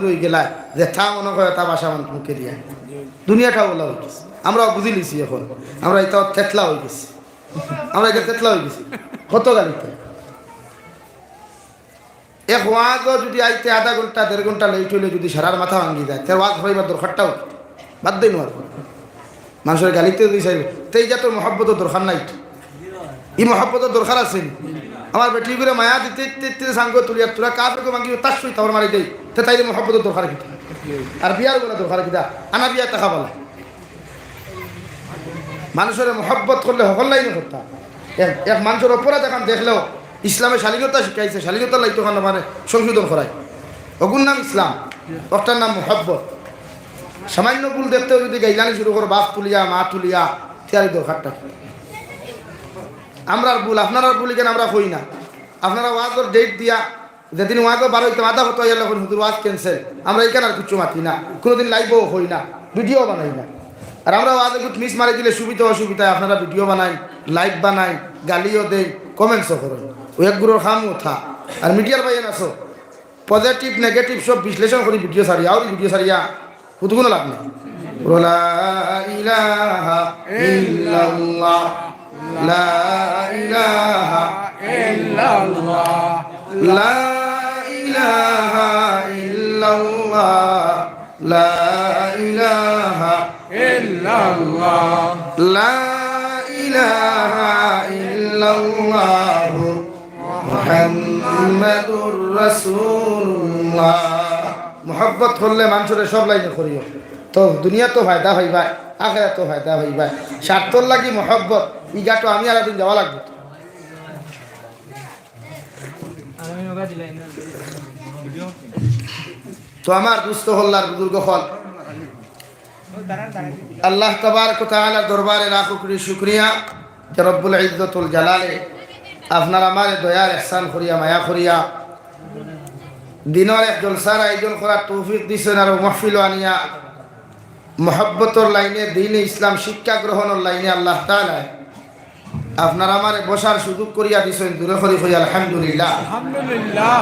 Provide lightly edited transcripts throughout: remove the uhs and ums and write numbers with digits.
হয়ে গেলা যে থা মনে করে তা বাসা মুখে দিয়া দুনিয়াটা বলা হয়ে গেছে। আমরা বুঝি লিছি এখন আমরা এটা থেতলা হয়ে গেছি, আমরা এটা থেতলা হয়ে গেছি কত গাড়িতে। এক ওয়াজও যদি আইতে আধা ঘন্টা 1.5 ঘন্টা লেট হইলে যদি সারার মাথা ভাঙি যায় তার ওয়াজ হইবার দরকারটাও বাদ দেই নোয়ার মানুষের গালিতে দিই চাইবে তেই যা তোর মহব্বতের দরকার নাই, ই মহব্বতের দরকার আছে। আমার বেটি করে মায়া দিতে সাঙ্গ তুলিয়া তোরা কাপড়কে ভাঙি তার সই তার মারি দেয় তে তাইলে মহব্বতের দরকার কিতা আর বিয়ার বলে দরকার কিতা আনা বিয়া টাকা বলা মানুষের মহব্বত করলে হল লাইনে করতাম। এক মানুষের অপরাধ এখন দেখলেও ইসলামে শালীনতা শিখাইছে, শালীনতা লাইতো কেন মানে সংশোধন করায় অগুর নাম ইসলাম, একটার নাম মহব্বত। সামান্য ভুল দেখতেও যদি গাইলানি শুরু করো বাপ তুলিয়া মা তুলিয়া তিয়ারি দরকারটা। আমরা ভুল আপনারা ভুল কেন আমরা হই না, আপনারা ওয়াজের ডেট দিয়া যেদিন ওয়াজও 12 হইতে আধা হতো ইয়ার এখন হুজুর ওয়াজ ক্যান্সেল, আমরা এখানে আর কিছু মাতি না, কোনোদিন লাইভও হই না, ভিডিও বানাই না। আর আমরা ওয়াজে কিছু মিস মারি দিলে সুবিধা অসুবিধায় আপনারা ভিডিও বানাই, লাইভ বানাই, গালিও দেই, কমেন্টসও করেন, ওই একগুলোর খাম ওঠা। আর মিডিয়ার বাইন আসো পজিটিভ নেগেটিভ সব বিশ্লেষণ করি ভিডিও সারিয়া আর ভিডিও সারিয়া হুদগুলো লাভ নেই। লা ইলাহা ইল্লাল্লাহ লা ইলাহা ইল্লাল্লাহ লা ইলাহা ইল্লাল্লাহ লা ইলাহা ইল্লাল্লাহ লা ইলাহা ইল্লাল্লাহ মুহাম্মাদুর রাসূলুল্লাহ। মোহব্বত করলে মানুষের সব লাইনে করিও তো দুনিয়া তো ফায়দা হইবা, আখিরাত তো ফায়দা হইবা। স্বার্থর লাগি মহব্বত ইগাটো আমি আর দিন যাওয়া লাগবে। তো আমার দুস্থ হল্লার বুজুর্গ হল আল্লাহ তাবারক ওয়া তাআলার দরবারে লাখো কোটি শুকরিয়া যে রব্বুল ইজ্জতুল জালালে আপনার আমার দয়ার ইহসান করিয়া মায়া করিয়া দিনের এক জলসার আয়োজন করার তৌফিক দিছেন আর মাহফিল আনিয়া মহব্বতর লাইনে দ্বীনে ইসলাম শিক্ষা গ্রহণের লাইনে আল্লাহ তাআলা আপনার আমার বসার সুযোগ করিয়া দিছেন। দূরে করি করি আলহামদুলিল্লাহ আলহামদুলিল্লাহ।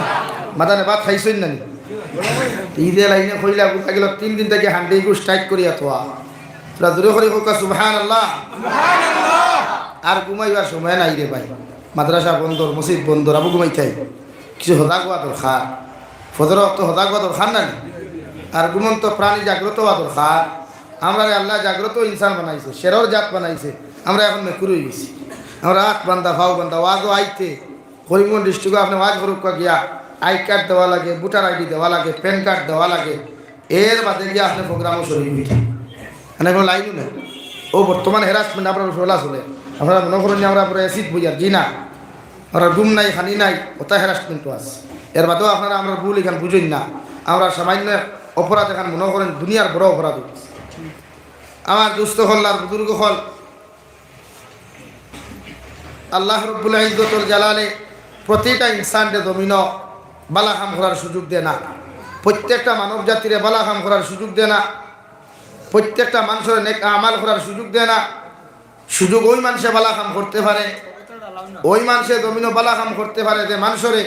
মাদানে ভাত খাইছেন না ঈদে লাইনে কইলা বুঝা গেল 3 দিন থেকে হান্ডি গু স্ট্রাইক করিয়া তোয়া তোরা দূরে করি কোকা সুবহানাল্লাহ সুবহানাল্লাহ। আর ঘুমাইবার সময় নাই রে ভাই, মাদ্রাসা বন্দর মসজিদ বন্দর আবু ঘুমাইতাই কিছু হদা গোয়া দরকার, ফজর তো হদা গোয়া দরকার না। আর ঘুমন্ত প্রাণী জাগ্রত হওয়া দরকার। আমরা আল্লাহ জাগ্রত ইনসান বানাইছে, শেরর জাত বানাইছে, আমরা এখন মেকুর হয়ে গেছি। আমরা আখ বান্ধা ভাও বান্ধা ওয়াজও আইতে করিমগঞ্জ ডিস্ট্রিক্টে আপনি ওয়াজ করুক গিয়া আই কার্ড দেওয়া লাগে, ভোটার আইডি দেওয়া লাগে, প্যান কার্ড দেওয়া লাগে, এর বাদে গিয়ে আপনি প্রোগ্রামও শরীর হইতে মানে কোনো লাইনও নেই। ও বর্তমান হ্যারাসমেন্ট আপনার চলা চলে, আপনারা মনে করেন যে আমরা পুরো অ্যাসিড বুঝার জি না, আমরা ঘুম নাই খানি নাই ওটা হ্যারাসমেন্টও আছে। এর বাদেও আপনারা আমরা ভুল এখান বুঝেন না, আমরা সামান্য অপরাধ এখান মনে করেন দুনিয়ার বড় অপরাধ। আমার দুস্থ হল্লার বুজুর্গ হল আল্লাহ রব্বুল ইজ্জতুল জালালে প্রতিটা ইনসানকে জমিন বালা কাম করার সুযোগ দেয় না, প্রত্যেকটা মানব জাতিরে বালা কাম করার সুযোগ দেয় না, প্রত্যেকটা মানুষের নেক আমাল করার সুযোগ দেয় না। সুযোগ ওই মানুষে বালা কাম করতে পারে, ওই মানুষের জমিন বালা কাম করতে পারে যে মানুষরে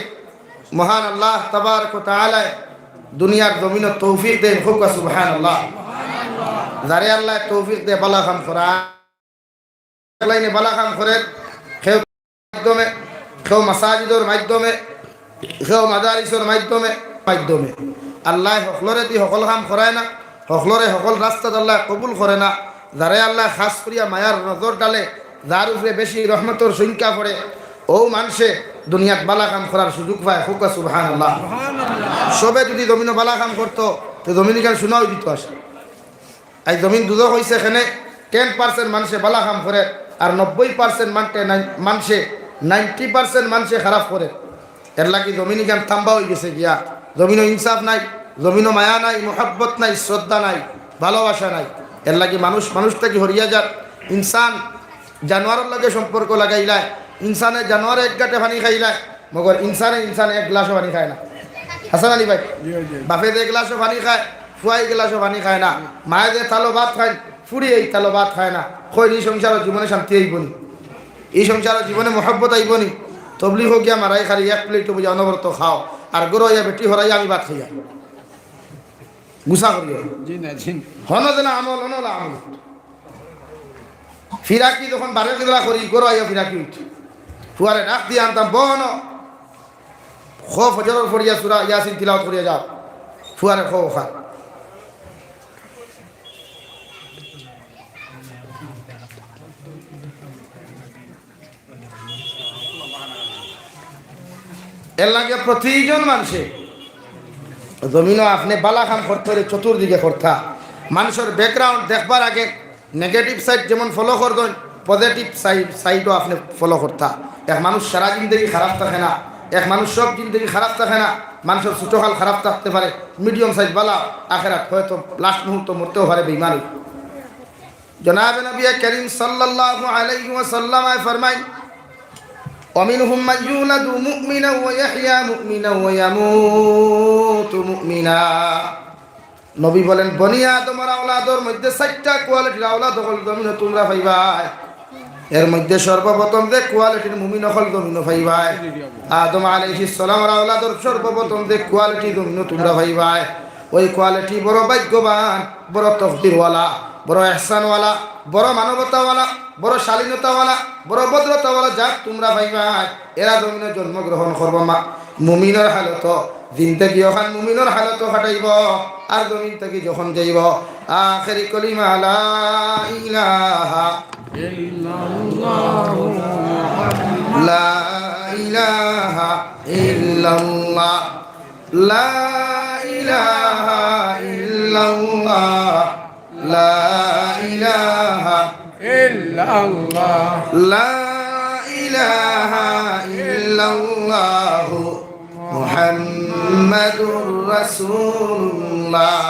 মহান আল্লাহ তাবারক ওয়া তাআলা দুনিয়ার জমিন তৌফিক দেন। খুব সুবহানাল্লাহ। যারে আল্লাহ তৌফিক দে বালা কাম করা লাইনে বালা কাম করে, কেউ মাধ্যমে, কেউ মাসাজিদের মাধ্যমে, কেউ মাদারিসের মাধ্যমে মাধ্যমে আল্লাহ সকলরে দি সকল কাম করায় না, সকলরে সকল রাস্তাত আল্লাহ কবুল করে না। যারে আল্লাহ খাস করিয়া মায়ার নজর ডালে, যার উপরে বেশি রহমতর সংখ্যা পড়ে, ও মানুষে দুনিয়াত বালা কাম করার সুযোগ পায়। খুব সুবহানাল্লাহ। সবে যদি জমিন বালা কাম করতো তো জমিন কেন শোনাও দিত আসে। এই জমিন দুদক হয়েছে এখানে 10% মানুষে বালা কাম করে আর 90% মানুষে 90% মানুষে খারাপ করে। এর লাগি জমিন এখান থাম্বা হয়ে গেছে গিয়া, জমিনও ইনসাফ নাই, জমিনও মায়া নাই, মোহাব্বত নাই, শ্রদ্ধা নাই, ভালোবাসা নাই। এর লাগি মানুষটাকে হরিয়া যাক। ইনসান জানোয়ারের লগে সম্পর্ক লাগাইলায়, ইনসানে জানোয়ারে এক গাঁটে পানি খাইলায়, মগর ইনসানে এক গ্লাসও পানি খায় না। হাসান আলী ভাই, বাপে যে গ্লাসও পানি খায়, ফুয়াই গ্লাসও পানি খায় না, মায়ে যে তালো ভাত খায়, ফুড়ি এই তালো ভাত খায় না। কই এই সংসারের জীবনে শান্তি আইবনি, এই সংসারের জীবনে মহব্বত আইবনি। তবলিগ হোক গিয়া মারাই খারি 1 প্লেট বুঝে অনবরত খাও আর গরো বেটি হরাই আমি ভাত খাইয়া গুসা করিও হন যেন আমল হন আমল ফিরাকি যখন বারে কিদরা করি গরো আইয়া ফিরাকি উঠি ফুয়ারে ডাক দিয়ে আনতাম বহন খো ফজরের ফরিয়া সুরা ইয়াসিন তিলাওয়াত করিয়া যাও ফুয়ারে খো খা এর লাগে প্রতিজন মানুষে জমিনও আপনি বালা কাম করতে হলে চতুর্দিকে করতা মানুষের ব্যাকগ্রাউন্ড দেখবার আগে নেগেটিভ সাইড যেমন ফলো করবেন পজিটিভ সাইডও আপনি ফলো করতা এক মানুষ সারা জিন্দগি খারাপ থাকে না এক মানুষ সব জিন্দগি খারাপ থাকে না মানুষের ছোটকাল খারাপ থাকতে পারে মিডিয়াম সাইজ বালা আখেরাত হয়তো লাস্ট মুহূর্ত মরতেও পারে বেঈমানি জনাবে নবী করিম সাল্লাল্লাহু আলাইহি ওয়াসাল্লাম ফরমায় ومنهم من يولد مؤمنا ويحيى مؤمنا ويموت مؤمنا নবী বলেন বনি আদমের আওলাদের মধ্যে 4টা কোয়ালিটির আওলাদ হল জমিনে তোমরা পাইবা এর মধ্যে সর্বপ্রথম যে কোয়ালিটির মুমিন হল জমিনে পাইবা আদম আলাইহিস সালামের আওলাদের সর্বপ্রথম যে কোয়ালিটি জমিনে তোমরা পাইবা ওই কোয়ালিটি বড় ভাগ্যবান বড় তকদিরওয়ালা বড় ইহসানওয়ালা বড় মানবতাওয়ালা বড় শালীনতাওয়ালা বড় ভদ্রতাওয়ালা যাক তোমরা পাইবা এরা জমিনে জন্মগ্রহণ করবো মুমিনের হালত জিন্দগি ওখান মুমিনের হালত কাটাইব আর জমিন থেকে যখন যাইব আখেরি কলিমা লা ইলাহা ইল্লাল্লাহু লা ইলাহা ইল্লাল্লাহ লা ইলাহা ইল্লাল্লাহ লা ইলাহা ইল্লাল্লাহ লা ইলাহা ইল্লাল্লাহ মুহাম্মাদুর রাসূলুল্লাহ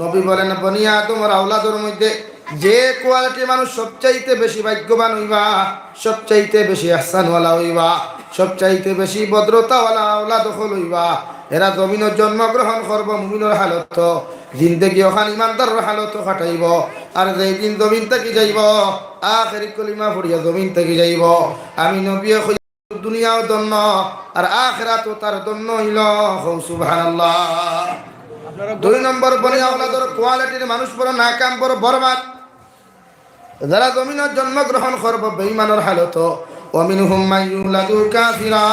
নবী বলেন বনি আদমের আওলাদের মধ্যে যে কোয়ালিটি মানুষ সবচাইতে বেশি ভাগ্যবান হইবা সবচাইতে বেশি ইহসানওয়ালা হইবা সবচাইতে বেশি ভদ্রতাওয়ালা আওলাদ হইবা এরা জমিনের জন্মগ্রহণ করব মুমিনের হালত জিন্দগি ওখান ইমানদারের হালত কাটাইব আর যেই দিন জমিন থেকে যাইব আখেরি কলিমা পড়িয়া জমিন থেকে যাইব আমি নবী দুনিয়াও দন্য আর আখিরাতও তার দন্য হইল সুবহানাল্লাহ 2 নম্বর বনি আওলাদের কোয়ালিটির মানুষ বড় নাকাম বড় বরবাদ যারা জমিনের জন্মগ্রহণ করব বেঈমানের হালত ومنهم من يولد كافرا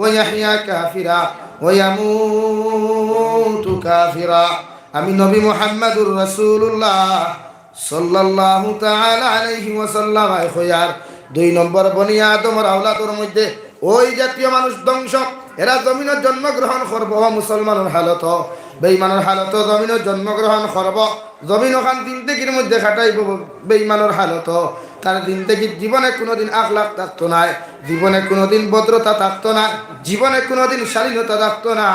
ويحيى كافرا ويموت كافرا আমি নবী মুহাম্মদুর রাসূলুল্লাহ সাল্লাল্লাহু তাআলা আলাইহি ওয়াসাল্লাম খয়ার 2 নম্বর বনি আদমের আওলাদের মধ্যে ওই জাতীয় মানুষ ধ্বংস এরা জমিনের জন্মগ্রহণ করব মুসলমানের হালত বেঈমানের হালত জমিনের জন্মগ্রহণ করব জমিন ওখান জিন্দেগির মধ্যে কাটাইব বেঈমানের হালত তার জিন্দেগির জীবনে কোনোদিন আখলাক থাকতো না জীবনে কোনোদিন ভদ্রতা থাকতো না জীবনে কোনোদিন শালীনতা থাকতো না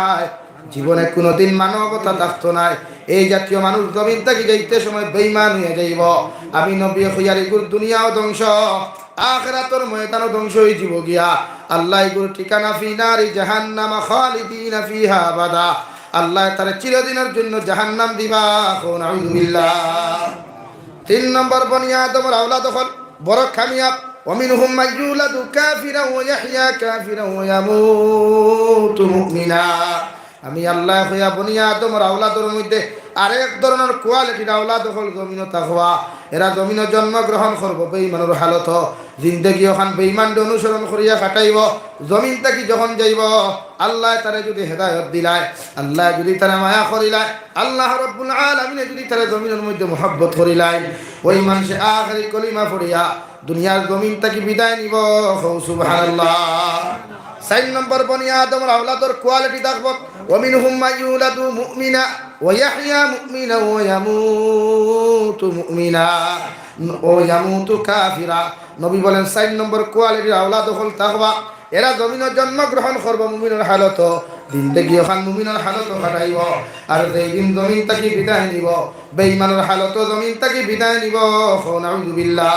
জীবনে কোনোদিন মানবতা থাকতো না এই জাতীয় মানুষ জমিন থেকে যাইতে সময় বেঈমান হয়ে যাইব আমি নবী খয়ার এগুর দুনিয়াও ধ্বংস আখিরাতের ময়দানও ধ্বংস হয়ে যাব গিয়া আল্লাহ এগুর ঠিকানা ফি নারি জাহান্নাম খালিদিনা ফিহা আবাদা আল্লাহ তার চিরদিনের জন্য জাহান্নাম দিবা নাউযু বিল্লাহ 3 নম্বর বনি আদমের আওলাদ হল বড় কামিয়াব ومنهم من يولد كافرا ويحيى كافرا ويموت مؤمنا আমি আল্লাহ হইয়া বনি আদমের আওলাদের মধ্যে আরেক ধরনের কোয়ালিটির আওলাদ হল জমিন তাকওয়া এরা জমিন জন্মগ্রহণ করব বেঈমানের হালত জিন্দেগি ওখান বেঈমানকে অনুসরণ করিয়া কাটাইব জমিন থেকে যখন যাইব আল্লাহ তারে যদি হেদায়েত দিলায় আল্লাহ যদি তারে মায়া করিলায় আল্লাহ রাব্বুল আলামিন যদি তারে জমিনের মধ্যে মহব্বত করিলায় ওই মানুষে আখেরি কলিমা পড়িয়া দুনিয়ার জমিন থেকে বিদায় নিব সুবহানাল্লাহ 4 নম্বর বনি আদমের আওলাদের কোয়ালিটি দেখব ومنهم من يولد مؤمنا ويحيى مؤمنا ويموت مؤمنا ويموت كافرا নবী বলেন 4 নম্বর কোয়ালিটির আওলাদ হল তাকওয়া এরা জমিনের জন্মগ্রহণ করব মুমিনের হালত জিন্দেগি ওখান মুমিনের হালত কাটাইব আর যেই দিন জমিন থেকে বিদায় নিব বেঈমানের হালত জমিন থেকে বিদায় নিব নাউযু বিল্লাহ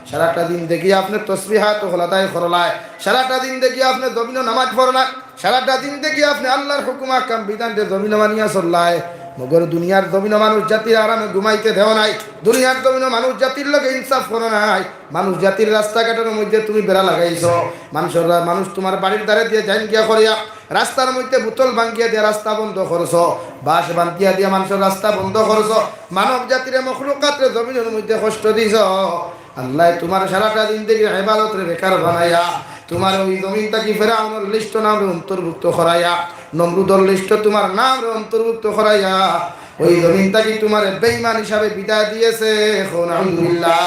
সারাটা দিন দেখি আপনি তসবিহাত হলাদায় করলায় সারাটা দিন দেখি আপনি জমিনে নামাজ পড়লায় সারাটা দিন দেখি আপনি আল্লাহর হুকুম আহকাম বিধান দিয়ে জমিনে মানিয়া চললায় মগর দুনিয়ার জমিন মানুষ জাতির আরামে ঘুমাইতে দেও নাই, দুনিয়ার জমিন মানুষ জাতির লগে ইনসাফ করো নাই। মানুষ জাতির রাস্তাঘাটের মধ্যে তুমি বেড়া লাগাইছো, মানুষ তোমার বাড়ির দ্বারে দিয়ে জাইন গিয়া করিয়া রাস্তার মধ্যে বোতল ভাঙ্গিয়া দিয়ে রাস্তা বন্ধ করছো, বাঁশ বান্ধিয়া দিয়া মানুষের রাস্তা বন্ধ করছো, মানব জাতির মখলুকাতের জমিনের মধ্যে কষ্ট দিছ। আল্লাহ তোমার সারাটা জিন্দেগি ইবাদতের বেকার বানাইয়া তোমার ওই জমিনটা কি ফেরাউনের লিস্ট নাম অন্তর্ভুক্ত করাইয়া, নমরুদর লিস্ট তোমার নাম অন্তর্ভুক্ত করাইয়া ওই জমিনটা কি তোমার বেঈমান হিসাবে বিদায় দিয়েছে। আলহামদুলিল্লাহ।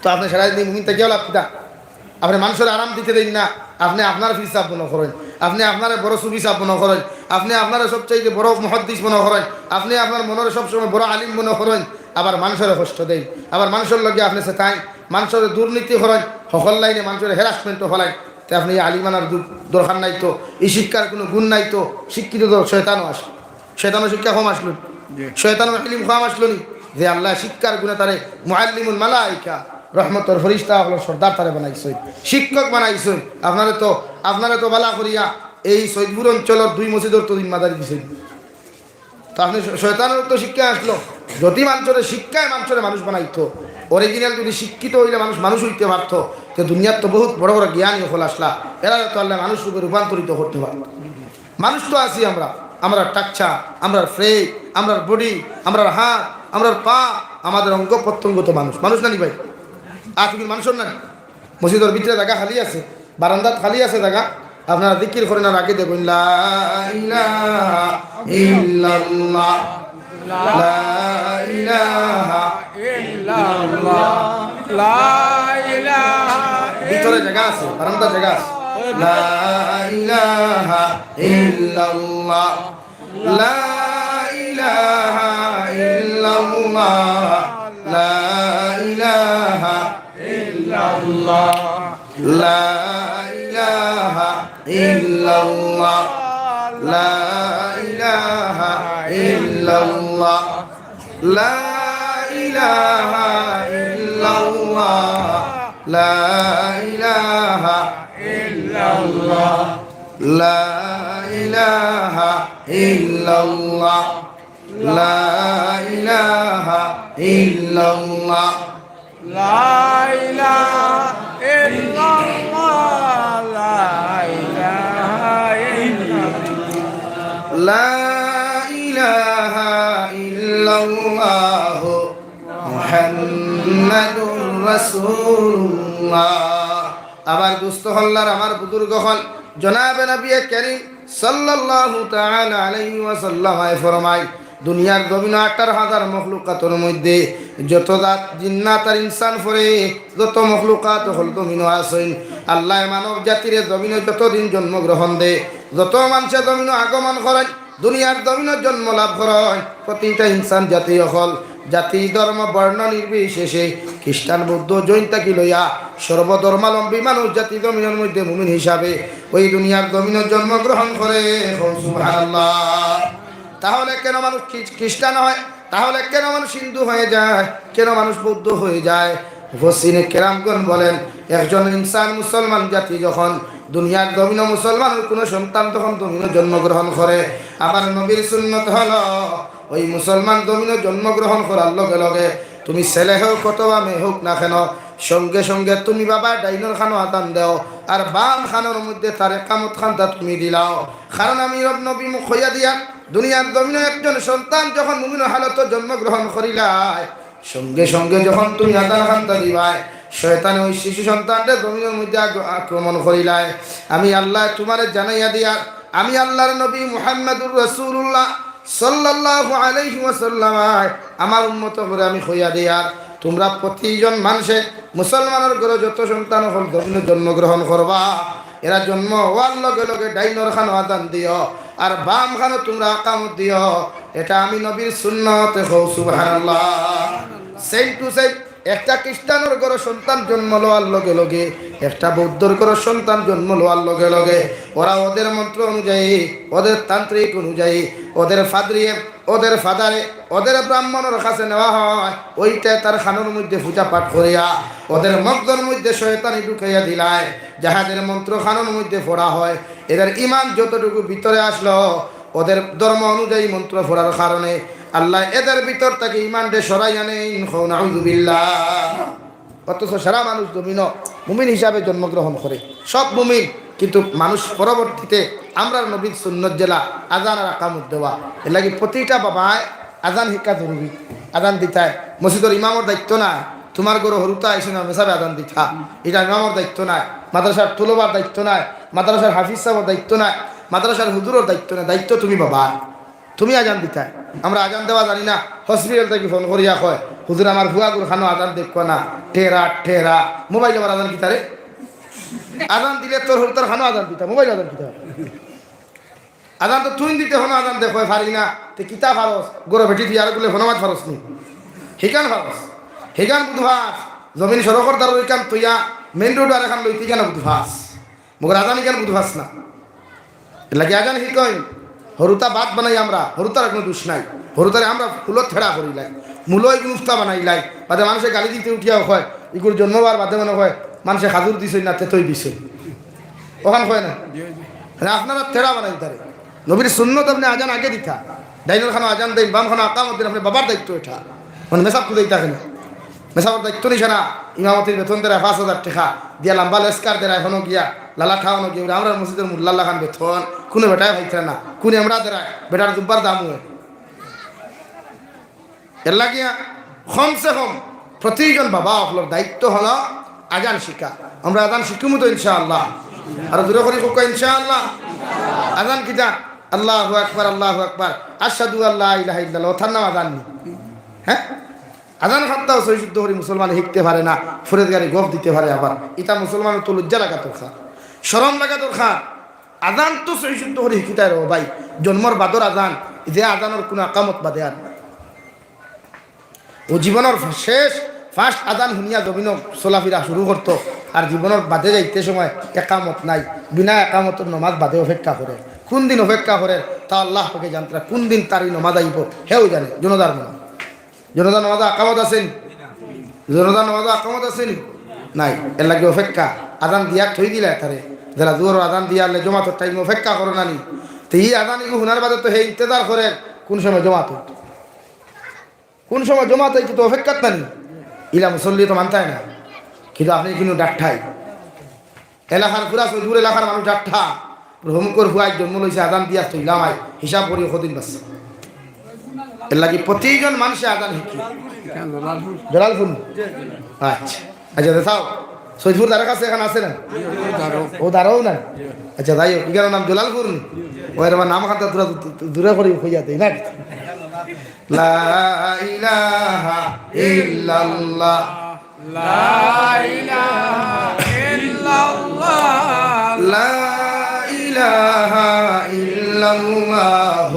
তো আপনি সারাদিন মুমিনটা কি হল? আপনি মানুষের আরাম দিতে দিন না, আপনি আপনার হিসাব মনে করেন, আপনি আপনার বড় সুবিচাপ মনে করেন, আপনি আপনার সবচাইতে বড় মুহাদ্দিস মনে করেন, আপনি আপনার মনের সবসময় বড় আলিম মনে করেন, আবার মানুষের কষ্ট দেন, আবার মানুষের লগে আপনি সেটাই মানুষের দুর্নীতি করেন, সকল লাইনে মানুষের হ্যারাসমেন্টও ফলায়। তো আপনি এই আলিমানার দরকার নাই তো, এই শিক্ষার কোনো গুণ নাই তো, শিক্ষিত তো শয়তানও আসলো, শয়তানও শিক্ষা কম আসলো, শয়তানও ইলম কম আসলো নি, যে আল্লাহ শিক্ষার গুণে তারে মুআল্লিমুল মালাইকা রহমতর ফরিস্তা হলো সর্দার তারে বানাইছে, শিক্ষক বানাইছে। আপনারা তো বালা করিয়া এই সৈদপুর অঞ্চলের 2 মসজিদের তো জিম্মাদারি দিছেন। তো আপনি শয়তানের তো শিক্ষা আসলো, যদি মানুষের শিক্ষায় মানুষের মানুষ বানাইতো, অরিজিনাল যদি শিক্ষিত হইলে মানুষ হইতে পারত, তো দুনিয়ার তো বহুত বড় বড় জ্ঞানী হল আসলা, এরা তো আল্লাহ মানুষ রূপে রূপান্তরিত করতে পারত। মানুষ তো আছি আমরা টাকছা, আমরা ফ্রেক, আমরা বডি, আমরা হাত, আমরা পা, আমাদের অঙ্গ প্রত্যঙ্গ তো মানুষ না নি ভাই? আর তুমি মানুষের না? মসজিদের ভিতরে জায়গা খালি আছে, বারান্দাত খালি আছে জায়গা, আপনারা জিকির করেন আর আগে দেখুন লা ইলাহা ইল্লাল্লাহ, লা ইলাহা ইল্লাল্লাহ, লা ইলাহা, ভিতরে জায়গা আছে, বারান্দার জায়গা আছে, লা ইলাহা ইল্লাল্লাহ, লা ইলাহা ইল্লাল্লাহ, লা ইলাহা ইল্লাল্লাহ, লা ইলাহা ইল্লাল্লাহ, লা ইলাহা ইল্লাল্লাহ, লা ইলাহা ইল্লাল্লাহ, লা ইলাহা ইল্লাল্লাহ, লা ইলাহা ইল্লাল্লাহ, লা ইলাহা ইল্লাল্লাহ, লা ইলাহা ইল্লাল্লাহ, লা ইলাহা ইল্লাল্লাহ, মুহাম্মাদুর রাসূলুল্লাহ। আবার দুস্থ হল্লার আমার বুজুর্গ হল জনাবে নবী করিম সাল্লাল্লাহু তাআলা আলাইহি ওয়াসাল্লাম ফরমায়, দুনিয়ার জমিন 18,000 মখলুকাতের মধ্যে যত জাত জিন্নাত আর ইনসান পরে যত মখলুকাত হল জমিন আছেন, আল্লাহ মানব জাতির জমিনে যতদিন জন্মগ্রহণ দে, যত মানুষের জমিন আগমন করেন, দুনিয়ার জমিনে জন্ম লাভ করেন, প্রতিটা ইনসান জাতি হল জাতি ধর্ম বর্ণ নির্বিশেষে খ্রিস্টান বৌদ্ধ জৈন তাকি লইয়া সর্বধর্মাবলম্বী মানুষ জাতি জমিনের মধ্যে মুমিন হিসাবে ওই দুনিয়ার জমিনে জন্মগ্রহণ করে। সুবহানাল্লাহ। তাহলে কেন মানুষ খ্রিস্টান হয়? তাহলে কেন মানুষ হিন্দু হয়ে যায়? কেন মানুষ বৌদ্ধ হয়ে যায়? মুফাসসিরে কেরামগণ বলেন, একজন ইনসান মুসলমান জাতি যখন দুনিয়ার জমিনে মুসলমানের কোনো সন্তান তখন জমিনে জন্মগ্রহণ করে, আবার নবীর সুন্নত হলো ওই মুসলমান জমিনে জন্মগ্রহণ করার লগে লগে তুমি ছেলে হোক অথবা মেয়ে হোক না কেন, সঙ্গে সঙ্গে তুমি বাবা ডাইনোর খানো আদান দাও আর বাম খানোর মধ্যে তার একামত খানটা তুমি দিলাও। কারণ আমি নবী মুখ হইয়া দিয়া দুনিয়ার জমিনে একজন সন্তান যখন মুমিন হালত জন্মগ্রহণ করিলাই, সঙ্গে সঙ্গে যখন তুমি আদান খানটা দিবাই, শয়তান ওই শিশু সন্তানদের জমিনের মধ্যে আক্রমণ করিলাই। আমি আল্লাহ তোমারে জানাইয়া দিয়া, আমি আল্লাহর নবী মুহাম্মদুর রাসূলুল্লাহ সাল্লাল্লাহু আলাইহি ওয়াসাল্লাম আমার উম্মত করে আমি হইয়া দিয়া, তোমরা প্রতিজন মানুষে মুসলমানের ঘরে যত সন্তান হল জমিনে জন্মগ্রহণ করবা, এরা জন্ম হওয়ার লগে লগে ডাইনর খানো আদান দিও আর বাম খানো তোমরা আকামত দিও। এটা আমি নবীর সুন্নত। সুবহানাল্লাহ। সেম টু সেম একটা খ্রিস্টানের ঘরে সন্তান জন্ম লওয়ার লগে লগে একটা বৌদ্ধর ঘরে সন্তান জন্ম লওয়ার লগে লগে ওরা ওদের মন্ত্র অনুযায়ী, ওদের তান্ত্রিক অনুযায়ী, ওদের ফাদরিয়ে, ওদের ফাদারে, ওদের ব্রাহ্মণের কাছে নেওয়া হয়, ওইটা তার খানোর মধ্যে পূজা পাঠ করিয়া ওদের মগজের মধ্যে শয়তানি ঢুকাইয়া দিলায়, যাহাদের মন্ত্র খানোর মধ্যে পড়া হয়, এদের ইমান যতটুকু ভিতরে আসলো ওদের ধর্ম অনুযায়ী মন্ত্র পড়ার কারণে আল্লাহ এদের ভিতর থেকে ইমানকে সরাই আনেন। নাউযুবিল্লাহ। অথচ সারা মানুষ জমিন মুমিন হিসাবে জন্মগ্রহণ করে, সব মুমিন, কিন্তু মানুষ পরবর্তীতে আমরা নবীর সুন্নত জেলা আজান আর আকামত দেওয়া, এর লাগে প্রতিটা বাবায় আজান শিক্ষা জরুরি। আজান দিতায় মসজিদের ইমামর দায়িত্ব নাই, তোমার গরু হরুতা এসে না মেসাবে আজান দিতা, এটা ইমামর দায়িত্ব নাই, মাদ্রাসার তুলবার দায়িত্ব নাই, মাদ্রাসার হাফিজ সাহেবের দায়িত্ব নাই, মাদ্রাসার হুজুরের দায়িত্ব নাই, দায়িত্ব তুমি বাবা, তুমি আজান দিতায়। আমরা আজান দেওয়া জানি না, হসপিটাল থেকে ফোন করিয়া কয় হুজুর আমার ভুয়া গুর খানো আজান দেখো না, ঠেরা ঠেরা মোবাইল আমার আজান কিতারে, আজান দিলে তোর তোর খানো আজান দিতা, মোবাইল আজান কিতা, আজান তো তুই দিতে হনো আজান দেখো পারি না, তে কিতা ফারস গরো ভেটি দিয়ে আর গুলো হনমাত ফারস নি, হিকান ফারস, হিকান বুধভাস জমিন সড়কর দ্বার ওইখান তুইয়া মেন রোড আর এখান লইতে কেন বুধভাস, মগর আজান কেন বুধভাস না, লাগে আজান হিকই হরুতা বাদ বানাই আমরা, হরুতার কোনো দোষ নাই, হরুতারে আমরা ফুলত ছেড়া করি লাই, মূলই মুফতা বানাই লাই, বাদে মানুষের গালি দিতে উঠিয়াও হয় ইগুর জন্মবার বাদে মনে হয় মানুষের খাজুর দিছে না তেতই দিছে, ওখান হয় না আপনারা ছেড়া বানাই তারে। নবীর সুন্নত আপনি আজান আগে দিতা, ডাইনের খানো আজান দেন, বাম খানো আকামত দেন, আপনি বাবার দায়িত্ব এটা, মানে মেসাব তো দিতা কেন, মেসাবার দায়িত্ব নিছে না, ইমামতির বেতন দেয় 5,000 টাকা দিয়া, লাম্বা লেস্কার দেয় এখনো গিয়া লালা খাওয়ানো গিয়ে, আমরা মসজিদের মুল্লাল্লাহ খান বেতন কোনো বেটায় ভাইছে না, কোন আমরা দেয় বেটার দুব্বার দাম হয়, এর লাগিয়া কমসে কম প্রতিজন বাবা আপনার দায়িত্ব হলো আজান শিক্ষা। আমরা আজান শিখুম তো ইনশাআল্লাহ, আর দূরে করি কোক ইনশাআল্লাহ। আজান কিতা আল্লাহু আকবার, আল্লাহু আকবার, আশহাদু আল্লা ইলাহা ইল্লাল্লাহ, ওথার নাম আজান নি, হ্যাঁ আজান খাত্তাও সহি শুদ্ধ করে মুসলমান শিখতে পারে না, ফরেজ গাড়ি গফ দিতে পারে, আবার ইটা মুসলমানের তো লজ্জা লাগা দরকার, শরম লাগা দরকার। আজান তো সহি শুদ্ধ করে শিখিতাই রো ভাই, জন্মর বাদর আজান, যে আজানের কোনো আকামত বাদে আর ও জীবনের শেষ ফার্স্ট আজান শুনিয়া জমিন চলাফিরা শুরু করতো, আর জীবনের বাদে যাইতে সময় একামত নাই, বিনা একামতের নমাজ বাদে অপেক্ষা করে, কোন দিন অপেক্ষা করে তা আল্লাহ তোকে জানতে, কোন দিন তারই নমাজ আইব হেও জানে। জনতার মনে জনতা নমাজ আকামত আছেন, জনতা নমাজ আকামত আছেন নাই, এর লাগে অপেক্ষা আজান দিয়া থই দিলে তারে, যারা জোর আজান দিয়া জমাতের টাইম অপেক্ষা করো নানি, তো এই আজান এগুলো শোনার বাদে তো হে ইন্তজার করে কোন সময় জমাত, কোন সময় জমাত হইতে তো অপেক্ষার নানি, ইলা মুসল্লি তো মানতায় না, কিন্তু আপনি কিন্তু ডাকঠাই এলাকার পুরা দূর এলাকার মানুষ ডাকঠা ভ্রমকর হুয়াই জন্ম লইছে আজান দিয়া তো ইলামাই হিসাব করি কদিন বাসছে, এর লাগে প্রতিজন মানুষে আজান শিখি। জলালপুর আচ্ছা আচ্ছা দেখাও সৈদপুর দ্বারা কাছে এখানে আছে না, ও দাঁড়াও না, আচ্ছা যাই হোক এখানে নাম জলালপুর নি, ও এর নাম খাতা দূরে করে হইয়া দেয় না। লা ইলাহা ইল্লাল্লাহ, লা ইলাহা ইল্লাল্লাহ, লা ইলাহা ইল্লাল্লাহ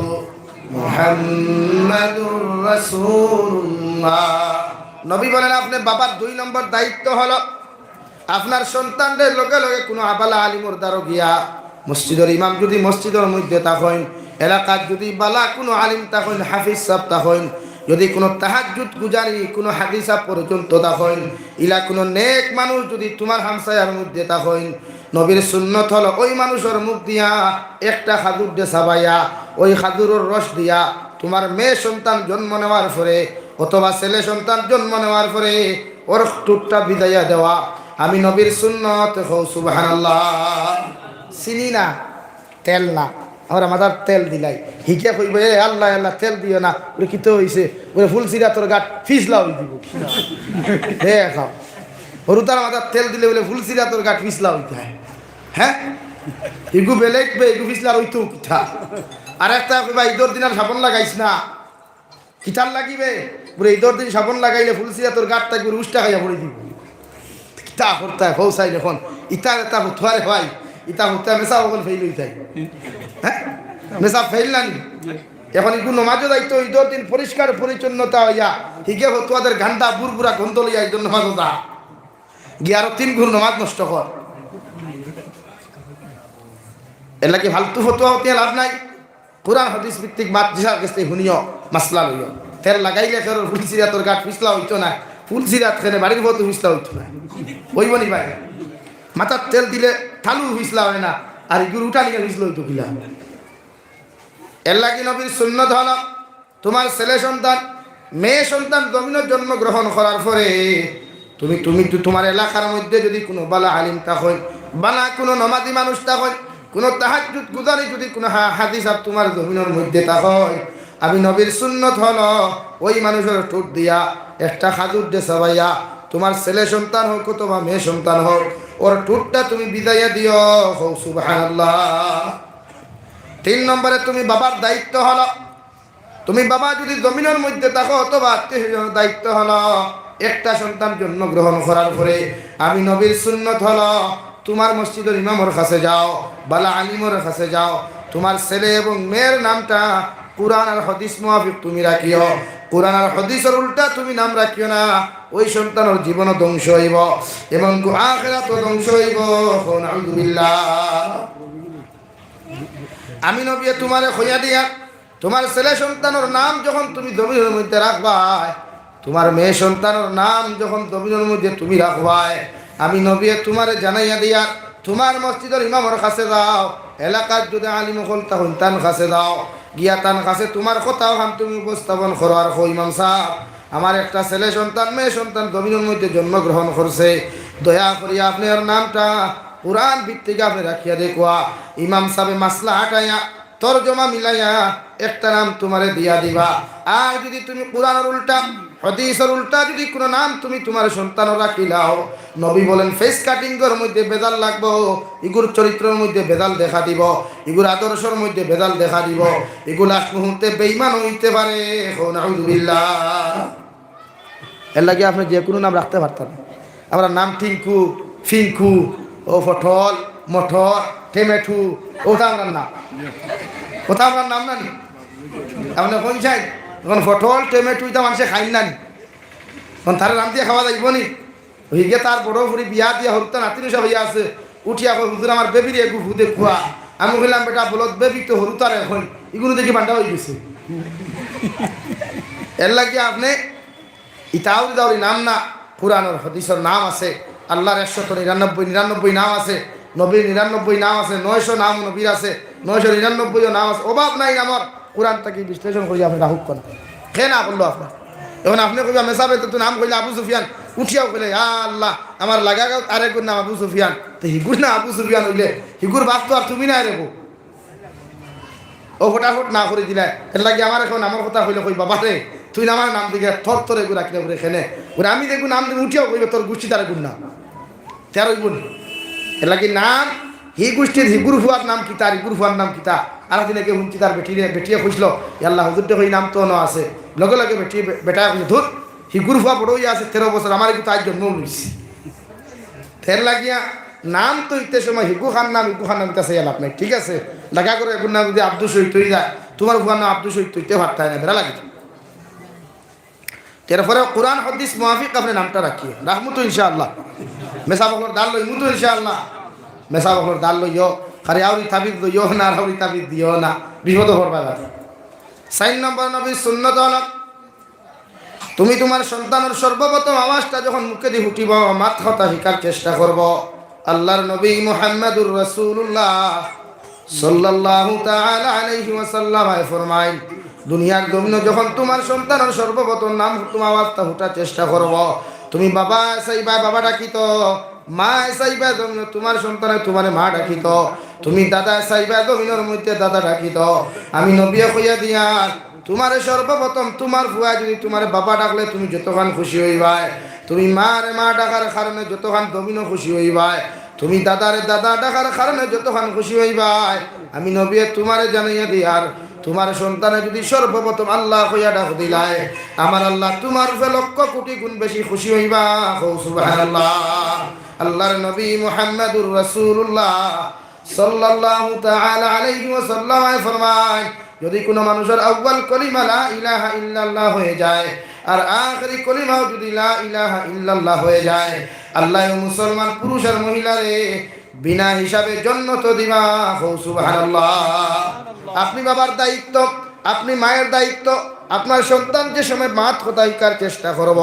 মুহাম্মাদুর রাসূলুল্লাহ। নবী বলেন আপনি বাবার 2 নম্বর দায়িত্ব হলো আপনার সন্তানদের লগে লগে কোনো আবালা আলিমর দ্বারা গিয়া, মসজিদের ইমাম যদি মসজিদের মধ্যে থাকেন, এলাকার যদি বালা কোনো আলিম থাকেন, হাফিজ সাহেব থাকেন, যদি কোনো তাহাজ্জুদ গুজারি কোনো হাদিসা পর্যন্ত থাকেন, ইলা কোনো নেক মানুষ যদি তোমার হামসায়ার মধ্যে থাকেন, নবীর সুন্নত হলো ওই মানুষের মুখ দিয়া একটা খাদুর দে সাবাইয়া, ওই খাদুরের রস দিয়া তোমার মেয়ে সন্তান জন্ম নেওয়ার পরে অথবা ছেলে সন্তান জন্ম নেওয়ার পরে ওর টুকটা বিদায়া দেওয়া। আমি নবীর সুন্নত হও সুবহানাল্লাহ। চিনি না তেল না, আমরা মাথার তেল দিলাই হিকে কইব এ আল্লাহ আল্লাহ তেল দিও না, ওরে কি তো হইছে, ওরে ফুল সিরা তোর গাট ফিসলা হই দিব, দেখাও হরুতার মাথার তেল দিলে বলে ফুল সিরা তোর গাট ফিসলা হইতে হয়, হ্যাঁ ইগু বেলেগ বে ইগু ফিসলা হইতো কিঠা। আর একটা কইবা ঈদর দিন আর সাবন লাগাইছ না, কিঠার লাগিবে পুরো ঈদর দিন সাবন লাগাইলে ফুল সিরা তোর গাট থাকবে রুষ্টা খাইয়া পড়ে দিব, কিতা করতে হয় হৌসাই এখন ইটা এটা হুথুয়ারে হয়, ইটা হুথা মেসা ওগুলো ফেল হইতে হয়, হ্যাঁ মেসা ফেল নানি। এখন ইগু নমাজও দায়িত্ব ঈদর দিন পরিষ্কার পরিচ্ছন্নতা হইয়া হিগে হতুয়াদের ঘান্টা বুড়বুড়া গন্ধ লইয়া ঈদর নমাজও দা গিয়ে আরো 3 গুণ নমাজ নষ্ট কর, এর লাগে ফালতু ফতুয়া হতে লাভ নাই। কোরআন হাদিস ভিত্তিক বাত জিসার কাছে শুনিও মাসলা লইও, তেল লাগাইলে তোর ফুল সিরা তোর গাট ফিসলা হইতো না, ফুল সিরাত খেলে বাড়ির বউ ফিসলা হইতো না, ওইব নি ভাই মাথার তেল দিলে থালু ফিসলা হয় না, আর ইগুর উঠা নিয়ে ফিসলা হইতো কিলা। এর লাগি নবীর সুন্নত হলো তোমার ছেলে সন্তান মেয়ে সন্তান জমিনের জন্মগ্রহণ করার পরে তুমি তুমি তোমার এলাকার মধ্যে যদি কোনো বালা আলিম থাকেন, বালা কোনো নমাজি মানুষ থাকেন, কোনো তাহাজ্জুদ গুজারি যদি কোনো হাদিস আর তোমার জমিনের মধ্যে থাকেন, আমি নবীর সুন্নত হলো ওই মানুষের ঠোঁট দিয়া একটা খাজুর দিয়ে সবাইয়া তোমার ছেলে সন্তান হোক অথবা মেয়ে সন্তান হোক ওর ঠোঁটটা তুমি বিদাইয়া দিও। হোক সুবহানাল্লাহ। 3 নম্বরে তুমি বাবার দায়িত্ব হলো, তুমি বাবা যদি জমিনের মধ্যে থাকো অথবা আত্মীয়স্বজনের দায়িত্ব হলো একটা সন্তান জন্মগ্রহণ করার পরে আমি নবীর সুন্নত হলো তোমার মসজিদের ইমামের কাছে যাও, বালা আলিমের কাছে যাও, তোমার ছেলে এবং মেয়ের নামটা কুরআন আর হাদিস মুআফিক তুমি রাখিও। কুরআন আর হাদিসের উল্টা তুমি নাম রাখিও না, ওই সন্তানের জীবন ধ্বংস হইব এবং আখিরাতও ধ্বংস হইব। নাউযুবিল্লাহ। আমি নবী তোমারে খইয়া দিয়া তোমার ছেলে সন্তানের নাম যখন তুমি জমিনের মধ্যে রাখবাই, তোমার মেয়ে সন্তানের নাম যখন জমিনের মধ্যে তুমি রাখবাই, আমি নবী তোমারে জানাইয়া দিয়া তোমার মসজিদের ইমামের কাছে যাও, এলাকার যদি আলিম হল তখন তান কাছে যাও, গিয়া তান কাছে তোমার কথাও তুমি উপস্থাপন করো আর কই ইমাম সাহেব আমার একটা ছেলে সন্তান মেয়ে সন্তান জমিনের মধ্যে জন্মগ্রহণ করছে, দয়া করিয়া আপনার নামটা কুরআন ভিত্তিক আপনি রাখিয়া দেখুয়া। ইমাম সাহেব মাসলা হাটাইয়া তরজমা মিলাইয়া একটা নাম তোমারে দিয়া দিবা। আর যদি তুমি কুরআনের উল্টা হাদিসের উল্টা যদি কোনো নাম তুমি তোমার সন্তানও রাখিলাও, নবী বলেন ফেস কাটিংয়ের মধ্যে বেদাল লাগবো, ইগুর চরিত্রের মধ্যে বেদাল দেখা দিব, ইগুর আদর্শের মধ্যে বেদাল দেখা দিব, এগুলা মুহূর্তে বেঈমান হইতে পারে। নাউযুবিল্লাহ। এর লাগে আপনি যে কোনো নাম রাখতে পারতেন। আমরা নাম টিঙ্কু, ফিঙ্কু, ও ফটল, মটর, টেমেটু, ওটা আমরা নাম, ওটা আপনার নাম না নি আপনার কোন চাই এখন ফটল টেমেটু এটা মানুষে খাই না নি, এখন তার নাম দিয়ে খাওয়া যাইব নি? হইগে তার বড় ভরি বিয়া দিয়া হরুতা নাতিন সব হইয়া আছে, উঠিয়া হুজুর আমার বেবির একটু ভুদে খুয়া। আমি বললাম বেটা বলত বেবি তো হরুতার এখন এগুলো দেখি বান্ডা হয়ে গেছে। এর লাগে আপনি ইতাউরি দাউরি নাম না, কুরআনের হাদিসের নাম আছে, আল্লাহর 199 নাম আছে, নবীর 99 নাম আছে, 900 নাম নবীর আছে, 999 নাম আছে, অভাব নাই আমার। কোরআনটাকে বিশ্লেষণ করি আপনি রাহুক করেন খে না করলো আপনার। এখন আপনি কইবা মেসাবে তো নাম কইলে আবু সুফিয়ান, উঠিয়াও কইলে আল্লাহ আমার লাগা গাও আরেকগুর নাম আবু সুফিয়ান, তো হিগুর না আবু সুফিয়ান হইলে হিগুর বাপ তো আর তুমি নাই রেবো ও ফটাফট না করে দিলে। এর লাগে আমার এখন আমার কথা হইলে কই বাবা রে তুই আমার নাম দিকে থর থরে গুড়া কিনে করে খেলে ওরে আমি দেখবো নাম দিকে উঠিয়াও কইবে তোর গোষ্ঠী তার গুণ না তেরোই গুণ। এর লাগে নাম হি গোষ্ঠীর হিগুর ফুয়ার নাম কিতা আর হিগুর ফুয়ার নাম কিতা। আর দিনে কেউ শুনছি তার বেটিয়ে খুঁজলো আল্লাহ হুজুরটা ওই নাম তো ন আছে, লগে লগে বেটা খুঁজে ধর হিগুর ফুয়া বড়ই আছে 13 বছর, আমার কিন্তু আজ জন্ম নিয়েছি। ফের লাগিয়া নাম তো ইতে সময় হিগু খান নাম ইতা সেই লাভ নাই, ঠিক আছে লাগা করে এখন নাম যদি আব্দুল শহীদ হয়ে যায়, তোমার ফুয়ার নাম আব্দুল শহীদ তৈতে ভাবতে হয় না, বেড়া লাগে। এরপরে কোরআন হাদিস মুআফিক আপনি নামটা রাখিয়ে রাখমু তো ইনশাআল্লাহ। মেসা বকর দাল লই মুতো ইনশাআল্লাহ, মেসা বকর দাল লইও খালি আউরি তাবিদ লইও না, আউরি তাবিদ দিও না, বিপদ করবা। 4 নম্বর নবীর সুন্নাত হলো তুমি তোমার সন্তানের সর্বপ্রথম আওয়াজটা যখন মুখে দিয়ে উঠিব মাত কথা শিকার চেষ্টা করব আল্লাহর নবী মুহাম্মদুর রাসূলুল্লাহ সাল্লাল্লাহু তাআলা আলাইহি ওয়াসাল্লাম ফরমায় দুনিয়ার জমিনে যখন তোমার সন্তানের সর্বপ্রথম নাম তুমি আওয়াজটা উঠার চেষ্টা করব, তুমি বাবা সাইবা বাবা ডাকিত, মা সাইবা জমিনে তোমার সন্তানের তোমার মা ডাকিত, তুমি দাদা সাইবা জমিনের মধ্যে দাদা ডাকিত। আমি নবী কইয়া দিয়া তোমার সর্বপ্রথম তোমার ফুয়া যদি তোমার বাবা ডাকলে তুমি যতক্ষণ খুশি হইবাই, তুমি মারে মা ডাকার কারণে যতক্ষণ জমিনও খুশি হইবাই, তুমি দাদারে দাদা ডাকার কারণে যতক্ষণ খুশি হইবাই। আমি নবী তোমারে জানাইয়া দিয়ার তোমার সন্তানে যদি সর্বপ্রথম আল্লাহ কইয়া ডাক দিলাই, আমার আল্লাহ তোমার উপরে লক্ষ কোটি গুণ বেশি খুশি হইবা। সুবহানাল্লাহ। আল্লাহর নবী মুহাম্মদুর রাসূলুল্লাহ সাল্লাল্লাহু তাআলা আলাইহি ওয়াসাল্লাম ফরমায় যদি কোনো মানুষের আউয়াল কলিমা লা ইলাহা ইল্লাল্লাহ হয়ে যায় আর আখেরি কলিমাও যদি লা ইলাহা ইল্লাল্লাহ হয়ে যায়, আল্লাহ মুসলমান পুরুষ আর মহিলারে বিনা হিসাবে জান্নাত দিবা। সুবহানাল্লাহ। আপনি বাবার দায়িত্ব, আপনি মায়ের দায়িত্ব, আপনার সন্তান যে সময় মাত কথাইকার চেষ্টা করব,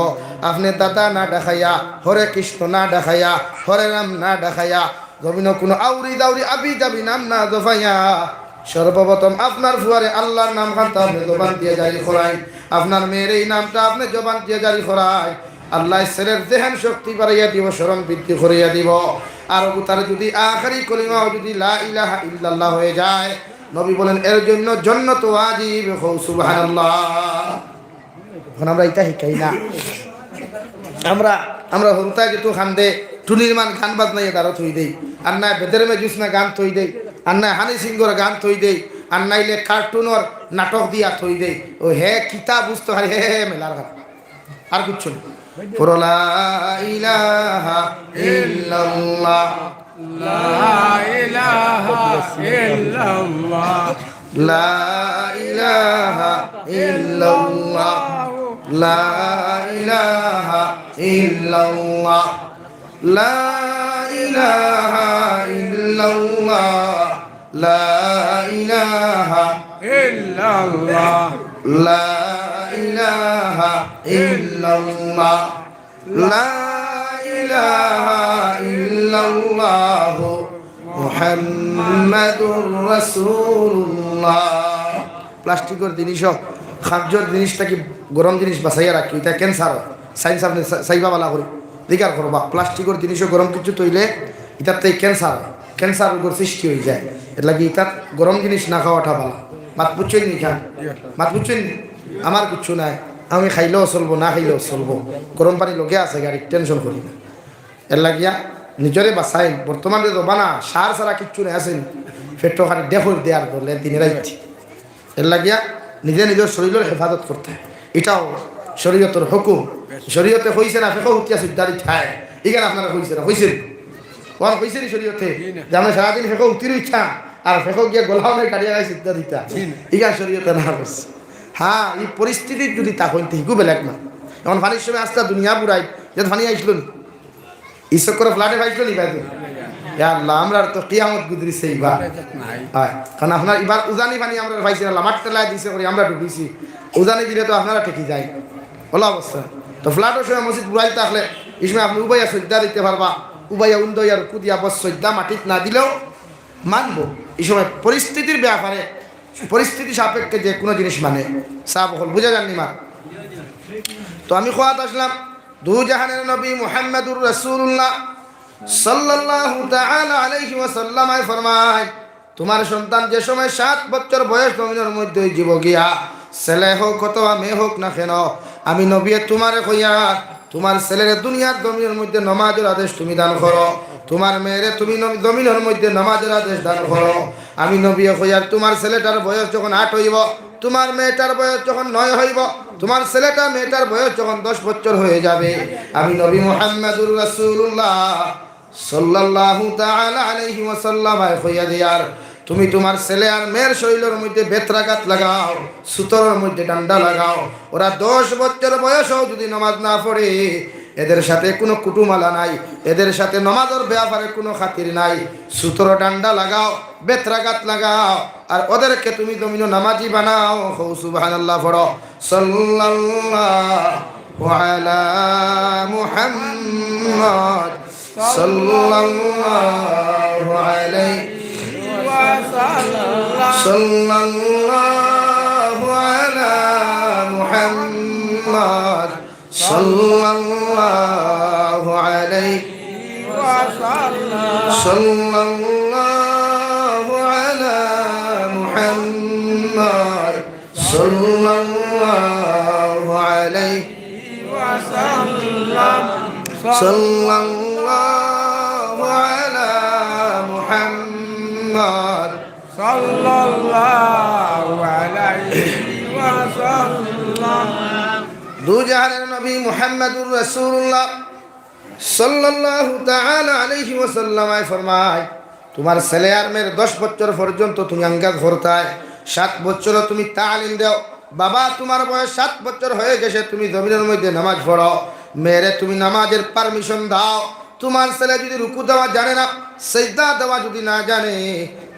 আপনি দাদা না দেখাইয়া, হরে কৃষ্ণ না দেখাইয়া, হরে রাম না দেখাইয়া, জমিন কোনো আউরি দাউরি আবি যাবি নাম না জফাইয়া সর্বপ্রথম আপনার ফুয়ারে আল্লাহর নাম খানটা আপনি জবান দিয়ে জারি করাই, আপনার মেয়ের এই নামটা আপনি জবান দিয়ে জারি করাই। আল্লাহ ছেলের জেহেন শক্তি বাড়াইয়া দিব, স্মরণ বৃদ্ধি করিয়া দিব। আর তার যদি আখেরি কলিমা যদি লা ইলাহা ইল্লাল্লাহ হয়ে যায়, নবী বলেন এর জন্য জান্নাত ওয়াজিব। সুবহানাল্লাহ। এখন আমরা এটা শিখাই না। আমরা হরতায় যেহেতু খান্দে টুনির মান গান বাজনাইয়া দ্বারা থই দেই, আর নাই বেদের মেজুস না গান থই দেই, আর নাই হানি সিংহর গান থই দেই, আর নাইলে কার্টুনর নাটক দিয়া থই দেই। ও হে কিতাব বুঝতে পারি হে হে মেলার গান আর কিচ্ছু না। লা ইলাহা ইল্লাল্লাহ, লা ইলাহা ইল্লাল্লাহ, লা ইলাহা ইল্লাল্লাহ, লা ইলাহা ইল্লাল্লাহ, লা ইলাহা ইল্লাল্লাহ, লা ইলাহা ইল্লাল্লাহ, লা ইলাহা ইল্লাল্লাহ, লা ইলাহা ইল্লাল্লাহ, মুহাম্মাদুর রাসূলুল্লাহ। প্লাস্টিকের জিনিস খাদ্যর জিনিসটা কি গরম জিনিস বাছাইয়া রাখি, এটা ক্যান্সার সাইন্স আপনি চাইবা বালা করি দিকার করবা। প্লাস্টিকের জিনিসও গরম কিছু তৈলে এটার থেকে ক্যান্সার রোগের সৃষ্টি হয়ে যায়। এর লাগে ইতার গরম জিনিস না খাওয়াটা ভালো। মাত বুঝছেন নি খান, মাত বুঝছেন? আমার কিচ্ছু নাই, আমি খাইলেও চলবো না খাইলেও চলবো, গরম পানি লগে আছে গাড়ি, টেনশন করি না। এর লাগিয়া নিজরে বাঁচাই। বর্তমানে তো বানা সার সারা কিচ্ছু নেই আছেন, পেট্রো খালি দেখল দেওয়ার করলে দিনে রাইছি। এর লাগিয়া নিজের শরীরের হেফাজত করতে, এটাও শরীয়তের হুকুম। শরীয়তে হইছে না ফেঁকো হুতিয়া সুদ্দারি ঠায়, এখানে আপনারা হইছে না হইছেন কোন হইছে নি শরীয়তে যে আমরা সারাদিন ফেঁকো হুতির ইচ্ছা আর ফেঁকো গিয়ে গোলাও নাই কাটিয়ে গাই সিদ্ধা দিতা, এখানে শরীয়তে না হচ্ছে। হ্যাঁ, এই পরিস্থিতি যদি তা হইতে হিকু বেলেগ না। এখন ফানির সময় আসতে দুনিয়া বুড়াই যে ফানি আইসল নি ঈশ্বর করে ফ্লাটে পাইছিল নি পাইতো আল্লাহ, আমরা তো কিয়ামত গুজরিছে এইবার। হয় কারণ আপনার এবার উজানি পানি আমরা পাইছি না, লামাট তেলায় দিছে করে আমরা ঢুকিছি, উজানি দিলে তো আপনারা ঠেকি যায় ওলা অবস্থা। তো ফ্লাটের সময় মসজিদ বুড়াই থাকলে এই সময় আপনি উবাইয়া শ্রদ্ধা দিতে পারবা, উবাইয়া উন্দইয়া রুকু দিয়া বস শ্রদ্ধা মাটিত না দিলেও মানবো। এই সময় পরিস্থিতির ব্যাপারে পরিস্থিতি সাপেক্ষে যে কোনো জিনিস মানে সাপ হল বুঝে যাননি মা। তো আমি খোয়াত আসলাম দু জাহানের নবী মুহাম্মদুর রাসূলুল্লাহ সাল্লাল্লাহু তাআলা আলাইহি ওয়াসাল্লাম ফরমায়, তোমার সন্তান যে সময় 7 বছর বয়স জমিনের মধ্যে জীব গিয়া, ছেলে হোক অথবা মেয়ে হোক না কেন, আমি নবী তোমারে কইয়া তোমার ছেলের দুনিয়ার জমিনের মধ্যে নামাজের আদেশ তুমি দান করো, তোমার মেয়েরে তুমি জমিনের মধ্যে নামাজের আদেশ দান করো। আমি নবী কইয়া তোমার ছেলেটার বয়স যখন 8 হইব, তোমার মেয়েটার বয়স যখন 9 হইব, তোমার ছেলেটা মেয়েটার বয়স যখন 10 বছর হয়ে যাবে, আমি নবী মুহাম্মদুর রাসূলুল্লাহ সাল্লাল্লাহু তাআলা আলাইহি ওয়াসাল্লাম কইয়া দিয়ার, তুমি তোমার ছেলে আর মেয়ের শরীরের মধ্যে বেত্রাঘাত লাগাও, সুতোর মধ্যে ডান্ডা লাগাও। ওরা 10 বছর বয়সেও যদি নামাজ না পড়ে, এদের সাথে কোনো কুটুমালা নাই, এদের সাথে নামাজের ব্যাপারে কোনো খাতির নাই, সুতোর ডান্ডা লাগাও, বেত্রাঘাত লাগাও, আর ওদেরকে তুমি জমিন নামাজি বানাও। সুবহানাল্লাহ পড়ো। সাল্লাল্লাহু আলা মুহাম্মদ সাল্লাল্লাহু আলাইহি সাল্লাল্লাহু আলা মুহাম্মদ সাল্লাল্লাহু আলাইহি সাল্লাল্লাহু আলা মুহাম্মদ সাল্লাল্লাহু আলাইহি সাল্লাল্লাহু আলা মুহাম্মদ সাল্লাল্লাহু আলাইহি ওয়াসাল্লাম। দু জাহানের নবী মুহাম্মদুর রাসূলুল্লাহ সাল্লাল্লাহু তাআলা আলাইহি ওয়াসাল্লাম ফরমায়, তোমার ছেলে আর মেয়ের 10 বছর পর্যন্ত তুমি আঙ্গাজ ভরতায়, 7 বছর তুমি তালিম দাও। বাবা তোমার বয়স 7 বছর হয়ে গেছে, তুমি জমিনের মধ্যে নামাজ পড়ো, মেয়েরে তুমি নামাজের পারমিশন দাও। তোমার ছেলে যদি রুকু দেওয়া জানে না, সিজদা দেওয়া যদি না জানে,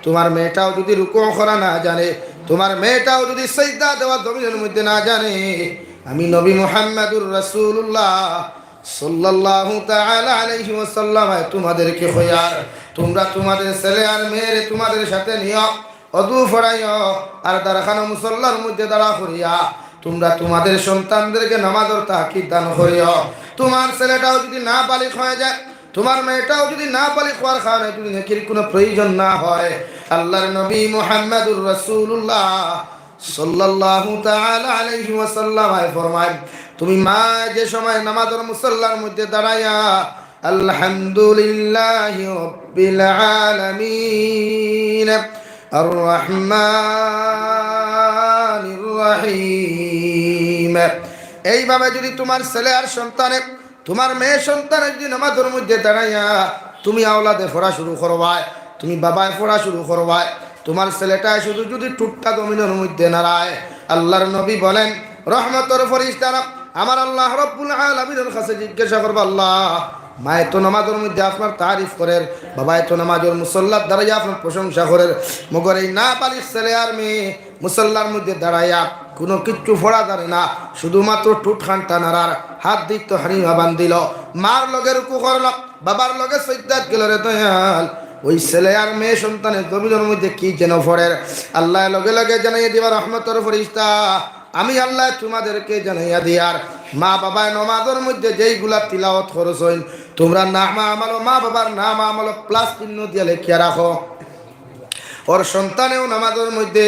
তোমার মেয়েটাও যদি রুকু করা না জানে, তোমার মেয়েটাও যদি সিজদা দেওয়া জমিনের মধ্যে না জানে, আমি নবী মুহাম্মদুর রাসূলুল্লাহ সাল্লাল্লাহু তাআলা আলাইহি ওয়াসাল্লাম তোমাদেরকে কইয়ার, তোমরা তোমাদের ছেলে আর মেয়েরে তোমাদের সাথে নিও, অদু ফরাইও আর দারখানা মুসল্লার মধ্যে দাঁড়া করিয়া তোমরা তোমাদের সন্তানদেরকে নামাজের তাকিদ দান করিও। তোমার ছেলেটাও যদি না বালিক হয়ে যায়, তোমার মেয়েটাও যদি না বালিক হওয়ার কারণে যদি নেকির কোনো প্রয়োজন না হয়, আল্লাহর নবী মুহাম্মদুর রাসূলুল্লাহ সাল্লাল্লাহু তাআলা আলাইহি ওয়াসাল্লাম ফরমায়, তুমি মা যে সময় নামাজের মুসল্লার মধ্যে দাঁড়ায়া আলহামদুলিল্লাহি রাব্বিল আলামিন আর রহমানির রহিম, এইভাবে যদি তোমার ছেলে আর সন্তানে, তোমার মেয়ে সন্তানে যদি নামাজের মধ্যে দাঁড়াইয়া তুমি আওলাদে পড়া শুরু করবায়, তুমি বাবায় পড়া শুরু করবায়, তোমার ছেলেটা শুধু যদি টুকটা জমিনের মধ্যে নাড়ায়, আল্লাহর নবী বলেন রহমতের ফেরেশতারা আমার আল্লাহ রাব্বুল আলামিনের কাছে জিজ্ঞাসা করবে, আল্লাহ মায়ে তো নামাজের মধ্যে আপনার তারিফ করেন, বাবায় তো নামাজের মুসল্লার দাঁড়াইয়া আপনার প্রশংসা করেন, মগর এই না পালিস ছেলে আর মেয়ে মুসল্লার মধ্যে দাঁড়াইয়া কোনো কিচ্ছু ফোড়া জানে না, শুধুমাত্র টুট খানটা নাড়ার হাত দিক তো হারিমা বান্ধিল, মার লগে রুকু করল, বাবার লগে সজ্জাত গেল রে দয়াল, ওই ছেলে আর মেয়ে সন্তানের জমিনের মধ্যে কি যেন ফড়ে আল্লাহ লগে লগে জানাইয়া দিবার রহমতের ফেরেশতা আমি আল্লাহ তোমাদেরকে জানাইয়া দিয়ার, মা বাবার নমাজের মধ্যে যেইগুলা তিলাওয়াত খরচ হইন তোমরা নাম আমলো, মা বাবার নাম আমলো প্লাস চিহ্ন দিয়ে লেখিয়া রাখো, ওর সন্তানেও নামাজের মধ্যে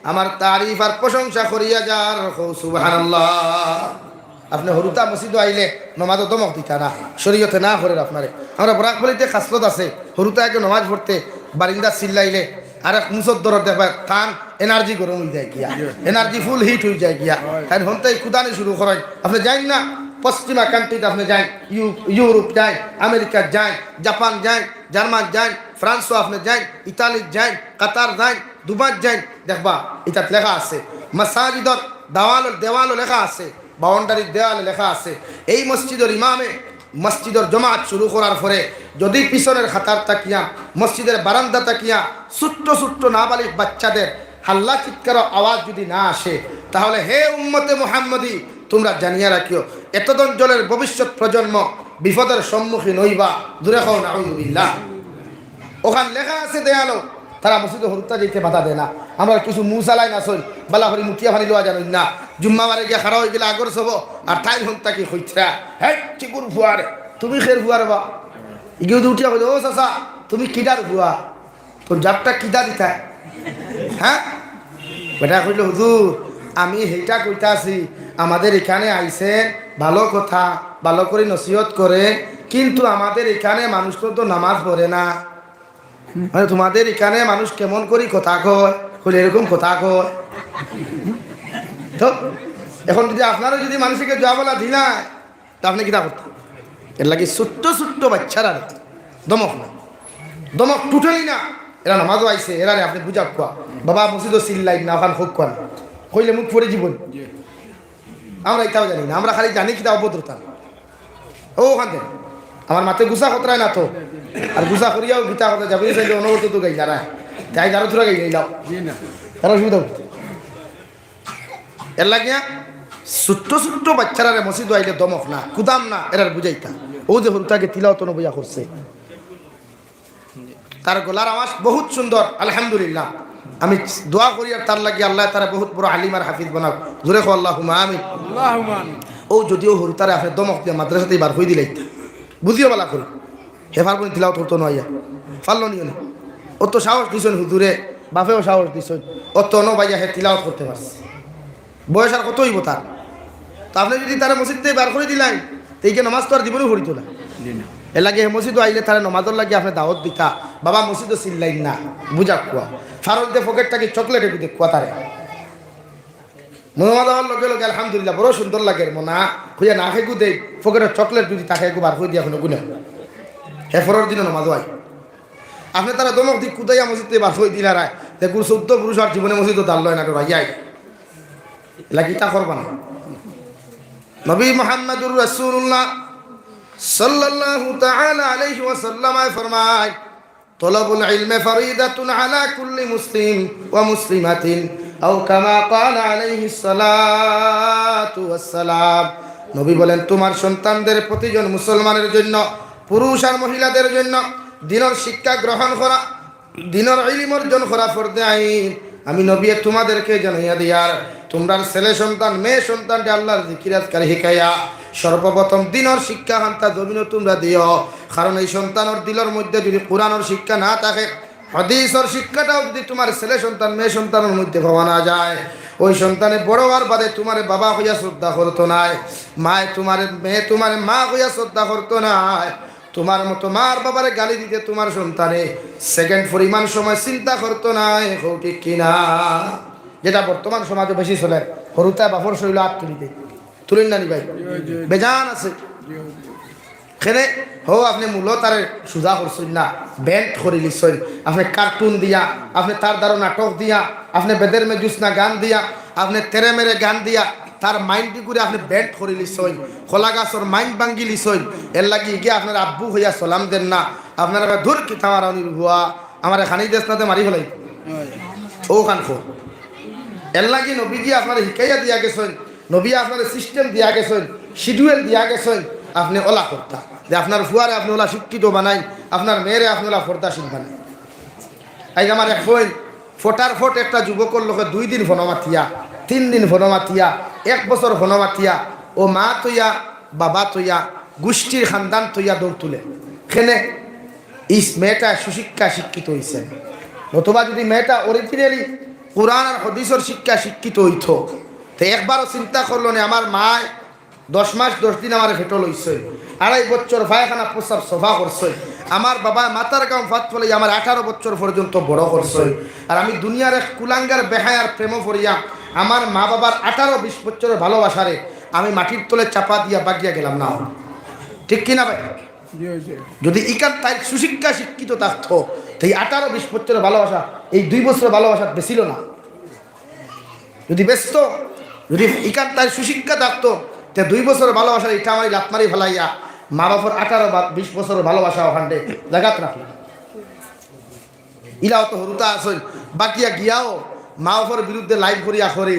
আমার তারিফ আর প্রশংসা করিয়া যার সুবহানাল্লাহ। আপনি হরুতা মসজিদ আইলে নমাজও দমক দিতা না, শরীয়তে না করে আপনারে। আমরা বরাক বলিতে খাসলত আছে, হরুতা একে নমাজ পড়তে বারিন্দা চিল্লাইলে আর এক মুসদ্দর দেখবা কান এনার্জি গরম হয়ে যায় গিয়া, এনার্জি ফুল হিট হয়ে যায় গিয়া, তাই হন্তাই কুদানি শুরু করেন। আপনি যাই না পশ্চিমা কান্ট্রিতে, আপনি যাই ইউরোপ যাই, আমেরিকা যাই, জাপান যাই, জার্মান যাই, ফ্রান্সও আপনি যাই, ইতালি যাই, কাতার যাই, দুবাই যাই, দেখবা এটা লেখা আছে মাসাজিদর দেওয়ালও লেখা আছে, বাউন্ডারির দেওয়ালে লেখা আছে এই মসজিদের ইমামে মসজিদের জমাত শুরু করার পরে যদি পিছনের খাতার তাকিয়া মসজিদের বারান্দা তাকিয়া ছোট্ট ছোট্ট নাবালিক বাচ্চাদের হাল্লা চিৎকার আওয়াজ যদি না আসে, তাহলে হে উম্মতে মুহাম্মদী তোমরা জানিয়া রাখিও এতদন জলের ভবিষ্যৎ প্রজন্ম বিপদের সম্মুখীন হইবা, দূরে খাও নাউযুবিল্লাহ। ওখানে লেখা আছে দেয়ালো, তারা মসজিদে হরুতা যেতে বাধা দেয় না। আমরা কিছু মুসালাই না সই বালা করে মুটিয়া ভানি লওয়া জানি না, জুম্মা মারে গিয়ে খারাপ হয়ে গেলে আগর সব আর টাইল হন্তা কি হইছা হ্যাঁ চিকুর ভুয়ার তুমি খের ভুয়ার বা ইগিয়ে উঠিয়া হইল, ও চাচা তুমি কিডার ভুয়া, তোর জাপটা কিডা দিতা হ্যাঁ বেটা কইল হুজুর আমি সেইটা কইতা আছি, আমাদের এখানে আইসেন ভালো কথা ভালো করে নসিহত করে, কিন্তু আমাদের এখানে মানুষ তো নামাজ পড়ে না, মানে তোমাদের এখানে মানুষ কেমন করি কথা কয়, কইলে এরকম কথা কয়। তো এখন যদি আপনারও যদি মানুষকে জয়া বলা দিলাই তা আপনি কিনা করতেন? এর লাগে ছোট্ট ছোট্ট বাচ্চারা দমক না, দমক টুটালি না, এরা নামাজও আইসে, এরা আপনি বুঝাব কোয়া বাবা মসজিদও চিল্লাই না ওখান হোক কোয়া কইলে মুখ পড়ে জীবন। আমরা এটাও জানি না, আমরা খালি জানি কিনা অভদ্রতা ও ওখান থেকে আমার মাথায় গুসা খতরায় না তো, আর গুসা করিয়াও গীতা কথা যাবে অনুভূত তো গাই যারা যাই যারো তোরা গাই গাইলাও তারা অসুবিধা হতো। এর লাগিয়া ছোট্ট ছোট্ট বাচ্চারা মসজিদ আইলে দমক না কুদাম না এরার বুঝাইতা, ও যে হরুতাকে তিলাও তো বুঝা করছে, তার গলার আওয়াজ বহুত সুন্দর আলহামদুলিল্লাহ। আমি দোয়া করি আর তার লাগিয়ে আল্লাহ তারা বহুত বড় আলিম আর হাফিজ বানাও, জোরে খো আল্লাহুম্মা আমিন। ও যদিও হরুতারে আপনি দমক দিয়ে মাদ্রাসাতেই বার হয়ে দিলে বুঝিও বলা করি হেফার করে তিলাও তোর তো নইয়া ফাল্লো নিও না, ও তো সাহস দিছেন হুজুরে, বাপেও সাহস দিছেন, ও তো নবাইয়া হে তিলাওয়াত করতে পারছে, বয়স আর কত হইব তার, তো আপনি যদি তারা মসজিদ থেকে বার করে দিলেন তো এইকে নামাজ তো আর জীবনেও পড়িত না। এর লাগে মসজিদও আইলে তারা নমাজের লাগে আপনি দাওয়াত দিতা, বাবা মসজিদও চিল্লাইন না বুঝা কুয়া ফারুক দিয়ে পকেটটাকে চকলেট একটু দেখুয়া তারে মনোমাদ হওয়ার লগে লগে আলহামদুলিল্লাহ বড় সুন্দর লাগে মনা খুঁজে না খেকু দেই পকেটের চকলেট যদি তাকে একটু বার করে দিয়ে এখন গুনে হেফরের দিনে নমাজ হয় আপনি তারা দমক দিক কুদাইয়া মসজিদ থেকে বার করে দিলা রায় দেখুন 14 পুরুষ আর জীবনে মসজিদ দাল লয় না ভাইয়াই লাগিতা করবা না। নবী মুহাম্মদুর রাসূলুল্লাহ সাল্লাল্লাহু তাআলা আলাইহি ওয়াসাল্লাম ফরমায় তলবুল ইলমি ফরিদাতুন আলা কুল্লি মুসলিম ওয়া মুসলিমাতিন আও কামা ক্বালা আলাইহিস সালাতু ওয়াস সালাম। নবী বলেন তোমার সন্তানদের প্রতিজন মুসলমানের জন্য পুরুষ আর মহিলাদের জন্য দ্বীনের শিক্ষা গ্রহণ করা দিনের ইলম অর্জন করা ফরদে আইন। আমি নবী তোমাদেরকে জানাইয়া দিয়ার তোমরা ছেলে সন্তান মেয়ে সন্তানকে আল্লাহর জিকির আজকার শিখাইয়া সর্বপ্রথম দিনের শিক্ষা হান্তা জমিনও তোমরা দিও। কারণ এই সন্তানের দিলের মধ্যে যদি কোরআনের শিক্ষা না থাকে, হাদিসের শিক্ষাটাও যদি তোমার ছেলে সন্তান মেয়ে সন্তানের মধ্যে পাওয়া না যায়, ওই সন্তানে বড় হওয়ার বাদে তোমার বাবা হইয়া শ্রদ্ধা করতো নাই, মায় তোমার মেয়ে তোমার মা হইয়া শ্রদ্ধা করতো নাই। তোমার মতো মার বাবারে গালি দিতে তোমার সন্তানে সেকেন্ড পরিমাণ সময় চিন্তা করতো নাই। ঠিক কিনা? যেটা বর্তমান সমাজে বেশি চলে, হরুতা বাপর শৈল হাত তুলিতে তুলেন না নি ভাই, বেজান আছে। খেলে হো আপনি মূল তারে সুজা করছেন না, ব্যান্ড করে লিখছেন আপনি, কার্টুন দিয়া আপনি, তার দ্বারা নাটক দিয়া আপনি, বেদের মে জুসনা গান দিয়া আপনি, তেরে মেরে গান দিয়া তার মাইন্ডটি করে আপনি ব্যান্ড করে লিছইন, খোলা গাছর মাইন্ড ভাঙ্গি লিছইন। এর লাগি গিয়ে আপনার আব্বু হইয়া সালাম দেন না, আপনার ধর কি আমার অনির ভুয়া আমার খানি দেশ নাতে মারি ফেলাই ও খান খো। এর লাগি নবী দিয়ে আপনার শিকাইয়া দিয়া গেছেন, নবী আপনার সিস্টেম দিয়া গেছেন, শিডিউল দিয়া গেছেন। আপনি ওলা করতা যে আপনার ফুয়ারে আপনি ওলা শিক্ষিত বানাই, আপনার মেয়েরে আপনি ওলা ফর্দাসীন বানাই। আজ আমার এক ফোন ফোটার ফোট একটা যুবকর লোকে 2 দিন ফনমাতিয়া, 3 দিন ফনমাতিয়া, 1 বছর ফনমাতিয়া, ও মা তৈয়া বাবা তৈয়া গোষ্ঠীর খানদান তৈয়া দৌড় তুলে। খেনে এই মেয়েটা সুশিক্ষা শিক্ষিত হয়েছে, অথবা যদি মেয়েটা অরিজিনালি কোরআন আর হাদিসের শিক্ষা শিক্ষিত হইত, তো একবারও চিন্তা করলো না আমার মায় 10 মাস 10 দিন আমার ভেটো লইছে, 2.5 বছর পায়খানা প্রস্রাব সফা করছে, আমার বাবা মাতার গাম ফাত ফলে আমার 18 বছর পর্যন্ত বড় করছে। আর আমি দুনিয়ার এক কুলাঙ্গার বেহায়ার প্রেম করিয়া আমার মা বাবার 18-20 বছরের ভালোবাসারে আমি মাটির তলে চাপা দিয়া বাগিয়া গেলাম না। ঠিক কিনা ভাই? যদি ইকান তাই সুশিক্ষা শিক্ষিত থাকতো, তো এই 18-20 বছরের ভালোবাসা এই 2 বছরের ভালোবাসা বেছিল না। যদি ব্যস্ত, যদি ইকান তাই সুশিক্ষা থাকতো, তে 2 বছরের ভালোবাসা এটা আমার লাত মারি ফেলাইয়া মা বাবার 18-20 বছরের ভালোবাসা ওখানে জাগাত রাখলো। ইলাও তো হরুতা আসল বাকিয়া গিয়াও মা বাবার বিরুদ্ধে লাইভ করিয়া করে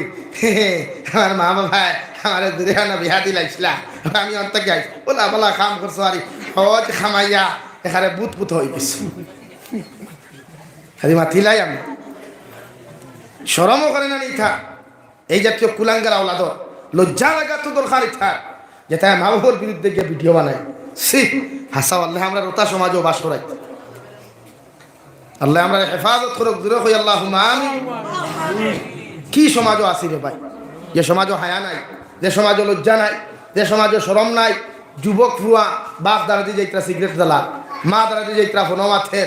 আমার মা বাবা আমার দুরেখানা বিহা দিলাইছিলা, আমি অন্ত গাই ওলা বলা কাম করছো আর হজ খামাইয়া এখানে বুত বুত হয়ে গেছে। খালি মাথিলাই আমি সরমও করে না নিথা এই জাতীয় কুলাঙ্গার আওলাদ লজ্জা লাগা তো দরকার ইথা যেটা মা বাবার বিরুদ্ধে গিয়ে ভিডিও বানায়। সি হাসা আল্লাহ আমরা রোতা সমাজও বাস করাই, আল্লাহ আমরা হেফাজত করুক দূরে হই আল্লাহ আমিন। কি সমাজও আসি রে ভাই, যে সমাজও হায়া নাই, যে সমাজও লজ্জা নাই, যে সমাজও শরম নাই। যুবক ফুয়া বাপ দাঁড়াতে যাইত্রা সিগারেট জ্বালা, মা দাঁড়াতে যাইত্রা ফোনো মাথে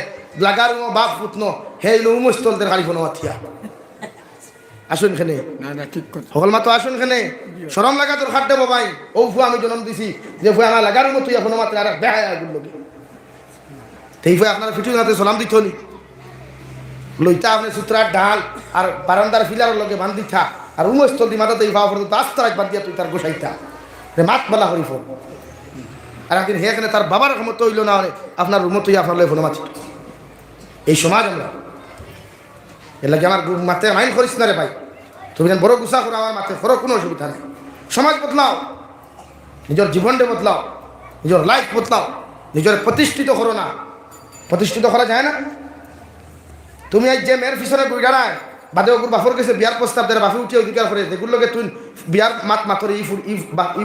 লাগার বাপ পুতনো হেই উমস্তলদের খালি ফোনো মাথিয়া। আসুন খেনে সকল মা তো আসুন খেনে শরম লাগা তোর খাট দেবো ভাই। ও ফুয়া আমি জন্ম দিছি যে ফুয়া আমার লাগার মতো ফোনো মাত্র আর বেহায়া গুলো এই ফুয়া আপনারা ফিটুর হাতে সালাম দিত নি লইতা আপনি সুতরার ডাল আর বারান্দার ফিলার লগে বান্ধি থা আর উমস্তল দি মাথাতে এই ভাব আস্তে রাখ বাদ দিয়া তুই তার গোসাইতা মাত বালা করি ফোন। আর একদিন হেখানে তার বাবার মতো হইল না আপনার মতোই আপনার লগে ফোনো মাছি। এই সমাজ আমরা এর লাগে আমার মাথায় মাইন্ড করিস না রে ভাই, তুমি বড় গুসা করো আমার মাথায় করো, কোনো অসুবিধা নেই। সমাজ বদলাও, নিজের জীবনটা বদলাও, নিজের লাইফ বদলাও, নিজের প্রতিষ্ঠিত করো না। প্রতিষ্ঠিত করা যায় না? তুমি আজ যে মেয়ের পিছনে বই দাঁড়ায় বাদে ওগুর বাফর গেছে বিয়ার প্রস্তাব দেয়, বাফে উঠে অধিকার করে যেগুলোকে তুই বিয়ার মাত মাতরে ই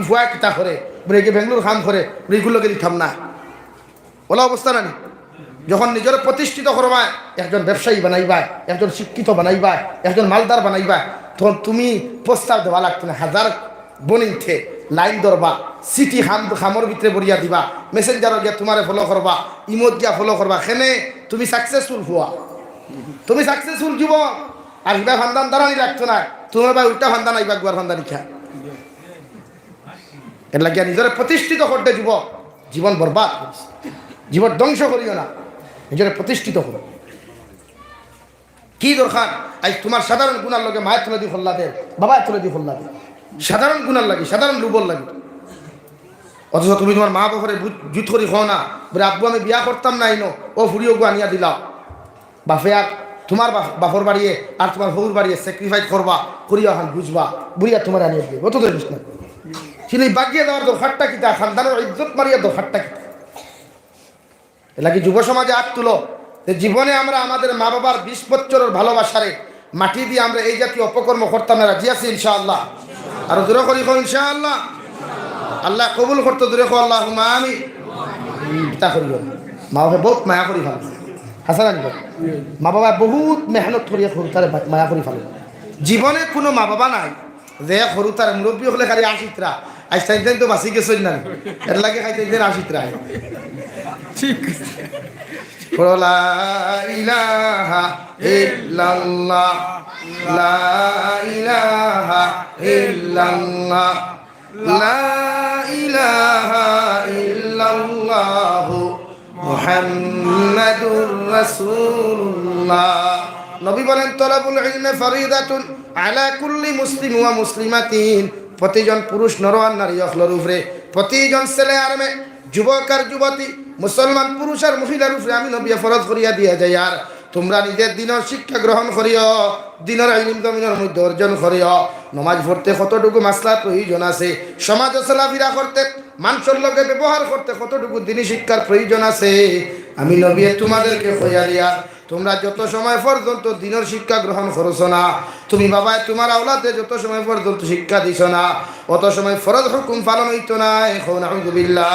ফুয়া কিতা করে বলে গিয়ে বেঙ্গলোর খাম করে এইগুলোকে দিতাম না। ওলা অবস্থা না নি? যখন নিজের প্রতিষ্ঠিত করবা, একজন ব্যবসায়ী বানাইবা, একজন শিক্ষিত বানাইবা, একজন মালদার বানাইবা, তখন তুমি প্রস্তাব দেওয়া লাগতো না। 1000 বনিতে লাইন ধরবা, সিটি খামর ভিতরে বরিয়া দিবা, মেসেঞ্জারও গিয়া তোমারে ফলো করবা, ইমোত গিয়া ফলো করবা, সেনে তুমি সাকসেসফুল হওয়া, তুমি সাকসেসফুল যুবক। আর হিবা ফান্দান দাঁড়ানি রাখতো না, তোমার ভাই উল্টা ফান্দান আইবা গুয়ার ফান্দানি খা। এর লাগিয়া নিজের প্রতিষ্ঠিত করতে যুবক, জীবন বরবাদ করিস, জীবন ধ্বংস করিও না, নিজের প্রতিষ্ঠিত করো। কি দরকার আজ তোমার সাধারণ গুণার লগে মায়ের তুলে দি ফল্লা দে, বাবার তুলে দি ফল্লা দে, সাধারণ গুণার লাগে, সাধারণ লুবর লাগে। অথচ তুমি তোমার মা বাপরে জুত করি খাও না, বলে আব্বু আমি বিয়া করতাম না আইনো, ও ফুরিও গু আনিয়া দিলাম। বাপে আর তোমার বাপর বাড়িয়ে আর তোমার বউর বাড়িয়ে স্যাক্রিফাইস করবা, করিয়া হান বুঝবা, বুড়িয়া তোমার আনিয়ে দিবে, অত ধরিস না। কিন্তু বাগিয়ে দেওয়ার দরকারটা কিতা, খানদানের ইজ্জত মারিয়া দরকারটা কিতা। এলাকি যুব সমাজে হাত তুলো, জীবনে আমরা আমাদের মা বাবার 20 বছরের ভালোবাসারে মাটি দিয়ে আমরা এই জাতীয় অপকর্ম করতাম না, রাজি আছি ইনশাআল্লাহ? আর দূরে করি ইনশাআল্লাহ। আল্লাহ কবুল করতে দূরে কো আল্লাহুম্মা আমিন। তা করিও মা বাবা বহুত মায়া করি ভালো হাসান আলী ভাই, মা বাবা বহুত মেহনত করিয়া সরু তার মায়া করি ভালো। জীবনে কোনো মা বাবা নাই যে সরু তার মুরব্বী হলে খালি আশিতরা আইসাইন তো বাঁচি গেছেন না, এর লাগে খাইতে আশিতরা। ঠিক লা ইলাহা ইল্লাল্লাহ, লা ইলাহা ইল্লাল্লাহ, লা ইলাহা ইল্লাল্লাহ মুহাম্মাদুর রাসূলুল্লাহ। নবী বলেন তলাবুল ইলমি ফরিদাতুন আলা কুল্লি মুসলিম ওয়া মুসলিমাতিন, প্রতিজন পুরুষ নর আর নারী অখলর উপরে, প্রতিজন ছেলে আর মেয়ে, যুবক আর যুবতী, মুসলমান পুরুষ আর মহিলার উপরে আমি নবী ফরজ করিয়া দিয়া যাই। আর তোমরা নিজের দিনের শিক্ষা গ্রহণ করিও, দিনের ইলম জমিনের মধ্যে অর্জন করিও। নমাজ পড়তে কতটুকু মাসলা প্রয়োজন আছে, সমাজ চলাফেরা করতে, মানুষের লগে ব্যবহার করতে কতটুকু দিনী শিক্ষার প্রয়োজন আছে, আমি নবী তোমাদেরকে কইয়া দিয়া তোমরা যত সময় পর্যন্ত দিনের শিক্ষা গ্রহণ করছো না, তুমি বাবা তোমার আওলাদে যত সময় পর্যন্ত শিক্ষা দিছ না, অত সময় ফরজ হুকুম পালন হইতো না। এখন আউযুবিল্লাহ।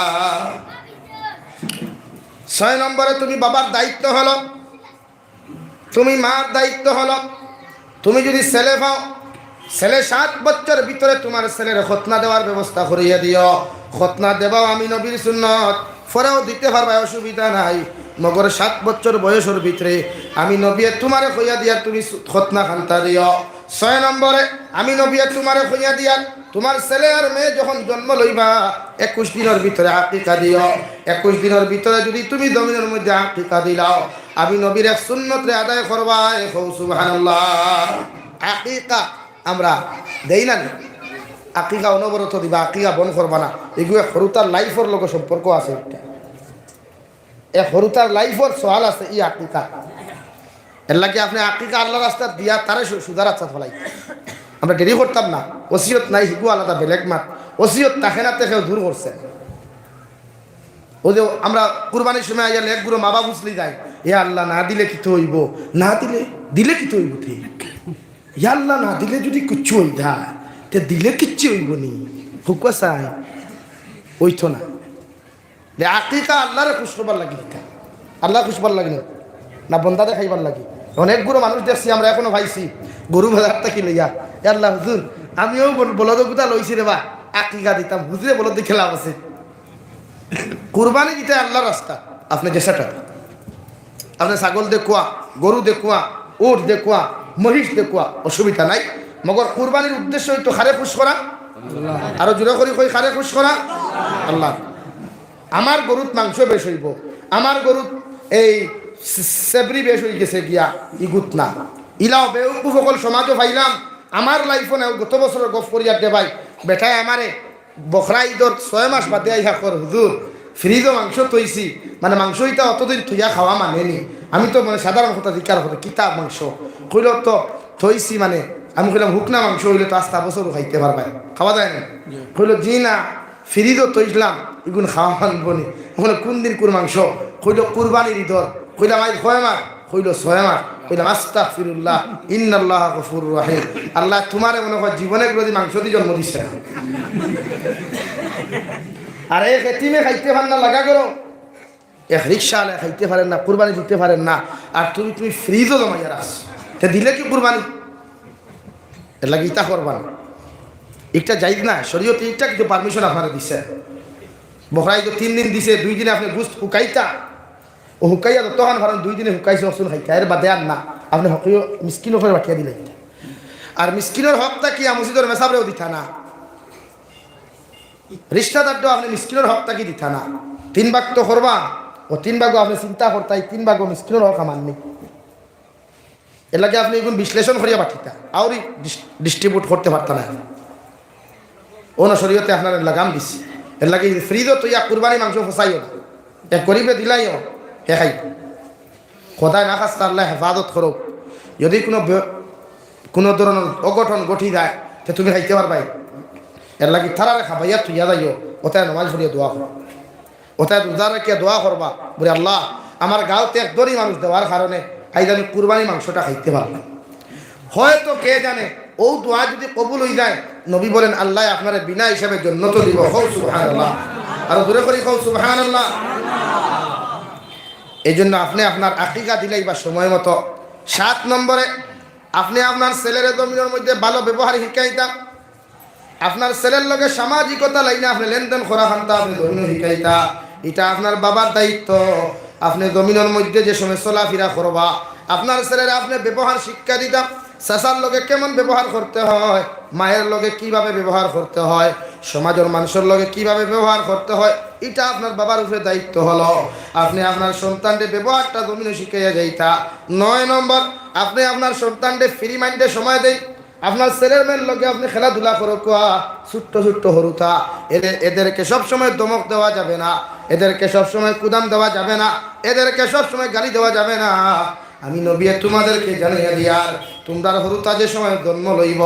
6 নম্বরে তুমি বাবার দায়িত্ব হলো, তুমি মার দায়িত্ব হলো, তুমি যদি ছেলে পাও, ছেলে 7 বছর ভিতরে তোমার ছেলের খতনা দেওয়ার ব্যবস্থা করিয়া দিও। খতনা দেবাও আমি নবীর সুন্নত, পরেও দিতে পারবা, অসুবিধা নাই। মগর 7 বছর বয়সের ভিতরে আমি নবী তোমারে কইয়া দিয়া তুমি খতনা খান্তা দিও। 6 নম্বরে আমি নবী তোমারে কইয়া দিয়া তোমার ছেলে আর মেয়ে যখন জন্ম লইবা 21 দিনের ভিতরে আকিকা দিও। 21 দিনের ভিতরে যদি তুমি জমিনের মধ্যে আকিকা দিলাও, আমি নবীর এক সুন্নতরে আদায় করবা। সুবহানাল্লাহ। আকিকা আমরা দেই না, আকিকা অনবরত দিবা, আকিকা বন করবা না। এগুলো সরুতার লাইফের লোক সম্পর্ক আছে, একটা এ সরুতার লাইফের সওয়াল আছে। ই আকিকা এর লাগে আপনি আকিকা আল্লাহ রাস্তা দিয়া তারে সুদার আচ্ছা ফলাই আমরা দেরি করতাম না। ওসিয়ত নাই, হিগু আলাদা বেলেগ মাত। ওসিয়ত তাকে না তেকেও দূর করছে। ও যে আমরা কুরবানির সময় আইয়া লেখ গুলো মা বাবা বুঝলি যায়, এ আল্লাহ না দিলে কি তো হইব, না দিলে দিলে কি তো হইব, ঠিক ইয়া আল্লাহ না দিলে যদি কিচ্ছু হই দা তে দিলে কিচ্ছু হইব নি, হুকুয়া চাই ওইতো না। আকিকা আল্লাহরে খুশ করবার লাগি, আল্লাহ খুশবার লাগি না বন্দাদের খাইবার লাগি। অনেকগুলো মানুষ দেখছি আমরা এখনো ভাইছি গরু বাজারটা কি লইয়া, আল্লাহ হুজুর আমিও বলদ গুতা লইছি রে বা আকিকা দিতাম, হুজুরে বলদ দিয়ে খেলা আছে। কুরবানি দিতে আল্লাহ রাস্তা, আপনি যেসাটা আপনি ছাগল দেখুয়া, গরু দেখুয়া, উট দেখুয়া, মহিষ দেখুয়া, অসুবিধা নাই। মগর কুরবানির উদ্দেশ্য হইতো খারে খুশ করা। আরো জোরে করি কই খারে খুশ করা আল্লাহ। আমার গরুত মাংস বেশ হইব, আমার গরুত এই সেবরি বেশ হয়ে গেছে গিয়া ইগুত না, ইলাও বেউকুফ সকল সমাজও পাইলাম। আমার লাইফও নেও গত বছরের গফ করিয়া দে ভাই বেটায় আমারে বখরা ঈদর 6 মাস বাদে আইহা কর হুজুর ফ্রিজও মাংস তৈছি, মানে মাংস ইটা অতদিন থইয়া খাওয়া মানেনি। আমি তো মানে সাধারণ কথা দিকার কথা কিতাব মাংস কইল তো থইছি, মানে আমি কইলাম হুকনা মাংস হইলে তো 5 বছরও খাইতে পারবাই, খাওয়া যায় না। কইল জি না ফ্রিজও তৈলাম এগুন খাওয়া মানবো নি। ওখানে কোন দিন কোন মাংস, কইল কুরবানির ঈদর, কইলাম আজ 6 মাস, কইল 6 মাস, কইলাম আস্তাগফিরুল্লাহ ইন্নাল্লাহ গফুরুর রহিম। আল্লাহ তোমারে মনে হয় জীবনে কোনোদিন মাংস দিয়ে জন্ম দিচ্ছে না। আর এক এতিমে খাইতে পারেন না লাগা করো, এক রিক্সা খাইতে পারেন না, কুরবানি দিতে পারেন না, আর তুমি ফ্রিজও জমাইয়া রাখ তে দিলে কি কুরবানি? এর লাগে ইটা করবা না, একটা যাইদ না শরীয়তে একটা কিন্তু পারমিশন আপনারা দিছে। বকরাই তো 3 দিন দিছে, 2 দিনে আপনি গুস্ত হুকাইতা, ও হুকাইয়া তো তখন ভারণ 2 দিনে হুকাইছে অসুন খাইতা, এর বাদে আর না আপনি হকিও মিসকিন করে বাটিয়া দিলে। আর মিসকিনের হকটা কি মসজিদের মেসাবরেও দিতা না, রিস্তাদারটাও আপনি মিসকিনের হকটা কি দিতা না। 3 ভাগ তো করবা, ও 3 ভাগও আপনি চিন্তা করতাই, 3 ভাগও মিসকিনের হক আমার নেই। এর লাগে আপনি এগুলো বিশ্লেষণ করিয়া বাটিতা আরই ডিস্ট্রিবিউট করতে পারত না। অন্য শরীয়তে আপনার লাগাম দিছি, এর লাগে ফ্রিজও তো ইয়া কুরবানি মাংস ফসাইও না, এক গরিবে দিলাইও হে খাই কোথায় না খাস আল্লাহ হেফাজত করো। যদি কোনো ধরনের অঘটন ঘটি যায় তো তুমি খাইতে পারবাই। এর লাগে থারারে খাবাইয়া তুইয়া যাইও, ওটাই নমাজ পড়িয়া দোয়া করো, ওটাই রোজা রাখিয়া দোয়া করবা বলে আল্লাহ আমার গাঁওতে একদরই মানুষ দেওয়ার কারণে আজ আমি কুরবানি মাংসটা খাইতে পারলাম। হয়তো কে জানে ও দোয়া যদি কবুল হয়ে যায়, নবী বলেন আল্লাহ আপনারা বিনা হিসাবে জান্নাত দিব। হও সুবহানাল্লাহ, আর দূরে করি হও সুবহানাল্লাহ। এই জন্য আপনি আপনার আকিকা দিলেই বা সময় মতো। 7 নম্বরে আপনি আপনার ছেলের জমিনের মধ্যে ভালো ব্যবহার শিখাইতাম। আপনার ছেলের লগে সামাজিকতা লাইনে আপনি লেনদেন করা খান্তা আপনি জমিন শিখাইতা। এটা আপনার বাবার দায়িত্ব। আপনি জমিনের মধ্যে যে সময় চলাফেরা করবা, আপনার ছেলের আপনি ব্যবহার শিক্ষা দিতাম। চাচার লগে কেমন ব্যবহার করতে হয়, মায়ের লগে কিভাবে ব্যবহার করতে হয়, সমাজের মানুষের লগে কিভাবে ব্যবহার করতে হয়, এটা আপনার বাবার উপরে দায়িত্ব হলো। আপনি আপনার সন্তানদের ব্যবহারটা জমিনে শিখাইয়া যাইতা। 9 নম্বর, আপনি আপনার সন্তানদের ফ্রি মাইন্ডে সময় দেই। আপনার ছেলের মেয়ের লগে আপনি খেলাধুলা করো, কোয়া ছোট্ট ছোট্ট হরুতা, এদেরকে সবসময় দমক দেওয়া যাবে না, এদেরকে সবসময় কুদাম দেওয়া যাবে না, এদেরকে সবসময় গালি দেওয়া যাবে না। আমি নবী তোমাদেরকে জানিয়ে দিয়ার তোমরা হরুতা যে সময় জন্ম লইব,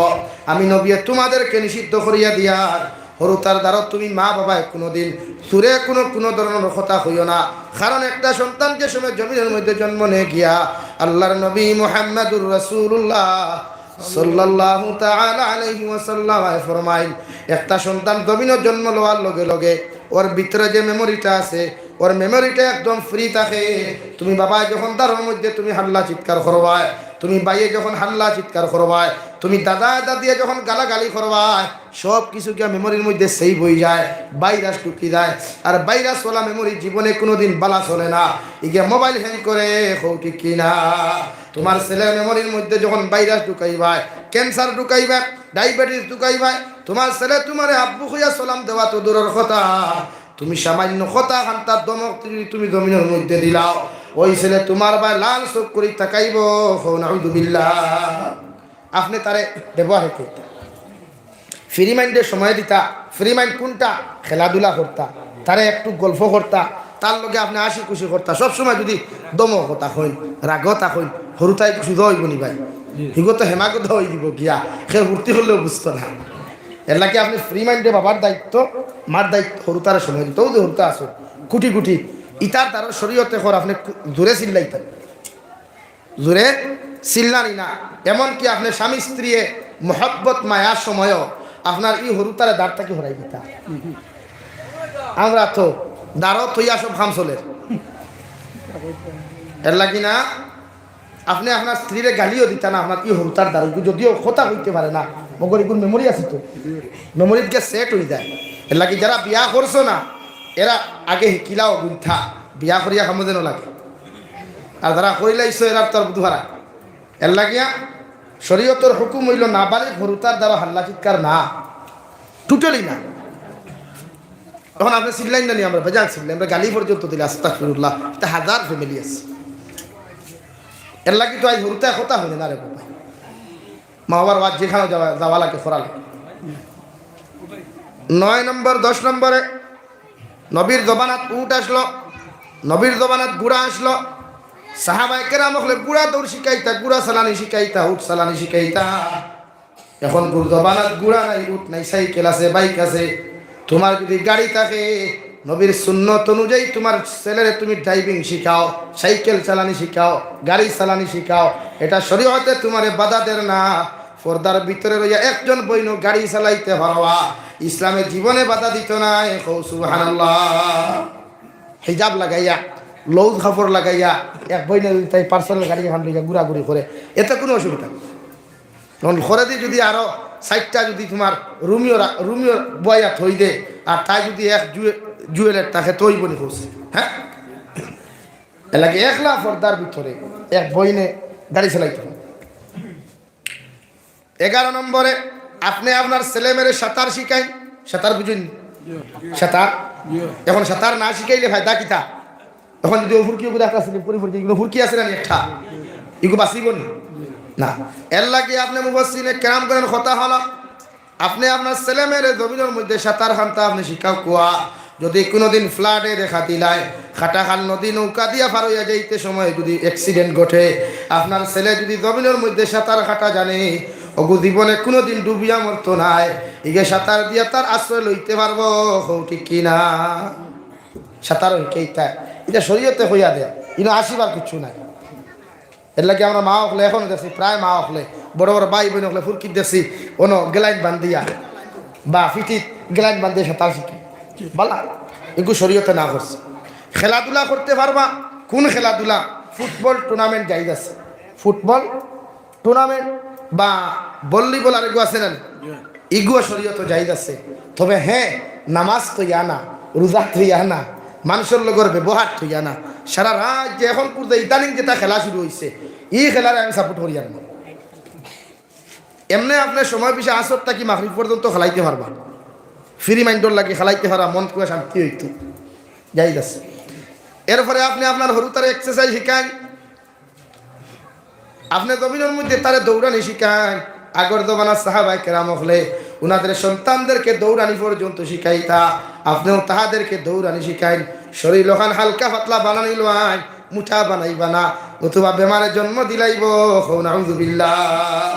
আমি নবী তোমাদেরকে নিষিদ্ধ করিয়া দিয়ার হরুতার দ্বারা তুমি মা বাবায় কোনোদিন সুরে কোনো ধরনের কথা হইও না। কারণ একটা সন্তান যে সময় জমিনের মধ্যে জন্ম নিয়ে গিয়া আল্লাহর নবী মুহাম্মদুর রাসূলুল্লাহ সাল্লাল্লাহু তাআলা আলাইহি ওয়াসাল্লাম ফরমাইল, একটা সন্তান জমিনের জন্ম লওয়ার লগে লগে ওর ভিতরে যে মেমোরিটা আছে, ওর মেমোরিটা একদম ফ্রি থাকে। তুমি বাবা যখন তার মধ্যে তুমি হাল্লা চিৎকার করবায়, তুমি বাইয়ে যখন হাল্লা চিৎকার করবায়, তুমি দাদা দাদিয়ে যখন গালাগালি করবায়, সব কিছু কি মেমোরির মধ্যে সেই বই যায়, ভাইরাস ঢুকি যায়। আর ভাইরাস ওলা মেমোরি জীবনে কোনোদিন বালা চলে না। ইগে মোবাইল হ্যাং করে হোক ঠিক কিনা। তোমার ছেলের মেমোরির মধ্যে যখন ভাইরাস ঢুকাইবাই, ক্যান্সার ঢুকাইবা, ডায়াবেটিস ঢুকাইবাই, তোমার ছেলে তোমার আব্বু খুঁজা সালাম দেওয়া তো দূরের কথা, তুমি সামান্য কথা খান্তার দমক তুমি জমিনের মধ্যে দিলাও, ওই ছেলে তোমার ভাই লাল চোখ করে তাকাইব। নাউযুবিল্লাহ। আপনি তারে ব্যবহার করতে ফ্রি মাইন্ডে সময় দিতা। ফ্রি মাইন্ড কোনটা? খেলাধুলা করতা, তারে একটু গল্প করতা, তার লগে আপনি হাসি খুশি করতা। সবসময় যদি দমক কথা হইন, রাগতা হইন, হরুতাই কিছু দইব নি ভাই, হিগো তো হেমাগত হয়ে দিব গিয়া, সে ভর্তি হলেও বুঝতো না। এর লাগে আপনি ফ্রি মাইন্ডে বাবার দায়িত্ব, মার দায়িত্ব, হরুতার সময় দিত যে হরুতা আসো কুটি কুটি ইতার তার শরীয়তে কর। আপনি জোরে চিল্লাইতেন, জোরে চিল্লানি না। এমনকি আপনি স্বামী স্ত্রী মহব্বত মায়ার সময়ও আপনার এই হরুতারে দাঁড় থাকি হরাই দিতা। আমরা তো দাঁড়ও থইয়া সব খাম চলে। এর লাগি না আপনি আপনার স্ত্রীরে গালিও দিতা না আপনার এই হরুতার দ্বারা, যদিও কথা হইতে পারে না, মগর এগুলো মেমোরি আছে তো, মেমোরিত গিয়ে সেট হয়ে যায়। এর লাগি যারা বিয়া করছো না, এরা আগে শিকিলাও গুন্থা, বিয়া করিয়া খামো যেন লাগে। আর যারা করিলাইছো এরা তোর বুধহারা। এর লাগিয়া শরীয়তর হুকুম হইল না বালিক হরুতার দ্বারা হাল্লা চিৎকার না, টোটালি না। তখন আপনি চিল্লাইন না নি, আমরা বেজান চিল্লাই, আমরা গালি পর্যন্ত দিলে আস্তাগফিরুল্লাহ। এটা 1000 ফ্যামিলি আছে। এর লাগি তো আজ হরুতায় কথা হইলে না রে বাবা, মা বাবার ওয়াজ যেখানে যাওয়া লাগে ফরালে। 9 নম্বর 10 নম্বরে নবীর জবানাত উট আসলো, নবীর জবানাত গুড়া আসলো। সাহাবায়ে কেরাম হলে গুড়া দৌড় শিখাইতা, গুড়া চালানি শিখাইতা, উট চালানি শিখাইতা। এখন জবানাত গুড়া নাই, উট নাই, সাইকেল আছে, বাইক আছে। তোমার যদি গাড়ি থাকে, নবীর সুন্নত অনুযায়ী তোমার ছেলেরে তুমি ড্রাইভিং শিখাও, সাইকেল চালানি শিখাও, গাড়ি চালানি শিখাও। এটা শরীয়তে তোমারে বাধা দেন না। পর্দার ভিতরে রইয়া একজন বইন গাড়ি চালাইতে পারবা, ইসলামের জীবনে বাধা দিত না। সুবহানাল্লাহ। হিজাব লাগাইয়া, লৌজ কাপড় লাগাইয়া এক বইনে তাই পার্সোনাল গাড়ি এখন লিখে ঘুরাঘুরি করে, এতে কোনো অসুবিধা নেই। তখন ঘরে দিয়ে যদি আরো 60টা যদি তোমার রুমিও বয়া থই দে, আর তাই যদি এক জুয়েলের তাকে তৈ বনি করছে, হ্যাঁ এলাকে একলা পর্দার ভিতরে এক বইনে গাড়ি চালাইতে হবে। 11 নম্বরে আপনি আপনার ছেলে মেয়ের সাঁতার শিখাই। সাঁতার বুঝুন? সাঁতার এখন সাঁতার না শিখাইলে ফায়দা কিতা? এখন যদি ফুরকি ফুরকি আছে না একটা, এগুলো বাঁচিব না। এর লাগে আপনি মুফাসসিরে কেরাম করেন কথা হলো, আপনি আপনার ছেলে মেয়ের জমিনের মধ্যে সাঁতার খানতা আপনি শিখাও কুয়া। যদি কোনোদিন ফ্লাডে দেখা দিলায় খাটাখাল নদী নৌকা দিয়া পার হইয়া যাইতে সময় যদি অ্যাক্সিডেন্ট ঘটে, আপনার ছেলে যদি জমিনের মধ্যে সাঁতার কাটা জানে, ওগু জীবনে কোনোদিন ডুবিয়া মরতো নাই, ইগে সাঁতার দিয়া তার আশ্রয় লইতে পারবো। ঠিক কিনা? সাঁতার হইকেইতা এটা শরীয়তে হইয়া দেয়। ইনো আসিবার কিছু নাই। এর লাগে আমরা মা হলে এখন দেখছি প্রায় মা হলে বড় বড় ভাই বোন হলে ফুরকিত দেখছি কোনো গেলাইন বান্ধিয়া বা ফিটিত গেলাইন বান্ধিয়ে সাঁতার শিখি বলা এগুলো শরীয়তে না করছে। খেলাধুলা করতে পারবা, কোন খেলাধুলা? ফুটবল টুর্নামেন্ট যাই আছে, ফুটবল টুর্নামেন্ট বা ভলিবল আর এগুলো আছে না, এগুলো শরীয়তে যাই আছে। তবে হ্যাঁ, নামাজ তো না, রোজা তো না, মানুষের লগর ব্যবহার তো না। সারা রাত যে এখন পূর্বে ইদানিং যেটা খেলা শুরু হয়েছে, এই খেলারে আমি সাপোর্ট করি না। এমনি আপনার সময় পিছিয়ে আসরটা কি মাগরিব পর্যন্ত খেলাইতে পারবা, ফ্রি মাইন্ডর লাগে খেলাইতে পারা, মন পুরো শান্তি হইতো যাই আছে। এরপরে আপনি আপনার হরুতারে এক্সারসাইজ শিখান, আপনি জমিনের মধ্যে তারে দৌড়ানি শিখান। আগর জমানার সাহাবায়ে কেরাম হলে উনাদের সন্তানদেরকে দৌড়ানি পর্যন্ত শিখাইতা, আপনিও তাহাদেরকে দৌড়ানি শিখাইন। শরীর ওখান হালকা পাতলা বানানি লয়, মুঠা বানাইবা না, অথবা বেমারের জন্ম দিলাইব। নাউযুবিল্লাহ।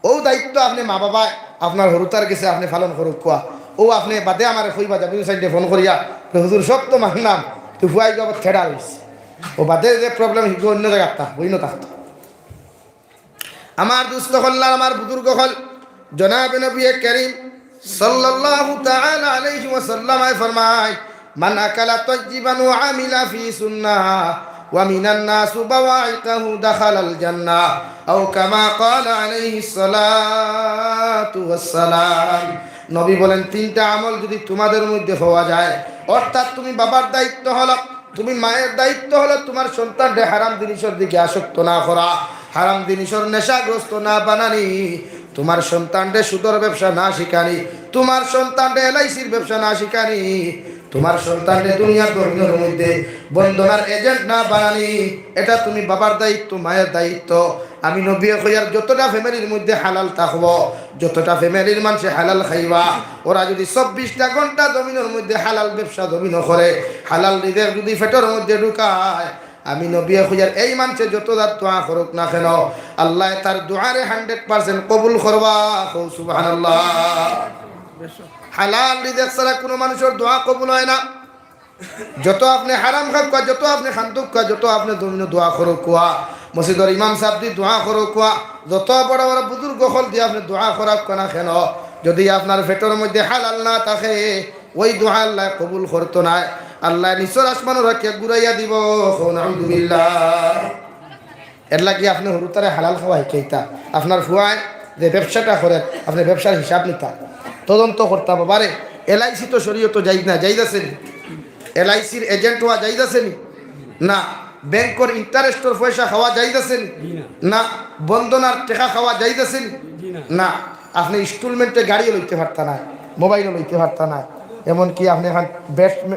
ও দায়িত্ব আপনি মা বাবা আপনার হরুতার গেছে আপনি পালন করুক কোয়া। ও আপনি বাদে আমার কইবা যাবি সাইডে ফোন করিয়া হুজুর সব তো মানলাম, তুই ফুয়াই গো আবার ঠেড়া হইছে, ও বাদে যে প্রবলেম হিগো অন্য জায়গা হইন থাকতো। আমার দুস্থ হল্লার আমার বুজুর্গ হল জনাবে নবী করিম সাল্লাল্লাহু তাআলা আলাইহি ওয়াসাল্লাম ফরমায়, মান আকালা তাইয়িবান ওয়া আমিলা ফি সুন্নাহ ওয়া মিনান নাস বাওয়াইতাহু দাখালাল জান্নাহ আও কামা ক্বালা আলাইহিস সালাতু ওয়াস সালাম। নবী বলেন, তিনটা আমল যদি তোমাদের মধ্যে হওয়া যায়, অর্থাৎ তুমি বাবার দায়িত্ব হলো, তুমি মায়ের দায়িত্ব হলো তোমার সন্তানকে হারাম জিনিসের দিকে আসক্ত না করা, হারাম জিনিসের নেশাগ্রস্ত না বানানি, তোমার সন্তানকে সুদর ব্যবসা না শিখানি, তোমার সন্তানকে এলআইসির ব্যবসা না শিখানি, তোমার সন্তানকে দুনিয়ার গর্ভের মধ্যে বন্ধনার এজেন্ট না বানানি, এটা তুমি বাবার দায়িত্ব, মায়ের দায়িত্ব। আমি নবী কইয়ার যতটা ফ্যামিলির মধ্যে হালাল থাকবো, যতটা ফ্যামিলির মানুষে হালাল খাইবা, ওরা যদি 24টা ঘন্টা জমিনের মধ্যে হালাল ব্যবসা জমিন করে, হালাল রিজেক যদি পেটের মধ্যে ঢুকায়, আমি নবী কইয়ার এই মানুষে যত দোয়া করুক না কেন, আল্লাহ তার দোয়ারে 100% কবুল করবা। সুবহানাল্লাহ। হালাল রিজেক ছাড়া কোনো মানুষের দোয়া কবুল হয় না। যত আপনি হারাম খাওয়া, যত আপনি খান্তুক খাওয়া, যত আপনি দোয়া করো কোয়া, মসজিদের ইমাম সাহেব দিয়ে দোয়া করো কোয়া, যত বড় বড় বুজুর্গ হল দিয়ে আপনি দোয়া করাব না কেন, যদি আপনার পেটের মধ্যে হালাল না থাকে, ওই দোয়া আল্লাহ কবুল করতো না। আল্লাহ নিচর আসমানের রাখে ঘুরাইয়া দিব। আলহামদুলিল্লাহ। এর লাগি আপনি হরুতারে হালাল খাওয়া শিখাইতা, আপনার ফুয়ায় যে ব্যবসাটা করেন আপনি ব্যবসার হিসাব নিতা, তদন্ত করতে বাবারে। এলআইসি তো শরীয়ত যাই না, যাইদাছেন? এলআইসির এজেন্ট হওয়া যাইদাছেন না? ব্যাংকের ইন্টারেস্টের পয়সা খাওয়া যাইদাছেন না? বন্ধনার টাকা খাওয়া যাইদাছেন না? আপনি ইনস্টলমেন্টে গাড়িও লইতে পারতা না, মোবাইলও লইতে পারতা না, এমনকি আপনি এখন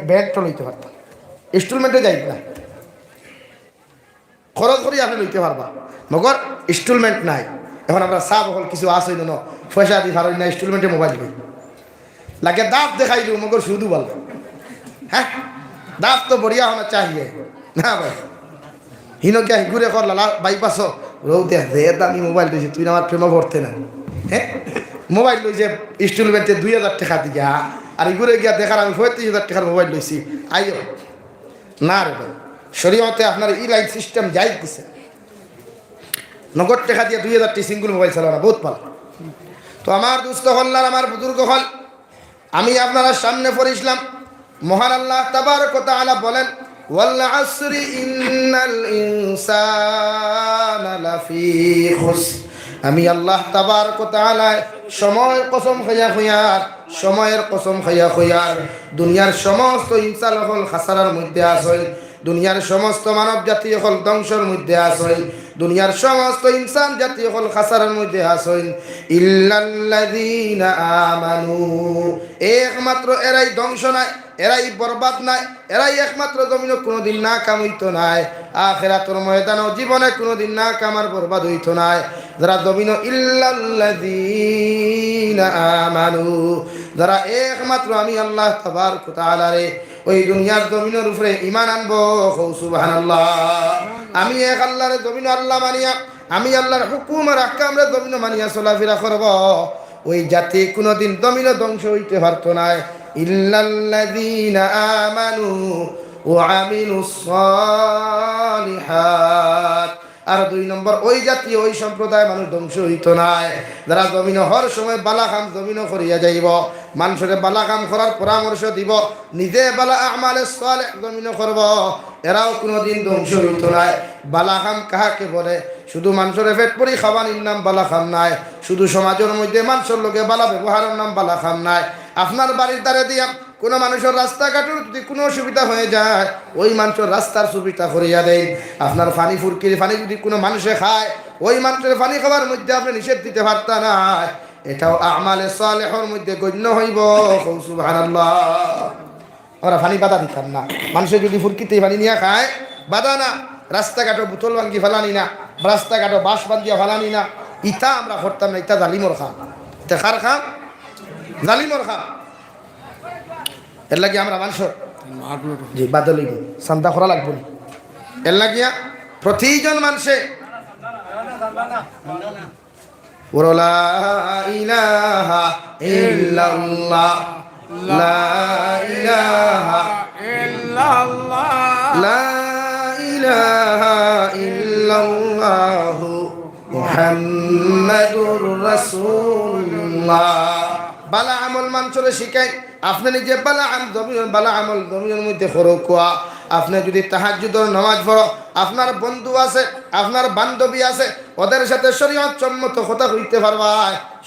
ব্যাংকটা লইতে পারতেন, ইনস্টলমেন্টে যাই না, খরচ করি আপনি লইতে পারবা, মগর ইনস্টলমেন্ট নাই। এখন আমরা সাব হল কিছু আসই না, পয়সা দিই ভালো না, ইনস্টলমেন্টে মোবাইল লই লাগে, দাঁত দেখাইলু মগর শুধু বল। হ্যাঁ, দাঁত তো বড়িয়া হওয়া চাহিয়ে না ভাই, হিনকে ঘুরে কর লালা বাইপাস রৌতে দামি মোবাইল দিয়েছি, তুই আমার প্রেমে ভরতে না। হ্যাঁ, মোবাইল লইছে ইনস্টলমেন্টে 2000 টাকা দিয়া, আর ঘুরে গিয়া দেখার আমি 35,000 টাকার মোবাইল লইছি। আইও না রে ভাই, শরীয়তে আপনার ই লাইন সিস্টেম যাই দিছে, নগদ টাকা দিয়ে 2000 টি সিঙ্গল মোবাইল চালানো বহুত ভালো। তো আমার দুস্থ হল আর আমার বুজুর্গ হল, আমি আপনারা সামনে পড়েছিলাম, মহান আল্লাহ তাবারক ওয়া তাআলা বলেন, ওয়াল আসরি ইন্নাল ইনসানা লাফি খুসর। আমি আল্লাহ তাবারক ওয়া তাআলা সময়ের কসম খাইয়া খাইয়ার, সময়ের কসম খাইয়া খাইয়ার, দুনিয়ার সমস্ত ইনসান হল খাসারার মধ্যে আছে, দুনিয়ার সমস্ত মানব জাতি হল ধ্বংসের মধ্যে আছে, দুনিয়ার সমস্ত ইনসান জাতি হল খাসারার মধ্যে আছে, ইল্লাল্লাযীনা আমানু। একমাত্র এরাই ধ্বংস নাই, এরাই বরবাদ নাই, এরাই একমাত্র জমিনে কোনোদিন না কাম হইতো নাই, আখিরাতের ময়দানেও জীবনে কোনোদিন না কামার বরবাদ হইতো নাই। যারা জমিন ইল্লাল্লাযীনা আমানু, যারা একমাত্র আমি আল্লাহ তাবারক ওয়া তাআলা রে ওই দুনিয়ার জমিনের উপরে ঈমান আনবো। সুবহানাল্লাহ। আমি এক আল্লাহর জমিন আল্লাহ মানিয়া, আমি আল্লাহর হুকুম আর আহকাম রে জমিন মানিয়া চলাফেরা করব, ওই জাতি কোনোদিন জমিনে ধ্বংস হইতে পারতো না। ইল্লাল্লাযীনা আমানু وعملوا الصالحات। আর 2 নম্বর, ওই জাতীয় ওই সম্প্রদায় মানুষ ধ্বংস হইতো নাই যারা জমিন হর সময় বালা কাম জমিন করিয়া যাইব, মানুষের বালা কাম করার পরামর্শ দিব, নিজে বালা আমালে সালেহ জমিন করব, এরাও কোনোদিন ধ্বংস হইতো নাই। বালা কাম কাহাকে বলে? শুধু মানুষের পেট পরি খাবানির নাম বালা খাম নাই, শুধু সমাজের মধ্যে মানুষের লোকে বালা ব্যবহারের নাম বালা খাম নাই। আপনার বাড়ির দ্বারে দিয়া কোনো মানুষের রাস্তাঘাটের যদি কোনো অসুবিধা হয়ে যায়, ওই মানুষের রাস্তার সুবিধা করিয়া দেন। আপনার পানি ফুরকির পানি যদি কোনো মানুষে খায়, ওই মানুষের পানি খাবার মধ্যে আপনি নিষেধ দিতে পারতেন না, এটাও আমালে সালেহর মধ্যে গণ্য হইব। সুবহানাল্লাহ। আমরা পানি বাধা দিতাম না, মানুষের যদি ফুরকিতে পানি নিয়ে খায় বাধা না। রাস্তাঘাটে বোতল ভাঙ্গি ফেলানি না, রাস্তাঘাটে বাঁশ বান্ধিয়া ফেলানি না, ইটা আমরা করতাম না। ইটা জালিমর খাম, এটা কার খাম? জালিমর খাম। এর লাগি আমরা মানুষ জি বাদল চান্দা করা লাগবো। এর লাগিয়া প্রতিজন মানুষে লা ইলাহা ইল্লাল্লাহ, লা ইলাহা ইল্লাল্লাহ, লা ইলাহা ইল্লাল্লাহু মুহাম্মাদুর রাসূলুল্লাহ। বালা আমল মানুষরে শিখাই, আপনি নিজে বালা আমল জমিনের মধ্যে খরকুয়া। আপনি যদি তাহাজ্জুদের নামাজ পড়ো, আপনার বন্ধু আছে, আপনার বান্ধবী আছে, ওদের সাথে শরীয়ত সম্মত কথা কইতে পারবা,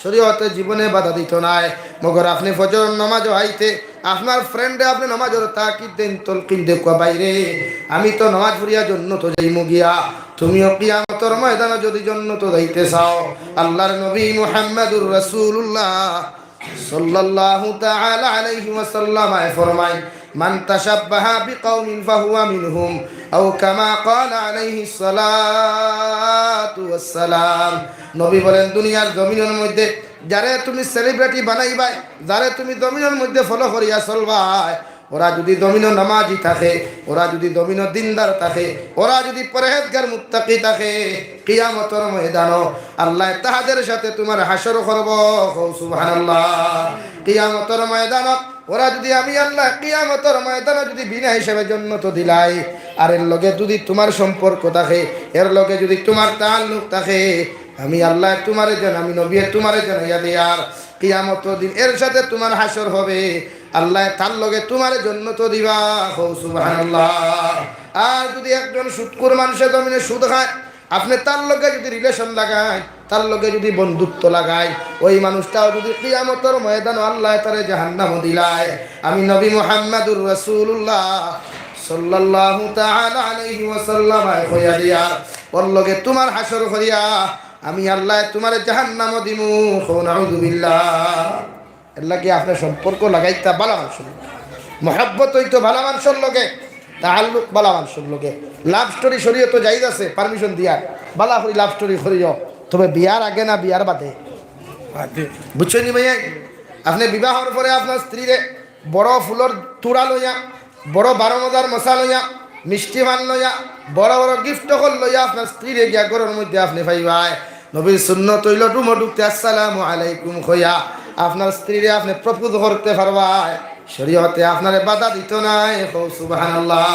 শরীয়তে জীবনে বাধা দিত নাই। মগর আপনি ফজর নামাজ হাইতে আপনার ফ্রেন্ডে আপনি নামাজের তাকিদ দেন, তলকিন দেখো বাইরে আমি তো নামাজ পড়িয়া জন্য তো যাইমু গিয়া, তুমিও কিয়ামতের ময়দানে যদি জন্য তো যাইতে চাও, আল্লাহর নবী মুহাম্মদুর রাসূলুল্লাহ সাল্লাল্লাহু তাআলা আলাইহি ওয়াসাল্লাম ফরমায়, মান তাশাব্বাহা বিকাউমিন ফাহুয়া মিনহুম আও কামা ক্বালা আলাইহিস সালাতু ওয়াস সালাম। নবী বলেন, দুনিয়ার জমিনের মধ্যে যারে তুমি সেলিব্রিটি বানাইবাই, যারে তুমি জমিনের মধ্যে ফলো করিয়া চলবাই, ওরা যদি দমিন নামাজি থাকে, ওরা যদি দমিন দিনদার থাকে, ওরা যদি পরহেজগার মুত্তাকি থাকে, কিয়ামতের ময়দানে আল্লাহ তাহাদের সাথে তোমার হাসর করব। সুবহানাল্লাহ। কিয়ামতের ময়দানে ওরা যদি আমি আল্লাহ কিয়ামতের ময়দানে যদি বিনা হিসাবে জান্নাত দিলাই, আর এর লগে যদি তোমার সম্পর্ক থাকে, এর লগে যদি তোমার তাআল্লুক থাকে, আমি আল্লাহ তোমারে জান, আমি নবী তোমারে জানাইয়া দিয়ার কিয়ামতের দিন এর সাথে তোমার হাসর হবে, আল্লাহ তার লগে তোমার জন্য তো দিবা। সুবহানাল্লাহ। আর যদি একজন সুদখোর মানুষের জমিনে সুদ খায়, আপনি তার লগে যদি রিলেশন লাগায়, তার লগে যদি বন্ধুত্ব লাগায়, ওই মানুষটাও যদি কিয়ামতের ময়দানে আল্লাহ তারে জাহান্নামে দিলায়, আমি নবী মুহাম্মদুর রাসূলুল্লাহ সাল্লাল্লাহু তাআলা আলাইহি ওয়াসাল্লাম কইয়া দিয়া ওর লগে তোমার হাসর করিয়া আমি আল্লাহ তোমার জাহান্নামে দিমু। নাউযু বিল্লাহ। এর লাগে আপনার সম্পর্ক লাগাইতা ভালো মানুষের লগে, মহব্বত হইতো ভালো মানুষের লগে, তাআল্লুক ভালো মানুষের লগে। লাভ স্টোরি শরীয়ত জায়েজ আছে, পারমিশন দিয়া ভালো করে লাভ স্টোরি করিও, তবে বিয়ার আগে না বিয়ার বাদে। বুঝছেন নি ভাইয়া? আপনি বিবাহের পরে আপনার স্ত্রীরে বড় ফুলের তুড়া লইয়া, বড় 12 মজার মশা লইয়া, মিষ্টি মান লইয়া, বড় বড় গিফট হল লইয়া আপনার স্ত্রীরে গিয়া ঘরের মধ্যে আপনি পাইবাই। নবীর সুন্নত হইল ডুমো ডুবতে আসসালামু আলাইকুম কইয়া আপনার স্ত্রীরে আপনি প্রপোজ করতে পারবাই, শরীয়তে আপনারে বাধা দিত নাই। সুবহানাল্লাহ।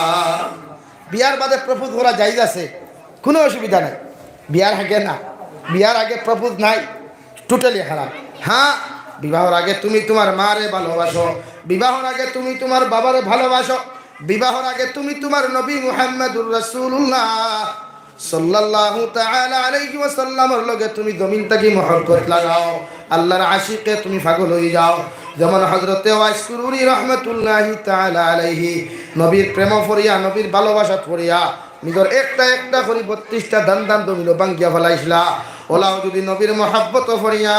বিয়ার বাদে প্রপোজ করা জায়েজ আছে, কোনো অসুবিধা নাই। বিয়ার আগে না, বিয়ার আগে প্রপোজ নাই, টোটালি হারাম। হ্যাঁ, বিবাহর আগে তুমি তোমার মারে ভালোবাসো, বিবাহর আগে তুমি তোমার বাবারে ভালোবাসো, বিবাহর আগে তুমি তোমার নবী মুহাম্মদুর রাসূলুল্লাহ সাল্লাল্লাহু তাআলা আলাইহি ওয়াসাল্লামের লগে তুমি জমিনটাকে মহব্বত লাগাও, আল্লাহর আশিকে তুমি পাগল হয়ে যাও। যেমন হযরতে ওয়াইস কুরুনি রাহমাতুল্লাহি তাআলা আলাইহি নবীর প্রেম ফরিয়া, নবীর ভালোবাসা ফরিয়া নিজের একটা একটা করে 32টা দান দান জমিল বাঙ্গিয়া ফেলাইছিলা। ওলাও যদি নবীর মহব্বত ফরিয়া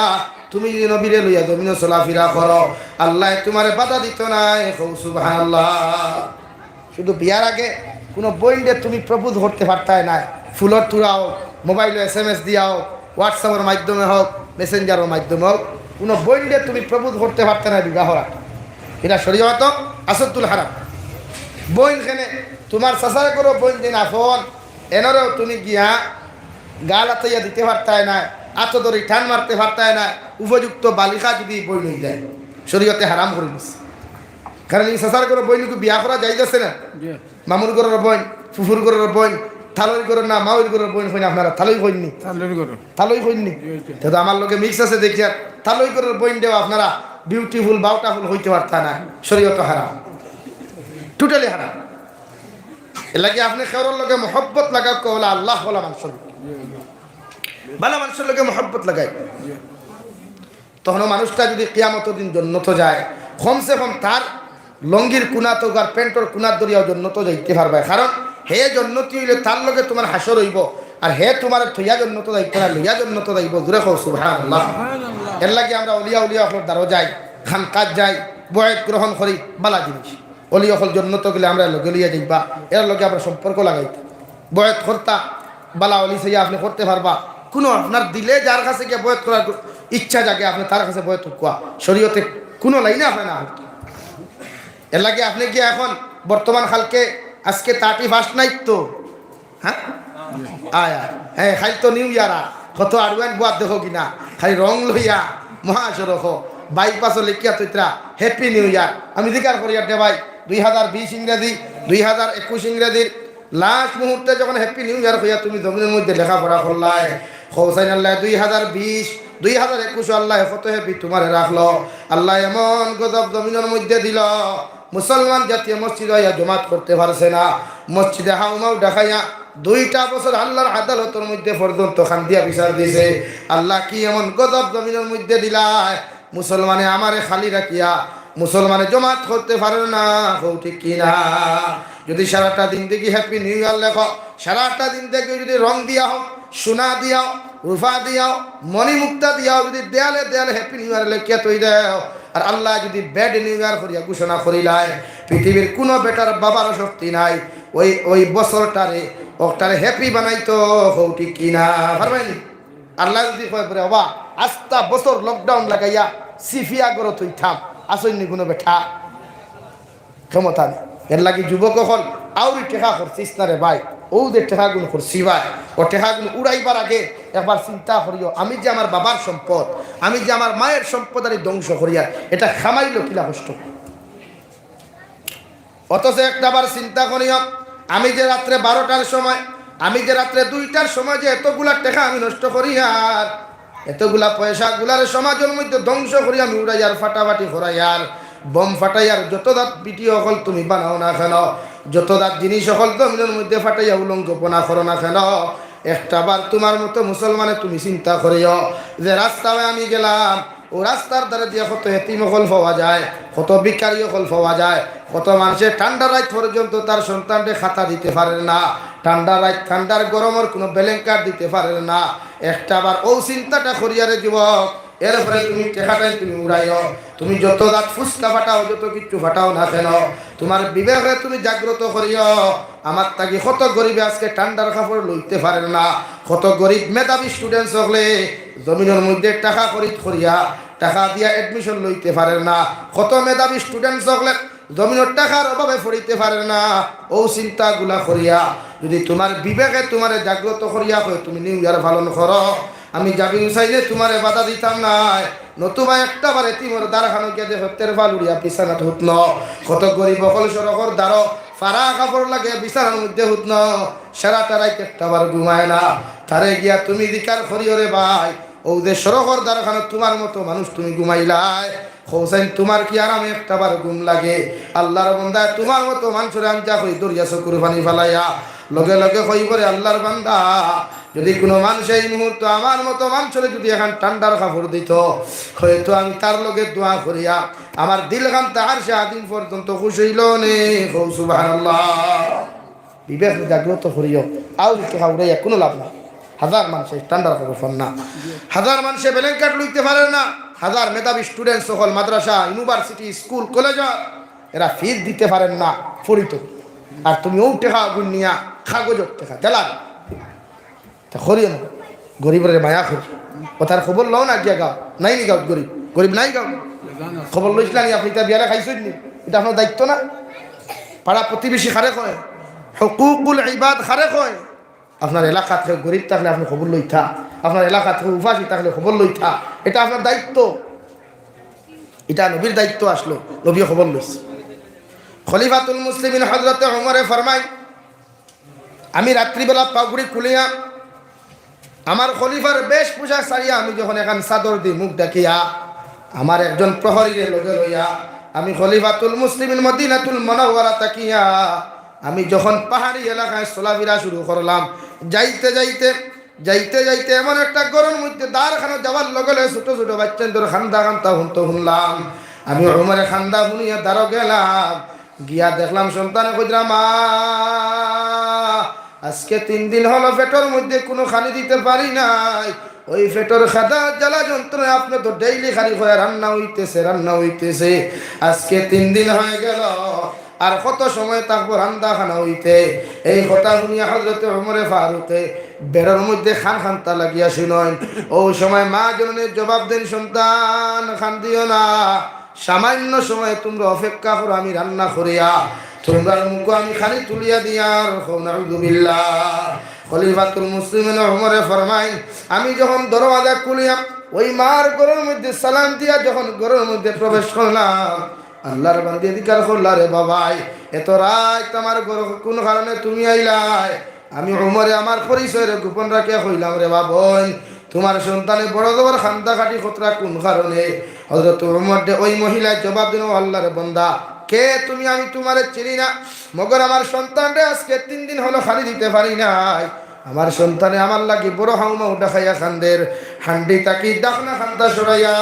তুমি যদি নবীরে লইয়া জমিনে চলাফেরা করো, আল্লাহ তোমারে বাধা দিত নাই। সুবহানাল্লাহ। শুধু বিয়ার আগে কোনো বইন্ডে তুমি প্রপোজ করতে পারতাই না, ফুলর তুড়াও, মোবাইলে SMS দিয়াও, হোয়াটসঅ্যাপের মাধ্যমে হোক, মেসেঞ্জারের মাধ্যমে হোক, কোনো বইন্ডে তুমি প্রপোজ করতে পারতে না বিবাহরা। এটা শরীয়ত আসদুল হারাম। বইন খেনে তোমার চাচার করো বইন দিন আফন এনারেও তুমি গিয়া গাল আতাইয়া দিতে পারতাই না, আতদরি টান মারতে পারতাই না, উপযুক্ত বালিকা যদি বই লই যায়, শরীয়তে হারাম করে দিচ্ছে। কারণ এই সাসার করে বইন বিয়া করা যাইতেছে না, জি মামুর ঘরের বইন, ফুফুর ঘরের বইন, থালই ঘরের না মাউর ঘরের বইন হইনি, আপনারা থালই হইনি, তাহলে করো থালই হইনি, তো আমার লোকে মিক্স আছে দেখিয়া থালই ঘরের বইন দেওয়া আপনারা বিউটিফুল বাউটাফুল হইতে পারতা না, শরীয়ত হারাম, টোটালি হারাম। এর লাগে আপনি খেওয়ার লগে মহব্বত লাগাও কহলা আল্লাহ বলা মানুষের ভালো মানুষের লগে মহব্বত লাগাই, তখন মানুষটা যদি কিয়ামত দিন জন্নত যায় কমসে কম তার লঙ্গির কুনা তো আর প্যান্টর কুনার দরিয়াও জন্নত যাইতে পারবে, কারণ হে জন্নতি হইলে তার লগে তোমার হাসর হইব, আর হে তোমার থইয়া জন্নত যাইতে না লইয়া জন্নত যাইব, দূরে কও সুবহানাল্লাহ। এর লাগে আমরা অলিয়া উলিয়া হল দ্বারও যাই, খান কাজ যাই, বয়াত গ্রহণ করি, বালা জিনিস অলিয়া হল জন্নত গেলে আমরা লগে লইয়া যাইবা, এর লগে আমরা সম্পর্ক লাগাইতে বয়াত কর্তা বালা অলি সাইয়া আপনি করতে পারবা, কোনো আপনার দিলে যার কাছে গিয়ে বয়াত করার ইচ্ছা জাগে আপনি তার কাছে বয়াত কোয়া, শরীয়তে কোনো লাইনে আপনি না। এর লাগে আপনি কি এখন বর্তমান কালকে আজকে 31 নাইট তো, হ্যাঁ আয়া হ্যাঁ খালি তো নিউ ইয়ারা কত আরওয়ান বুয়াত দেখো কিনা খালি রং লইয়া মহাসড়ক বাইপাসও লিখিয়া তৈত্রা হ্যাপি নিউ ইয়ার। আমি জিকার করি আর ভাই 2020 ইংরেজি 2021 ইংরেজির লাস্ট মুহূর্তে যখন হ্যাপি নিউ ইয়ার হইয়া তুমি জমিনের মধ্যে লেখাপড়া করলাই হোসাইন আল্লাহ 2021 আল্লাহ কত হ্যাপি তোমার রাখলো, আল্লাহ এমন গজব জমিনের মধ্যে দিল মুসলমান জাতীয় মসজিদ হইয়া জমাত করতে পারছে না, মসজিদে হাউমাউ দেখাইয়া 2টা বছর আল্লাহর আদালতের মধ্যে পর্যন্ত খান দিয়া বিচার দিছে। আল্লাহ কি এমন গজব জমিনের মধ্যে দিলায় মুসলমানে আমারে খালি রাখিয়া মুসলমানে জমাত করতে পারে না, ঠিক কিনা? যদি সারাটা দিন দেখি হ্যাপি নিউ ইয়ার লেখো, সারাটা দিন থেকে যদি রং দিয়া হোক, সোনা দিয়াও, রূপা দিয়াও, মণিমুক্তা দিয়াও, যদি দেয়ালে দেয়ালে হ্যাপি নিউ ইয়ার লেখিয়া তৈ দাও, আর আল্লাহ যদি ব্যাড নিউ ইয়ার করিয়া ঘোষণা করিলায় পৃথিবীর কোনো বেটার বাবার শক্তি নাই ওই বছরটারে ওটারে হ্যাপি বানাইতো, ঠিক কিনা? পারবেন? আল্লাহ যদি কয় পরে বাবা আস্তা বছর লকডাউন লাগাইয়া সিফিয়া করো তুই থাম, আসইনি কোনো বেঠা ক্ষমতা নেই। এর লাগে যুবক হল আউরি টেকা করছিস না রে ভাই, ওদের টেকাগুলো করছি ভাই, ও টেকাগুলো উড়াইবার আগে একবার চিন্তা করিও আমি যে আমার বাবার সম্পদ, আমি যে আমার মায়ের সম্পদ আর ধ্বংস করিয়া এটা খামাইল কিলা কষ্ট। অথচ একটাবার চিন্তা করিও আমি যে রাত্রে 12টার সময়, আমি যে রাত্রে 2টার সময় যে এতগুলা টেকা আমি নষ্ট করি, আর এতগুলা পয়সা গুলার সমাজের মধ্যে ধ্বংস করি আমি উড়াই আর ফাটাফাটি করাই আর বম ফাটাই আর যত দাঁত পিটিয়ে অকল তুমি বানাও না কেন, যত দাঁত জিনিস সকল জমিনের মধ্যে ফাটাইয়া উলঙ্গপনা করো না কেন, একটাবার তোমার মতো মুসলমানে তুমি চিন্তা করিও যে রাস্তায় আমি গেলাম, ও রাস্তার দ্বারা দিয়ে কত এতিম হল পাওয়া যায়, কত ভিখারি হল পাওয়া যায়, কত মানুষের ঠান্ডা রাত পর্যন্ত তার সন্তানকে খাতা দিতে পারে না, ঠান্ডা রাত ঠান্ডার গরমের কোনো ব্ল্যাঙ্কেট দিতে পারে না, একটাবার ও চিন্তাটা করিয়ারে যুবক, এরপরে তুমি টেকাটাই তুমি উড়াইও, তুমি যত দাঁত ফুসকা ফাটাও, যত কিচ্ছু ফাটাও না কেন, তোমার বিবেকে তুমি জাগ্রত করিও আমার তাকে কত গরিবে আজকে ঠান্ডার কাপড় লইতে পারে না, কত গরিব মেধাবী স্টুডেন্টস হলে জমিনের মধ্যে টাকা খরিদ করিয়া টাকা দিয়া এডমিশন লইতে পারে না, কত মেধাবী স্টুডেন্টস হলে জমিনের টাকার অভাবে পড়িতে পারে না। ও চিন্তাগুলা করিয়া যদি তোমার বিবেকে তোমার জাগ্রত করিয়া হয় তুমি নিউ ইয়ার পালন করো, আমি যাবি চাইলে তোমার বাধা দিতাম নাই, নতুবা একটা বার এতিমর দ্বারখানো গিয়ে যে হত্যের ভাল উড়িয়া বিছানাত হুতন, কত গরিব অকল সড়কর দ্বারো ফারা কাপড় লাগে বিছানার মধ্যে হুতন, সারাটা রাইতে একটা বার ঘুমায় না, তারে গিয়া তুমি দিকার করিও রে ভাই, ও যে সড়কর দ্বারখানো তোমার মতো মানুষ তুমি ঘুমাইলাই, হোসেন তোমার কি আরামে একটা বার ঘুম লাগে? আল্লাহর বান্দা তোমার মতো মানুষের আঞ্জা হই দরিয়া চকুর পানি ফালাইয়া লগে লগে হই করে আল্লাহর বান্দা যদি কোনো মানুষ এই মুহূর্তে আমার মতো মানুষের যদি এখন ঠান্ডার কাপড় দিত, হয়তো আমি তার লগে দোয়া করিয়া আমার দিল খান তার সে আদিন পর্যন্ত খুশি হইল নে। সুবহানাল্লাহ। বিবেক জাগ্রত করিও, আউ টাকা উড়াইয়া কোনো লাভ না। হাজার মানুষের ঠান্ডার কাপড় ফোন না, হাজার মানুষে ব্ল্যাঙ্কেট লইতে পারে না, হাজার মেধাবী স্টুডেন্ট সকল মাদ্রাসা ইউনিভার্সিটি স্কুল কলেজ এরা ফিস দিতে পারেন না ফরিত, আর তুমি ও টেকা গুনিয়া কাগজের টেকা দেলার তা করিও না। গরিবের মায়া করি কথার খবর লও না, গিয়া গাও নাই নি গাও, গরিব গরিব নাই গাও খবর লইছিলেন আপনি তা বিয়ারে খাইছেন নি, এটা আপনার দায়িত্ব না? পাড়া প্রতিবেশী খারে কয়, হুকুকুল ইবাদ খারে কয়, আপনার এলাকা থেকে গরিব থাকলে আপনি খবর লইতা, আপনার এলাকা থেকে উপাসী থাকলে খবর লইতা, এটা আপনার দায়িত্ব, এটা নবীর দায়িত্ব আসলো, নবী খবর লইছে। খলিফাতুল মুসলিমিন হযরতে ওমরে ফরমায়, আমি রাত্রিবেলা পাগুড়ি খুলিয়া আমার খলিফার বেশ পোশাক ছাড়িয়া আমি যখন এখন চাদর দিই মুখ ডাকিয়া আমার একজন প্রহরীরে লগে লইয়া আমি খলিফাতুল মুসলিমিন মদিনাতুল মুনাওয়ারা তাকিয়া আমি যখন পাহাড়ি এলাকায় চলাফেরা শুরু করলাম, যাইতে যাইতে যাইতে যাইতে এমন একটা গরমের মধ্যে দ্বারখানা যাওয়ার লগে লগে ছোট ছোট বাচ্চাদের খান্দা খান্দা শুনলাম। আমি ওমরে খান্দা শুনিয়া দ্বারও গেলাম, গিয়া দেখলাম সন্তানে কইরা, মা আজকে 3 দিন হলো পেটের মধ্যে কোনো খালি দিতে পারি নাই, ওই পেটের খাদা জ্বালা যন্ত্রণা আপনি তো ডেইলি খালি হয়ে রান্না হইতেছে, আজকে 3 দিন হয়ে গেল, আর কত সময় থাকবো রান্না খানা হইতে। এই কথা শুনিয়া হযরতে ওমরে ফারুকে বেড়ার মধ্যে খানতা লাগিয়া শুনেন। ও সময় মা জননীর জবাব দেন, সন্তান খান দিও না, সামান্য সময় তোমরা অপেক্ষা করো, আমি রান্না করিয়া তোমরা মুখ আমি খালি তুলিয়া দিয়ার। নাউযুবিল্লাহ। খলিফাতুল মুসলিমিন ওমরে ফরমাইন, আমি যখন দরওয়াজা খুলিয়া ওই মার ঘরের মধ্যে সালাম দিয়া যখন ঘরের মধ্যে প্রবেশ করলাম, আল্লাহর বান্দা দিকার করলা, রে বাবাই এত রাত আমার ঘর কোন কারণে তুমি আইলাই? আমি ওমরে আমার পরিচয়ের গোপন রাখিয়া কইলাম, রে বাবন তোমার সন্তানে বড় জবর খান্দা খাটি খতরা কোন কারণে? হযরত ওমর ওই মহিলার জবাব দিল, আল্লাহর বান্দা কে তুমি? আমি তোমারে চিনি না, মগর আমার সন্তানরে আজকে 3 দিন হলো খালি দিতে পারি নাই। আমার সন্তানে আমার লাগি বড় হাউমাউ দেখাইয়া খান্দের, হান্ডি তাকি ডাকনা খান্দা সরাইয়া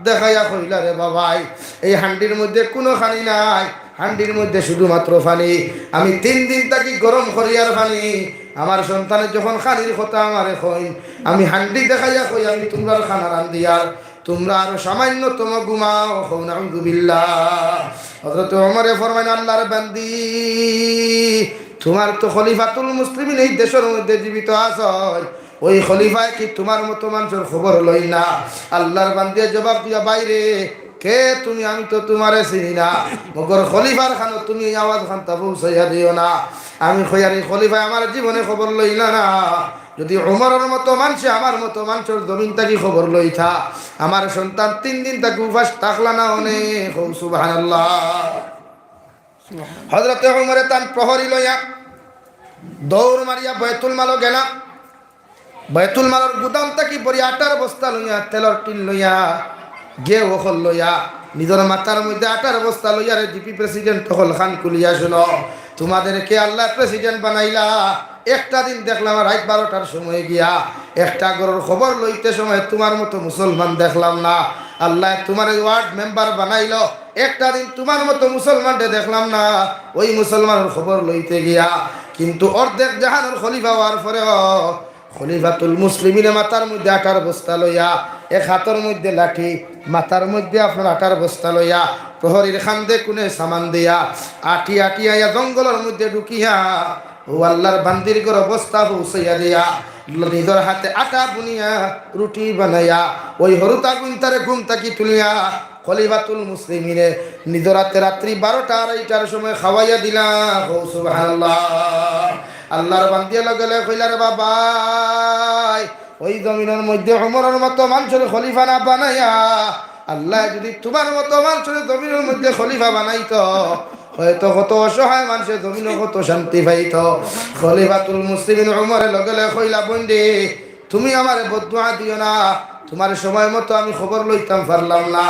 দেখাইয়া কইলা, রে বাবাই এই হান্ডির মধ্যে কোনো খানি নাই, হান্ডির মধ্যে শুধুমাত্র পানি, আমি 3 দিন তাকি গরম করিয়ার পানি। আমার সন্তানের যখন খানির কথা আমারে কই, আমি হান্ডি দেখাইয়া কই আমি তোমরা খানা রান্দিয়ার, তোমরা আরো সামান্যতম ঘুমাও। নাউযুবিল্লাহ। হযরত ওমরে ফরমাইন, আল্লাহর বান্দি তোমার তো খলিফাতুল মুসলিমিন এই দেশের মধ্যে জীবিত আছে, ওই খলিফায় কি তোমার মতো মানুষের খবর লই না? আল্লাহর বান্দিয়ে জবাব দিয়া, বাইরে কে তুমি? আমি তো তোমারে চিনি না, মগর খলিফার খানো তুমি আওয়াজ খানতা পৌঁছাইয়া দিও না। আমি খয়ারি খলিফায় আমার জীবনে খবর লইলা না, যদি ওমরের মতো মানুষে আমার মতো মানুষের জমিন থাকি খবর লইতা, আমার সন্তান 3 দিন তাকে উপাস থাকলা না। অনেক সুবহানাল্লাহ। হযরতে ওমরে তান প্রহরী লইয়া দৌড় মারিয়া বাইতুল মালও গেলাম। বাইতুল মালের গুদাম থাকি বড়ি আটার বস্তা লইয়া, তেলর টিন লইয়া, গেও ওখল লইয়া, নিজের মাথার মধ্যে আটার বস্তা লইয়া, রে ডিপি প্রেসিডেন্ট হল খান কুলিয়া, শুনো তোমাদেরকে আল্লাহ প্রেসিডেন্ট বানাইলা। একটা দিন দেখলাম রাত 12টার সময় গিয়া একটা গরুর খবর লইতে সময় তোমার মতো মুসলমান দেখলাম না। আল্লাহ তোমার ওয়ার্ড মেম্বার বানাইলো, একটা দিন তোমার মতো মুসলমানকে দেখলাম না। ওই মুসলমানের খবর লইতে গিয়া কিন্তু অর্ধেক জাহানের খলিফা হওয়ার পরেও খলিফাতুল মুসলিমিনে মাথার মধ্যে আটার বস্তা লইয়া, এক হাতের মধ্যে লাঠি, মাথার মধ্যে আপনার আটার বস্তা লইয়া, প্রহরীর খান্দে কোনে সামান দিয়া আটি আটি আইয়া জঙ্গলের মধ্যে ঢুকিয়া ও আল্লাহর বান্দির ঘর বস্তা পৌঁছাইয়া দিয়া নিজের হাতে আটা বুনিয়া রুটি বানাইয়া ওই হরুতা গুনতারে ঘুম থাকি তুলিয়া খলিফাতুল মুসলিমিনে নিজের হাতে রাত্রি 12টা 2:30টার সময় খাওয়াইয়া দিলা। সুবহানাল্লাহ। আল্লাহর বান্দিয়া লগে কইলার, বাবা ওই জমিনের মধ্যে ওমরের মতো মানুষের খলিফা না বানাইয়া আল্লাহ যদি তোমার মতো মানুষের জমিনের মধ্যে খলিফা বানাইতো, হয়তো কত অসহায় মানুষের জমিনে কত শান্তি পাইত। খলিফাতুল মুসলিমিন ওমরে লগে কইলা, বন্ধে তুমি আমারে বদদুয়া দিও না, তোমার সময় মতো আমি খবর লইতাম পারলাম না,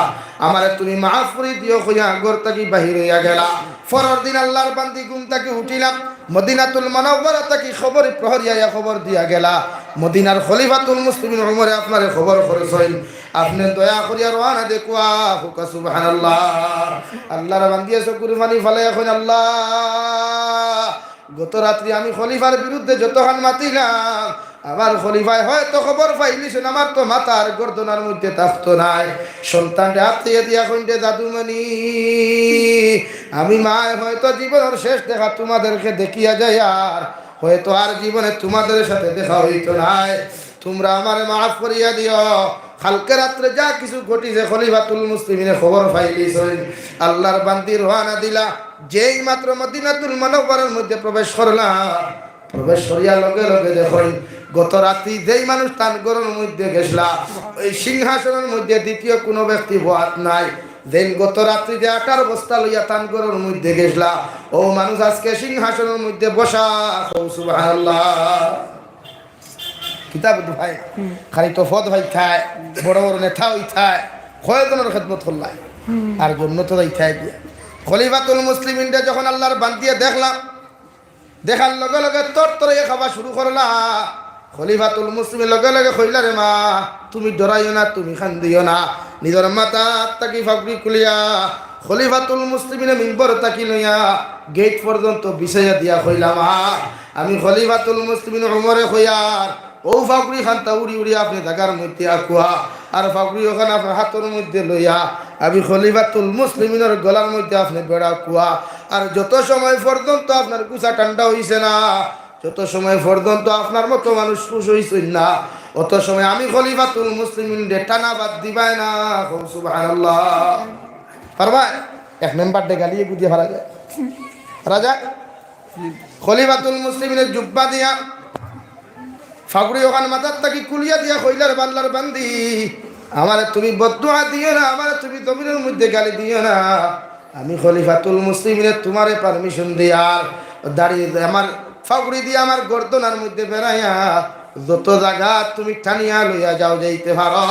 আমারে তুমি মাফ করে দিও। কইয়া ঘর থাকি বাহির হইয়া গেলা। পরের দিন আল্লাহর বান্দি ঘুম থাকি উঠিলাম, মদিনাতুল মুনাওয়ারা থাকি খবর প্রহরিয়া খবর দিয়া গেলা, মদিনার খলিফাতুল মুসলিমিন ওমরে আপনারে খবর করেছেন, আপনি দয়া করিয়া রওনা দেখুয়া। হুকা সুবহানাল্লাহ। আল্লাহর বান্দি চকুর পানি ফালাই এখন, আল্লাহ গত রাত্রি আমি খলিফার বিরুদ্ধে যতক্ষণ মাতিলাম, আমার খলিফায় হয়তো খবর পাইলিছেন, আমার তো মাথার গর্দনার মধ্যে থাকতো নাই। সন্তানটা হাতে দিয়া কইতে, দাদুমণি আমি মায় হয়তো জীবনের শেষ দেখা তোমাদেরকে দেখিয়া যাই, আর হয়তো আর জীবনে তোমাদের সাথে দেখা হইতো নাই, তোমরা আমার মাফ করিয়া দিও। কালকে রাত্রে যা কিছু ঘটিছে খলিফাতুল মুসলিমিনে খবর পাইলিছেন। আল্লাহর বান্দি রওনা দিলা, যেই মাত্র মদিনাতুল মুনাওয়ারার মধ্যে প্রবেশ করলা, প্রবেশ করিয়া লগে লগে দেখুন গত রাত্রি যেই মানুষ তার ঘরের মধ্যে গেছলা, ওই সিংহাসনের মধ্যে দ্বিতীয় কোনো ব্যক্তি বহাত নাই। দেন গত রাত্রিতে আটার বস্তা লইয়া তান ঘরের মধ্যে গেছলা ও মানুষ আজকে সিংহাসনের মধ্যে বসা সুবহানাল্লাহ কিতাব ভাই খালি তো ফদ ভাই খায় বড় বড় নেতা হই খায় কয়েকজনের খেদমত করলাই আর জন্য তো খায় গিয়া খলিফাতুল মুসলিমিনটা যখন আল্লাহর বান্দিয়ে দেখলাম দেখার লগে লগে তর তরে খাওয়া শুরু করলা খলিফাতুল মুসলিমের লগে লগে কইলা রে মা তুমি ডরাইও না তুমি কান্দিও না নিজের মাথা তাকি ফাকরি খুলিয়া খলিফাতুল মুসলিমিনের মিম্বর তাকি লইয়া গেট পর্যন্ত বিছাইয়া দিয়া কইলা মা আমি খলিফাতুল মুসলিমিন উমরে কইয়ার ও ফাকরি খানটা উড়ি উড়ি আপনি জায়গার মধ্যে আকুয়া আর ফাকরি ওখানে আপনার হাতের মধ্যে লইয়া আমি খলিফাতুল মুসলিমিনের গলার মধ্যে আপনি বেড়া কুয়া আর যত সময় পর্যন্ত আপনার কুচা ঠান্ডা হইছে না যত সময় পর্যন্ত আপনার মতো মানুষ খুশ হইছেন না অত সময় আমি খলিফাতুল মুসলিমিন টানা বাদ দিবাই না সুবহানাল্লাহ পারবা এক মেম্বার ডে গালিয়ে গুদিয়ে ফেলা যায় রাজা খলিফাতুল মুসলিমিনের জুব্বা দিয়া ফাগুড়ি ওখান মাথার তাকি কুলিয়া দিয়া কইলার বাল্লার বান্দি আমারে তুমি বদদুয়া দিও না আমারে তুমি জমিনের মধ্যে গালি দিও না আমি খলিফাতুল মুসলিমিনের তোমারে পারমিশন দিয়ার দাঁড়িয়ে আমার ফাগুড়ি দিয়ে আমার গর্দনার মধ্যে বেড়াইয়া যত জায়গা তুমি টানিয়া লইয়া যাও যাইতে পারো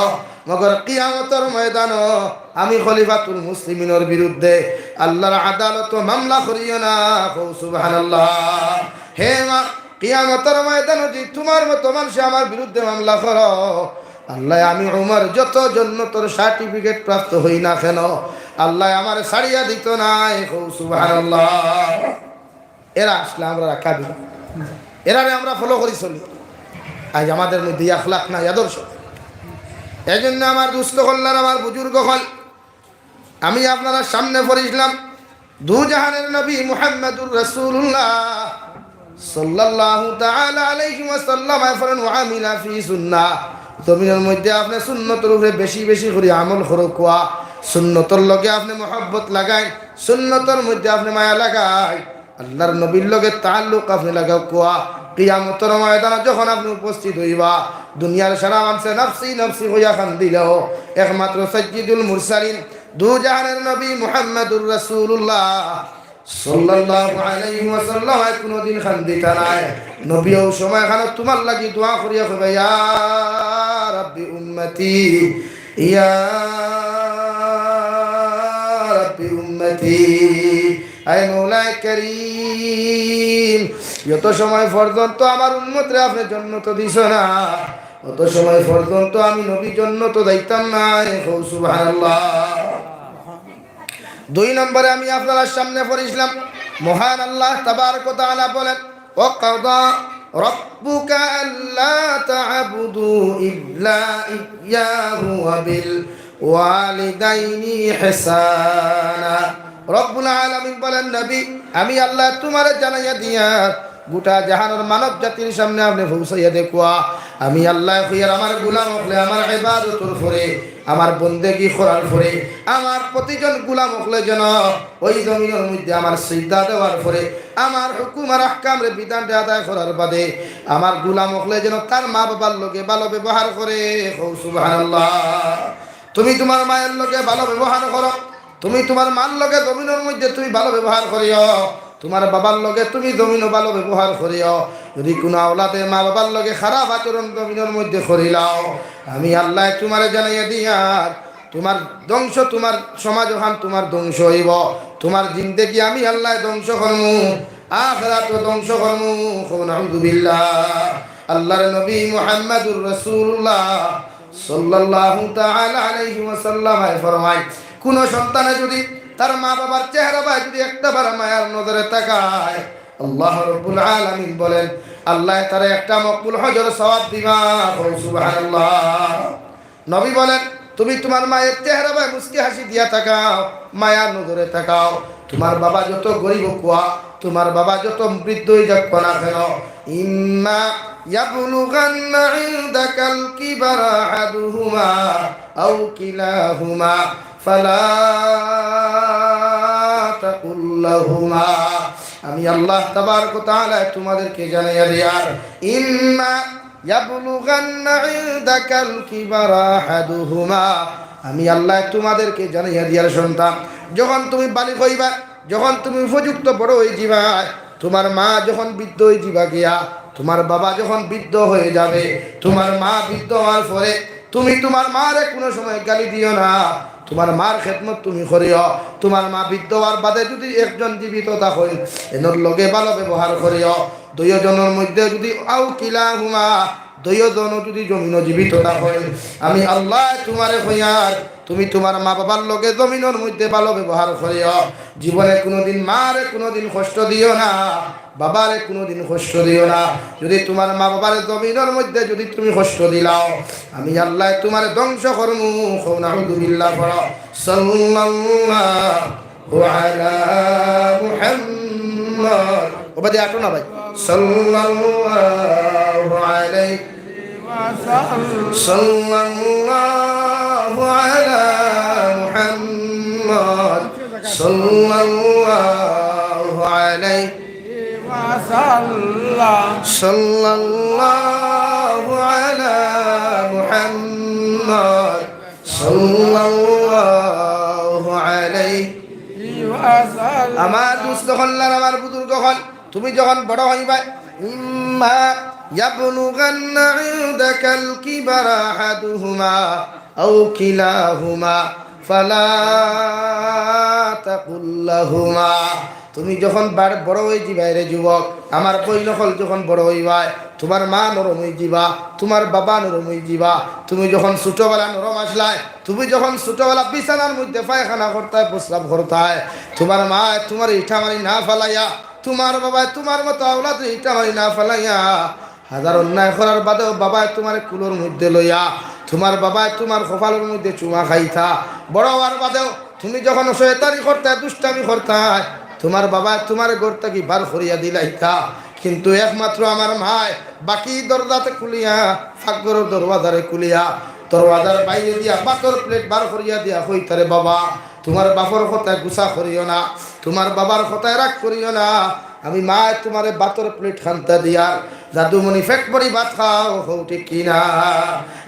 মগর কিয়ামতের ময়দান আমি খলিফাতুল মুসলিমিনের বিরুদ্ধে আল্লাহর আদালত মামলা করিও না সুবহানাল্লাহ হে মা কিয়ামতের ময়দানে যদি তোমার মতো মানুষ আমার বিরুদ্ধে মামলা করো আল্লাহ আমি উমর যত জন্নতের সার্টিফিকেট প্রাপ্ত হই না কেন আল্লাহ আমার ছাড়িয়া দিত নাই সুবহানাল্লাহ এরা আসলে আমরা রাখা দিই এরারে আমরা ফলো করি চলি আজ আমাদের মধ্যে আখলাক নাই আদর্শ এই জন্য আমার দুস্থ কল্যাণ আমার বুজুর্গ হল আমি আপনারা সামনে পড়েছিলাম দু জাহানের নবী মুহাম্মদুর রাসূলুল্লাহ সাল্লাল্লাহু তাআলা আলাইহি ওয়াসাল্লাম ফরন ওয়ামিলা ফি সুন্নাহ জমিনের মধ্যে আপনি সুন্নতের উপরে বেশি বেশি করে আমল করো কোয়া সুন্নতর লগে আপনি মহব্বত লাগাই সুন্নতর মধ্যে আপনি মায়া লাগাই আল্লাহর নবীর লগে তাআল্লুক আপনি লাগাও কোয়া কিয়ামতের ময়দানে যখন আপনি উপস্থিত হইবা দুনিয়ার সারা মানুষ নফসি নফসি হইয়া খান দিলেও একমাত্র সাইয়্যিদুল মুরসালিন দু জাহানের নবী মুহাম্মদুর রাসূলুল্লাহ সাল্লাল্লাহু আলাইহি ওয়াসাল্লাম কোনদিন খান দিতা নাই নবীও সময় খান তোমার লাগি দোয়া করিয়া কইবা ইয়া রাব্বি উম্মতি ইয়া রাব্বি উম্মতি আয় মৌলা করিম যত সময় পর্যন্ত আমার উম্মতরে আপনি জান্নাত দিছ না অত সময় পর্যন্ত আমি নবী জান্নাত যাইতাম না সুবহানাল্লাহ দুই নম্বরে আমি আপনাদের সামনে পড়েছিলাম মহান আল্লাহ তাবারক ওয়া তাআলা বলেন ওয়া কাদা রাব্বুকা আল্লা তা'বুদু ইল্লা ইয়্যাহু ওয়া বিল ওয়ালিদাইনি ইহসানা রব্বুল আলামিন বলেন নবী আমি আল্লাহ তোমারে জানাইয়া দিয়া গোটা জাহানের মানব জাতির সামনে আপনি পৌঁছাইয়া দেখুয়া আমি আল্লাহ কইয়ার আমার গোলাম হলে আমার ইবাদতের পরে আমার বন্দেগী করার পরে আমার প্রতিজন গোলাম হলে যেন ওই জমিনের মধ্যে আমার সিজদা দেওয়ার পরে আমার হুকুম আর আহকামের বিধানটা আদায় করার বাদে আমার গোলাম হলে যেন তার মা বাবার লগে ভালো ব্যবহার করে সুবহানাল্লাহ তুমি তোমার মায়ের লগে ভালো ব্যবহার করো তুমি তোমার মার লগে জমিনের মধ্যে তুমি ভালো ব্যবহার করিও তোমার বাবার লগে তুমি জমিনও ভালো ব্যবহার করিও যদি কোনো আওলাদে মা বাবার লগে খারাপ আচরণ জমিনের মধ্যে করিলাও আমি আল্লাহ তোমারে জানাইয়া দিয়ার তোমার ধ্বংস তোমার সমাজ ওখান তোমার ধ্বংস হইব তোমার জিন্দেগি আমি আল্লাহ ধ্বংস করমু আখিরাত ধ্বংস করমু নাউযুবিল্লাহ আল্লাহর নবী মুহাম্মদুর রাসূলুল্লাহ সাল্লাল্লাহু তাআলা আলাইহি ওয়াসাল্লাম ফরমায় কোন সন্তানে যদি তার মা বাবার চেহারা ভাই যদি একটাবার মায়ার নজরে তাকায় আল্লাহ রাব্বুল আলামিন বলেন আল্লাহ তারে একটা মকবুল হজের সওয়াব দিবা সুবহানাল্লাহ নবী বলেন তুমি তোমার মায়ের চেহারা ভাই মুস্কি হাসি দিয়া তাকাও মায়ার নজরে তাকাও তোমার বাবা যত গরিব কুয়া তোমার বাবা যত বৃদ্ধ হয়ে যাক না কেন ইম্মা ইয়াবলুগান্না ইনদাকাল কিবারা আহাদুহুমা আও কিলাহুমা ফালা তাকুল লাহুমা আমি আল্লাহ তাবারক ওয়া তাআলা তোমাদেরকে জানাইয়া দিয়ার ইম্মা ইয়াবলুগান্না ইনদাকাল কিবারা আহাদুহুমা আমি আল্লাহ তোমাদেরকে জানাইয়া দিয়ার সন্তান, যখন তুমি বালিক হইবা, যখন তুমি উপযুক্ত বড় হয়ে যাবা, তোমার মা যখন বৃদ্ধ হয়ে যাবা গিয়া, তোমার বাবা যখন বৃদ্ধ হয়ে যাবে, তোমার মা বৃদ্ধ হওয়ার পরে তুমি তোমার মারে কোনো সময় গালি দিও না, তোমার মার খেদমত তুমি করিও। তোমার মা বৃদ্ধ হওয়ার বাদে যদি একজন জীবিত থাকেন, এনর লগে ভালো ব্যবহার করিও। দুইজনের মধ্যে যদি আও কিলা হুমা, দুইজন যদি জমিন জীবিত থাকেন, আমি আল্লাহ তোমারে হইয়ার তুমি তোমার মা বাবার লগে জমিনের মধ্যে ভালো ব্যবহার করিও। জীবনে কোনোদিন মারে কোনোদিন কষ্ট দিও না, বাবারে কোনোদিন কষ্ট দিও না। যদি তোমার মা বাবার জমিনের মধ্যে যদি তুমি কষ্ট দিলাও, আমি আল্লাহ তোমার ধ্বংস করমু। নাউযুবিল্লাহ পড়ো। সাল্লাল্লাহু আলা মুহাম্মদ। ওবাদি আটো না ভাই। সাল্লাল্লাহু আলাইহি সাল্লাল্লাহু আলা মুহাম্মদ সাল্লাল্লাহু আলাইহি সাল্লাল্লাহু আলা মুহাম্মদ সাল্লাল্লাহু আলাইহি। আমার দুস্থ হল্লার, আমার বুজুর্গ হল, তুমি যখন বড় হইবা, ইম্মা ইয়াবলুগান্না ইনদাকাল কিবারা আহাদুহুমা আও কিলাহুমা ফালা তাকুল লাহুমা। তুমি যখন বড় হয়ে যাবা রে যুবক, আমার বই নকল যখন বড় হইবা, তোমার মা নরম হয়ে যাবা, তোমার বাবা নরম হয়ে যাবা। তুমি যখন ছোটবেলা নরম আসলাই, তুমি যখন ছোটবেলা বিছানার মধ্যে পায়খানা করতায়, প্রস্রাব করতায়, তোমার মা তোমার ইটা মারি না ফেলাইয়া, তোমার বাবা তোমার মতো আওলাদ ইটা মারি না ফেলাইয়া, হাজার অন্যায় করার বাদেও বাবায় তোমার কুলোর মধ্যে লইয়া, তোমার বাবায় তোমার কপালের মধ্যে চুমা খাইতা। বড় হওয়ার বাদেও তুমি যখন শয়তানি করতায়, দুষ্টামি করতায়, তোমার বাবা তোমার ঘর থেকে বার করিয়া দিলাইতা। কিন্তু একমাত্র আমার মায় বাকি দরজাতে খুলিয়া, ফাঁকর দরওয়াজারে খুলিয়া, দরওয়াজার বাইরে দিয়া বাতর প্লেট বার করিয়া দিয়া হইতারে, বাবা তোমার বাবার কথায় গুছা করিও না, তোমার বাবার কথায় রাগ করিও না। আমি মায় তোমার বাতর প্লেট খান্তা দিয়ার জাদুমণি ফ্যাক্টরি ভাত খাও, হও ঠিক কিনা?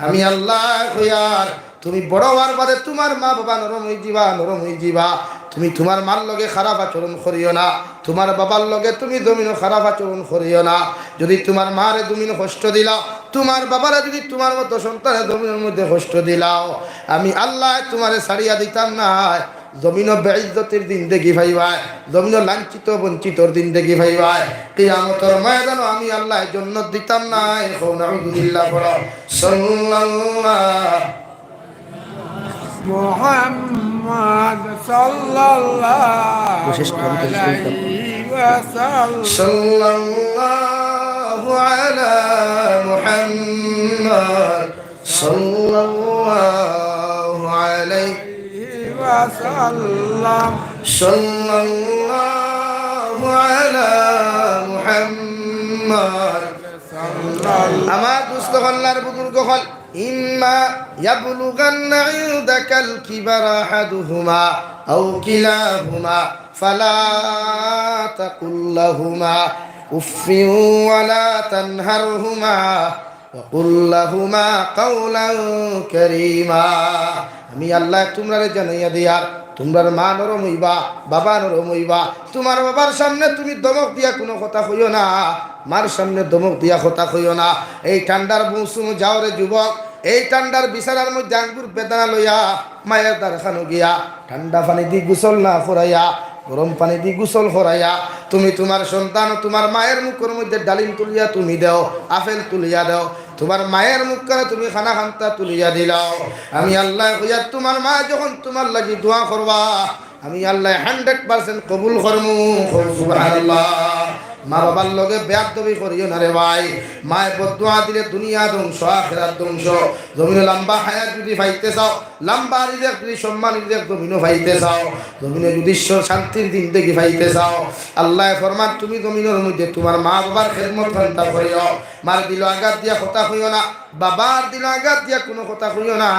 আমি আল্লাহ হইয়ার তুমি বড় হওয়ার বাদে তোমার মা বাবা নরম হয়ে যাবা, নরম হয়ে যাবা। তুমি তোমার মার লগে খারাপ আচরণ করিও না, তোমার বাবার লগে তুমি জমিনও খারাপ আচরণ করিও না। যদি তোমার মারে জমিন কষ্ট দিলাও, তোমার বাবারা যদি তোমার মতো সন্তানের জমিনের মধ্যে কষ্ট দিলাও, আমি আল্লাহ তোমারে ছাড়িয়া দিতাম না। জমিন বেইজ্জতের দিন দেখি ভাইবাই, জমিন লাঞ্ছিত বঞ্চিতর দিন দেখি ভাইবাই, কিয়ামতের ময়দান আমি আল্লাহ জন্য দিতাম না। নাউযুবিল্লাহ পড়ো। সাল্লাল্লাহু মুহাম্মদ সাল্লাল্লাহু আলাইহি ওয়াসাল্লাম। সাল্লাল্লাহু আলা মুহাম্মদ সাল্লাল্লাহু আলাইহি ওয়াসাল্লাম। সাল্লাল্লাহু আলা মুহাম্মদ। আমার দুস্থ হল্লার বুজুর্গ হল, ইম্মা ইয়াবলুগান্না ইনদাকাল কিবারা আহাদুহুমা আও কিলাহুমা ফালা তাকুল লাহুমা উফিন ওয়ালা তানহারহুমা ওয়া কুল লাহুমা কাওলান কারীমা। আমি আল্লাহ তোমরা জানাইয়া দিয়ার, তোমার মা নরম হইবা, বাবা নরম হইবা। তোমার বাবার সামনে তুমি দমক দিয়া কোনো কথা কইও না, মার সামনে দমক দিয়া কথা কইও না। এই ঠান্ডার মৌসুম যাও রে যুবক, এই ঠান্ডার বিছানার মধ্যে আঙ্গুর বেদনা লইয়া মায়ের দ্বারখানো গিয়া ঠান্ডা পানি দি গোসল না করাইয়া, গরম পানি দি গোসল করাইয়া তুমি তোমার সন্তান তোমার মায়ের মুখের মধ্যে ডালিম তুলিয়া তুমি দাও, আপেল তুলিয়া দাও, তোমার মায়ের মুখ করে তুমি খানা খান্তা তুলিয়া দিলাও। আমি আল্লাহ কইয়া তোমার মা যখন তোমার লাগি দোয়া করবা, আমি আল্লাহ 100% কবুল করমু। সুবহানাল্লাহ। মা বাবার লগে বেয়াদবি করিও না রে ভাই। মায় বদদুয়া দিলে দুনিয়া ধ্বংস, আখিরাত ধ্বংস। জমিনে লম্বা হায়াত যদি পাইতে চাও, লম্বা রিজিক যদি সম্মান রিজিক জমিনে পাইতে চাও, জমিনে যদি শান্তির দিন দেখি পাইতে চাও, আল্লাহ ফরমান তুমি জমিনের মধ্যে তোমার মা বাবার খেদমত ঘন্টা করিও। মার দিল আঘাত দিয়া কথা কইও না, বাবার দিল আঘাত দিয়া কোনো কথা কইও না।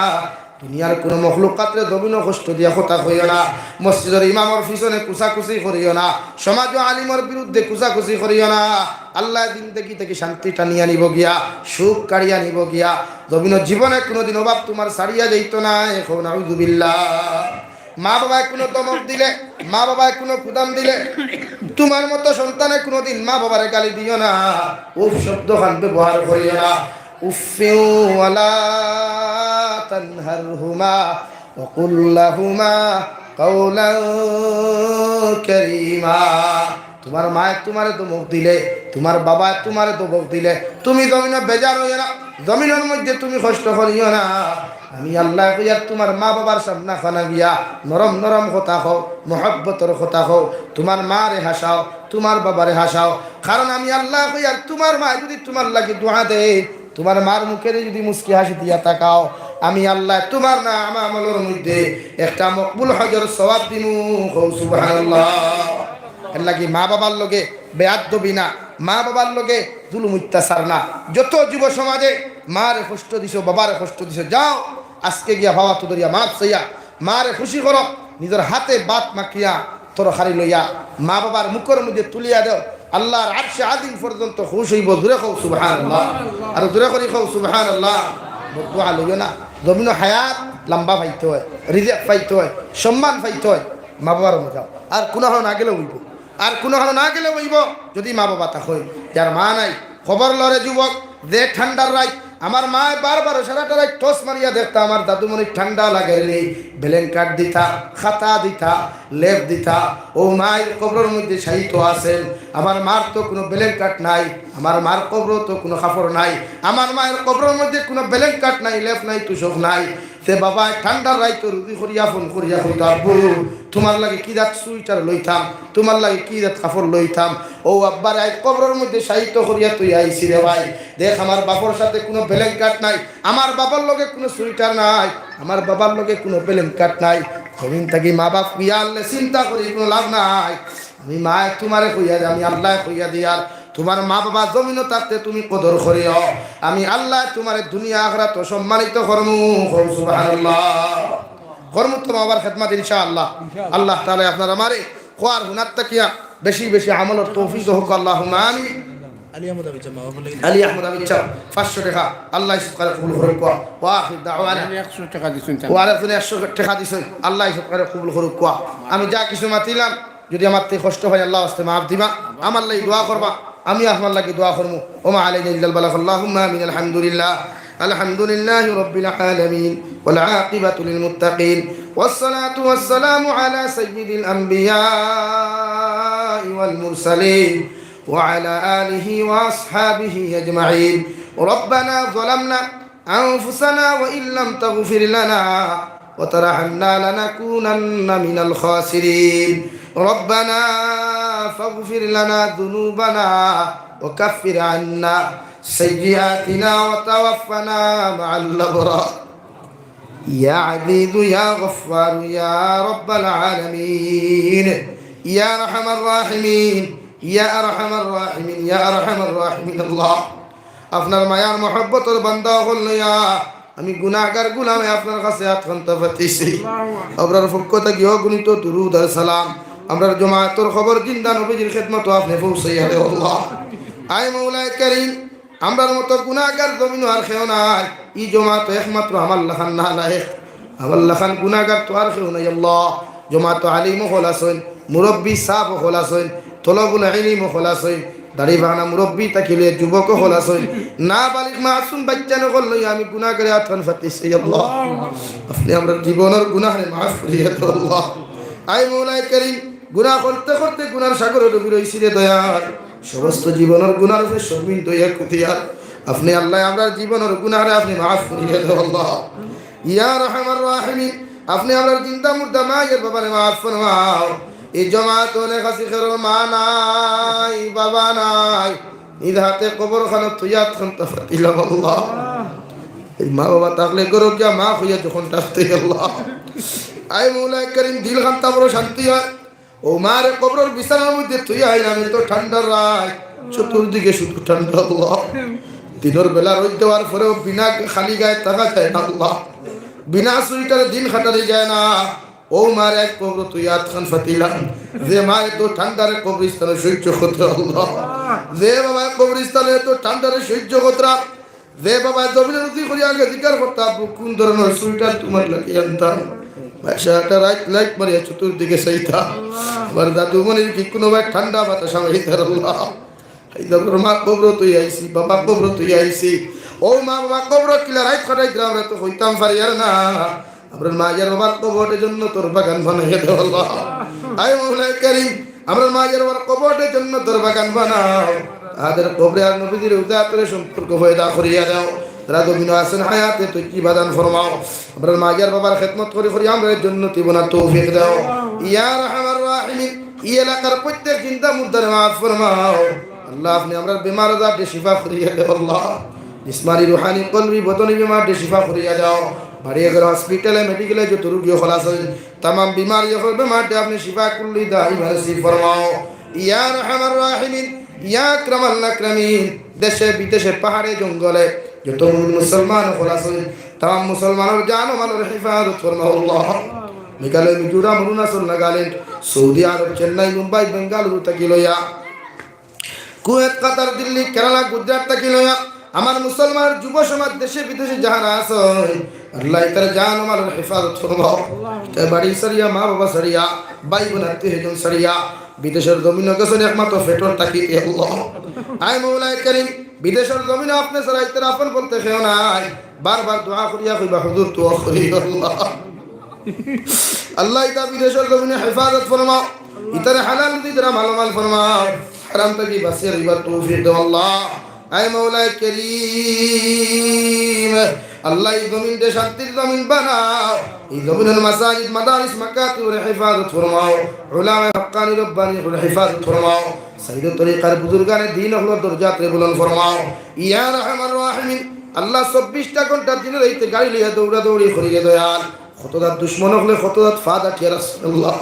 দুনিয়ার কোনো মখলুকাতরে দবিনো কষ্ট দিয়া কথা কইও না, মসজিদের ইমামর পিছনে কুচাকুচি করিও না, সমাজ ও আলিমর বিরুদ্ধে কুচাকুচি করিও না। আল্লাহ জিন্দেগি থেকে শান্তিটা নিয়ে নিব গিয়া, সুখ কাড়িয়া নিব গিয়া। দবিনো জীবনে কোনোদিন অভাব তোমার ছাড়িয়া যাইত না। এখন আউযুবিল্লাহ। মা বাবায় কোনো দমক দিলে, মা বাবায় কোনো কুদাম দিলে, তোমার মতো সন্তানে কোনোদিন মা বাবারে গালি দিও না, উফ শব্দ খান ব্যবহার করিও না। উফিউ ওয়ালা তানহারহুমা ওয়া কুল লাহুমা কাওলান কারীমা। তোমার মায়ের তোমারে দমক দিলে, তোমার বাবা তোমারে দমক দিলে, তুমি জমিনে বেজার হইও না, জমিনের মধ্যে তুমি কষ্ট করিও না। আমি আল্লাহ কইয়া তোমার মা বাবার সামনা খানা গিয়া নরম নরম কথা কও, মহব্বতর কথা কও, তোমার মারে হাসাও, তোমার বাবারে হাসাও। কারণ আমি আল্লাহ কইয়া তোমার মা যদি তোমার লাগি দোয়া দেয়, তোমার মার মুখের যদি মুস্কি হাসি দিয়া তাকাও, আমি আল্লাহ তোমার না আমার আমলের মধ্যে একটা মকবুল হজর সওয়াব দিমু। সুবহানাল্লাহ। এর লাগি মা বাবার লগে বেয়াদবি না, মা বাবার লগে জুলুম অত্যাচার না। যত যুব সমাজে মারে কষ্ট দিছো, বাবারে কষ্ট দিছো, যাও আজকে গিয়া ভাবা তো দরিয়া মাছ চাইয়া মারে খুশি করো, নিজের হাতে বাত মাখিয়া তরকারি লইয়া মা বাবার মুখের মধ্যে তুলিয়া দাও। আল্লাহর আরশে আযীম পর্যন্ত খুশ হইব। দূরে খাও সুবহানাল্লাহ, আর দূরে করি খাও সুবহানাল্লাহ। দোয়া লইও না, জমিন হায়াত লম্বা পাইতে হয়, রিজিক পাইতে হয়, সম্মান পাইতে হয়, মা বাবার মধ্যে আর কোনো না গেলেও হইব, আর কোনো না গেলেও হইব যদি মা বাবা তা হয়। যার মা নাই খবর লরে যুবক, যে ঠান্ডার রাত আমার মা বারবার সারাটা রাত টস মারিয়া দেখতা আমার দাদুমণির ঠান্ডা লাগে নেই, ব্ল্যাঙ্কেট দিতা, খাতা দিতা, লেপ দিতা। ও মায়ের কবরের মধ্যে শায়িত আছেন, আমার মার তো কোনো ব্ল্যাঙ্কেট নাই, আমার মার কবর তো কোনো কাপড় নাই, আমার মায়ের কবরের মধ্যে কোনো ব্ল্যাঙ্কেট নাই, লেপ নাই, তুষক নাই। সে বাবা ঠান্ডার রাত রুদি করিয়া ফোন করিয়া কইতো, আব্বু তোমার লাগে কি রাত সুইটার লইতাম, তোমার লাগে কি রাত কাপড় লইতাম। ও আব্বার আই কবরের মধ্যে শায়িত করিয়া তুই আইছি রে ভাই, দেখ আমার বাবার সাথে কোনো ব্ল্যাঙ্কেট নাই, আমার বাবার লগে কোনো সুইটার নাই, আমার বাবার লগে কোনো ব্ল্যাঙ্কেট নাই। কদিন থাকি মা বাপ পিয়া আনলে চিন্তা করি কোনো লাভ নাই। আমি মা তোমারে কইয়া দিই, আমি আল্লাহ কইয়া দিই, আর তোমার মা বাবা জমিনও থাকতে তুমি কদর করিও, আমি আল্লাহ তোমার দুনিয়া আখিরাত সম্মানিত করমু। সুবহানাল্লাহ। করমু তো বাবার খেদমত ইনশাআল্লাহ। আল্লাহ তাআলা আপনার আমারে কোয়ার হুনাত তাকিয়া বেশি বেশি আমলের তৌফিক হোক, আল্লাহুম্মা আমিন। আলী আহমদ আবি চা 500 টাকা আল্লাহ ইসকারে কবুল করুক। ওয়া আখির দাওয়ানা 100 টাকা দিছেন। ওয়া আলাইকুম 100 টাকা দিছেন, আল্লাহ ইসকারে কবুল করুক। আমি যা কিছু মাতিলাম যদি আমার থেকে কষ্ট হয় আল্লাহ ওয়াস্তে মাফ দিবা, আমার লাগি দোয়া করবা, আমি আপনার লাগি দোয়া করমু। ওমা আলাইনা ইল্লাল বালাগ। আল্লাহুম্মা আমিন। আলহামদুলিল্লাহ, আলহামদুলিল্লাহি রাব্বিল আলামিন ওয়াল আকিবাতু লিল মুত্তাকিন ওয়াসসালাতু ওয়াসসালামু আলা সাইয়্যিদিল আমবিয়া ওয়াল মুরসালিন وعلى آله وأصحابه أجمعين. ربنا ظلمنا أنفسنا وإن لم تغفر لنا وترحمنا لنكونن من الخاسرين. ربنا فاغفر لنا ذنوبنا وكفر عنا سيئاتنا وتوفنا مع الأبرار. يا عزيز يا غفار يا رب العالمين يا أرحم الراحمين يا أرحم الراحمين يا أرحم الراحمين. الله আপনার মায়ার মহব্বতের বান্দা হইয়া আমি গুনাহগার গোলামে আপনার কাছে আত্মন্ত পাইছি। আপনার পক্ষ থেকে অগণিত দুরূদ আর সালাম আমরার জামাতের খবর জিন্দা নবীজির খিদমত আপনি পৌঁছাইয়া দেন। আল্লাহ আয় মাওলায়ে কারীম, আমরার মতো গুনাহগার জমিন আর কেউ নাই। এই জামাত একমাত্র আমার লাখান না লায়েক, আমার লাখান গুনাহগার তো আর কেউ নাই। আল্লাহ জামাত আলিম হল আছেন, মুরব্বী সাহেব হল আছেন, তলবুল ইলম হল আছেন, দাড়ি ভাঙা মুরব্বী তাকিলে যুবক হল আছেন, না বালিক মাসুম বাচ্চা নকল লই আমি গুনাহগারে আত্মন ফাতিছি। আল্লাহ আপনি আমরা জীবনের গুনাহে মাফ করিয়া দাও। আল্লাহ আয় মাওলায়ে কারীম, গুনাহ করতে করতে গুনার সাগরে ডুবে রইছি রে দয়াল, সমস্ত জীবনের গুনার উপরে শর্মিন দয়া কুতিয়ার আপনি আল্লাহ আমরা জীবনের গুনাহরে আপনি মাফ করিয়া দাও। আল্লাহ ইয়া রহমান রাহিমিন, আপনি আমরা জিন্দা মুর্দা মায়ের বাবারে মাফ ফরমাও। এই জামাত অনেক আছে খের মা নাই বাবা নাই, ঈদ হাতে কবর খানা তুইয়াত খান তাফাতিলাম। আল্লাহ এই মা বাবা থাকলে করো কিয়া মা হইয়া যখন ডাকতে। আল্লাহ আয় মাওলায়ে কারীম, দিল খান তাবরো শান্তি হয়। ও মারে কবরের বিছানার মধ্যে তুই আইলাম, তো ঠান্ডার রাত, চতুর্দিকে শুধু ঠান্ডা। আল্লাহ দিনের বেলা রোদ দেওয়ার পরেও বিনা খালি গায়ে থাকা যায় না। আল্লাহ বিনা সুইটারে দিন খাটারি যায় না। ও মার এক কবর তুই আত খান ফাতিলা যে মায়ের তো ঠান্ডারে কবরস্থানে সহ্য করতে আল্লাহ, যে বাবা কবরস্থানে তো ঠান্ডারে সহ্য করতে, যে বাবা জমিনের উতি করে আগে জিজ্ঞার করতাম কোন ধরনের সুইটার তোমার লাগিয়ে আনতাম, বাসাটা লাইট মারিয়া চতুর্দিকে সেইটা আমার দাদু মনির কি কোনো ভাই ঠান্ডা বাতাস আমার আল্লাহ। মা কবর তুই আইসি, বাবা কবর তুই আইসি, ও মা বাবা কবর কিলা রাইট খাটাই দিলাম আমরা তো হইতাম পারি আর না। আমরা মায়ের বাবার কবরের জন্য তোর বাগান বানাইয়া দেব আল্লাহ। আয় মৌলা করিম আমরা মায়ের বাবার কবরের জন্য তোর বাগান বানাও। তাদের কবরে আর নবীদের উদাতরে সম্পর্ক পয়দা করিয়া দাও। তারা দমিন আছেন হায়াতে তুই কি বাদান ফরমাও। আমরা মায়ের বাবার খেদমত করি করি আমরা জন্য তিবনা তৌফিক দাও ইয়া রাহমার রাহিমিন। এই এলাকার প্রত্যেক চিন্তা মুদ্দার মাফ ফরমাও আল্লাহ। আপনি আমরা বিমার আজাদ শিফা করিয়া দাও আল্লাহ। জিসমানি রুহানি কলবি বদনি বিমার শিফা করিয়া দাও। বাড়িয়ে গেল হসপিটালে মেডিকেলে যত রোগী খলাস হয়েছে তাম বিমার বেমারটা আপনি শিফা করলি দাই নসিব ফরমাও ইয়া রাহমার রাহিমিন ইয়া আকরামাল আকরামিন। দেশে বিদেশে পাহাড়ে জঙ্গলে যত মুসলমান খলাস হয়েছে তাম মুসলমানের জান ও মালের হেফাজত ফরমাও আল্লাহ। মেঘালয়, মিজোরাম, অরুণাচল, নাগাল্যান্ড, সৌদি আরব, চেন্নাই, মুম্বাই, বেঙ্গালুরু থেকে লইয়া কুয়েত, কাতার, দিল্লি, কেরালা, গুজরাট থেকে লইয়া আমার মুসলমান যুব সমাজ দেশে বিদেশে যাহারা আছে আল্লাহ তার জান ও মালের হেফাজত ফরমাও। বাড়ি সারিয়া, মা বাবা সারিয়া, ভাই বোন আত্মীয়স্বজন সারিয়া বিদেশের জমিন গেছেন একমাত্র ফেটর থাকি আল্লাহ। আয় মৌলা করিম বিদেশের জমিন আপনি সারা ইতার আপন বলতে খেও নাই, বারবার দোয়া করিয়া কইবা হুজুর তো করি আল্লাহ। আল্লাহ ইতা বিদেশের জমিনে হেফাজত ফরমাও, ইতারে হালাল দিদরা মালামাল ফরমাও, হারাম থেকে বাঁচিয়ে রইবার তৌফিক দাও আল্লাহ। আয় মৌলা করিম আল্লাহ এই জমিনটা শান্তির জমিন বানাও। এই জমিনের মাসাজিদ, মাদারিস, মাকাতিবের হেফাজত ফরমাও। উলামায়ে হক্কানি রব্বানির হেফাজত ফরমাও। সাইয়্যিদ তরিকার বুজুর্গানে দ্বীন হলো দরজাতে বুলন্দ ফরমাও ইয়া রাহমার রাহিমিন। আল্লাহ 24টা ঘন্টা দিনের এইতে গাড়ি লিয়া দৌড়াদৌড়ি করিয়ে দয়াল কতদার দুশ্মন হলে কতদার ফাদা কি রাসূলুল্লাহ।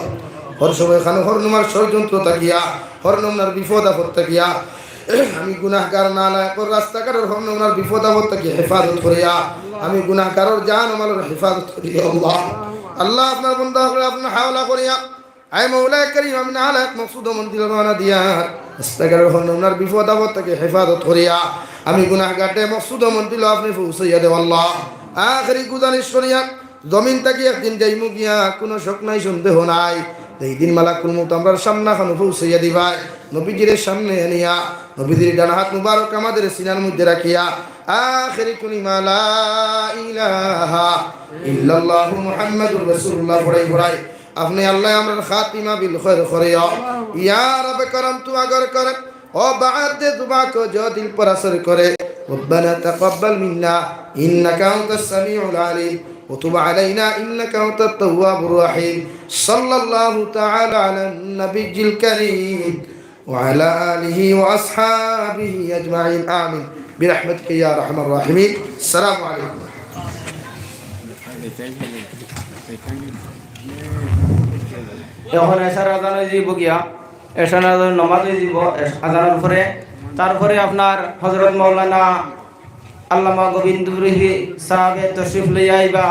হর সময় খানো হর নমার ষড়যন্ত্র তাকিয়া, হর নমার বিপদ আপদ তাকিয়া আমি গুনাহগার না লায়কের রাস্তাঘাটের হর নমার বিপদ আপদ তাকিয়া হেফাজত করিয়া আমি গুনাহগারের জান ও মালের হেফাজত করিয়া আল্লাহ। আল্লাহ আপনার বান্দা হলে আপনার হাওলা করিয়া আয় মৌলা করিম আমি নালাক মকসুদ মন্দির রওনা দিয়া রাস্তাঘাটের হর নমার বিপদ আপদ তাকিয়া হেফাজত করিয়া আমি গুনাহগারতে মকসুদ মন্দির আপনি পৌঁছাইয়া দেও আল্লাহ। আখেরি গুজারিশ করিয়া জমিন থেকে একদিন যাইমু গিয়া কোনো শোক নাই সন্দেহ নাই। এই দিন মালাকুল মউত আমরার সামনা খানো পৌঁছাইয়া দিবাই নবীজির সামনে আনিয়া নবীজির ডান হাত মুবারক আমাদের সিনার মধ্যে রাখিয়া আখিরি কালিমা লা ইলাহা ইল্লাল্লাহু মুহাম্মাদুর রাসূলুল্লাহ পড়াই পড়াই আপনি আল্লাহ আমরার খাতিমা বিল খৈর করিয়া ইয়া রব করম তু আগর কর ও বাদ দে দুবা কো जो दिल पर असर करे ربنا تقبل منا انك انت السميع العليم وتب علينا إنك أنت التواب الرحيم صلى الله تعالى على النبي الكريم وعلى آله وأصحابه أجمعين آمين برحمتك يا أرحم الراحمين السلام عليكم এখন এসার আজান হয়ে যাব গিয়া এসার আজান নামাজ হয়ে যাব আজানের পরে তারপরে আপনার হযরত মাওলানা আল্লামা গোবিন্দপুরী সাহেব তশরিফ লইয়া আইবা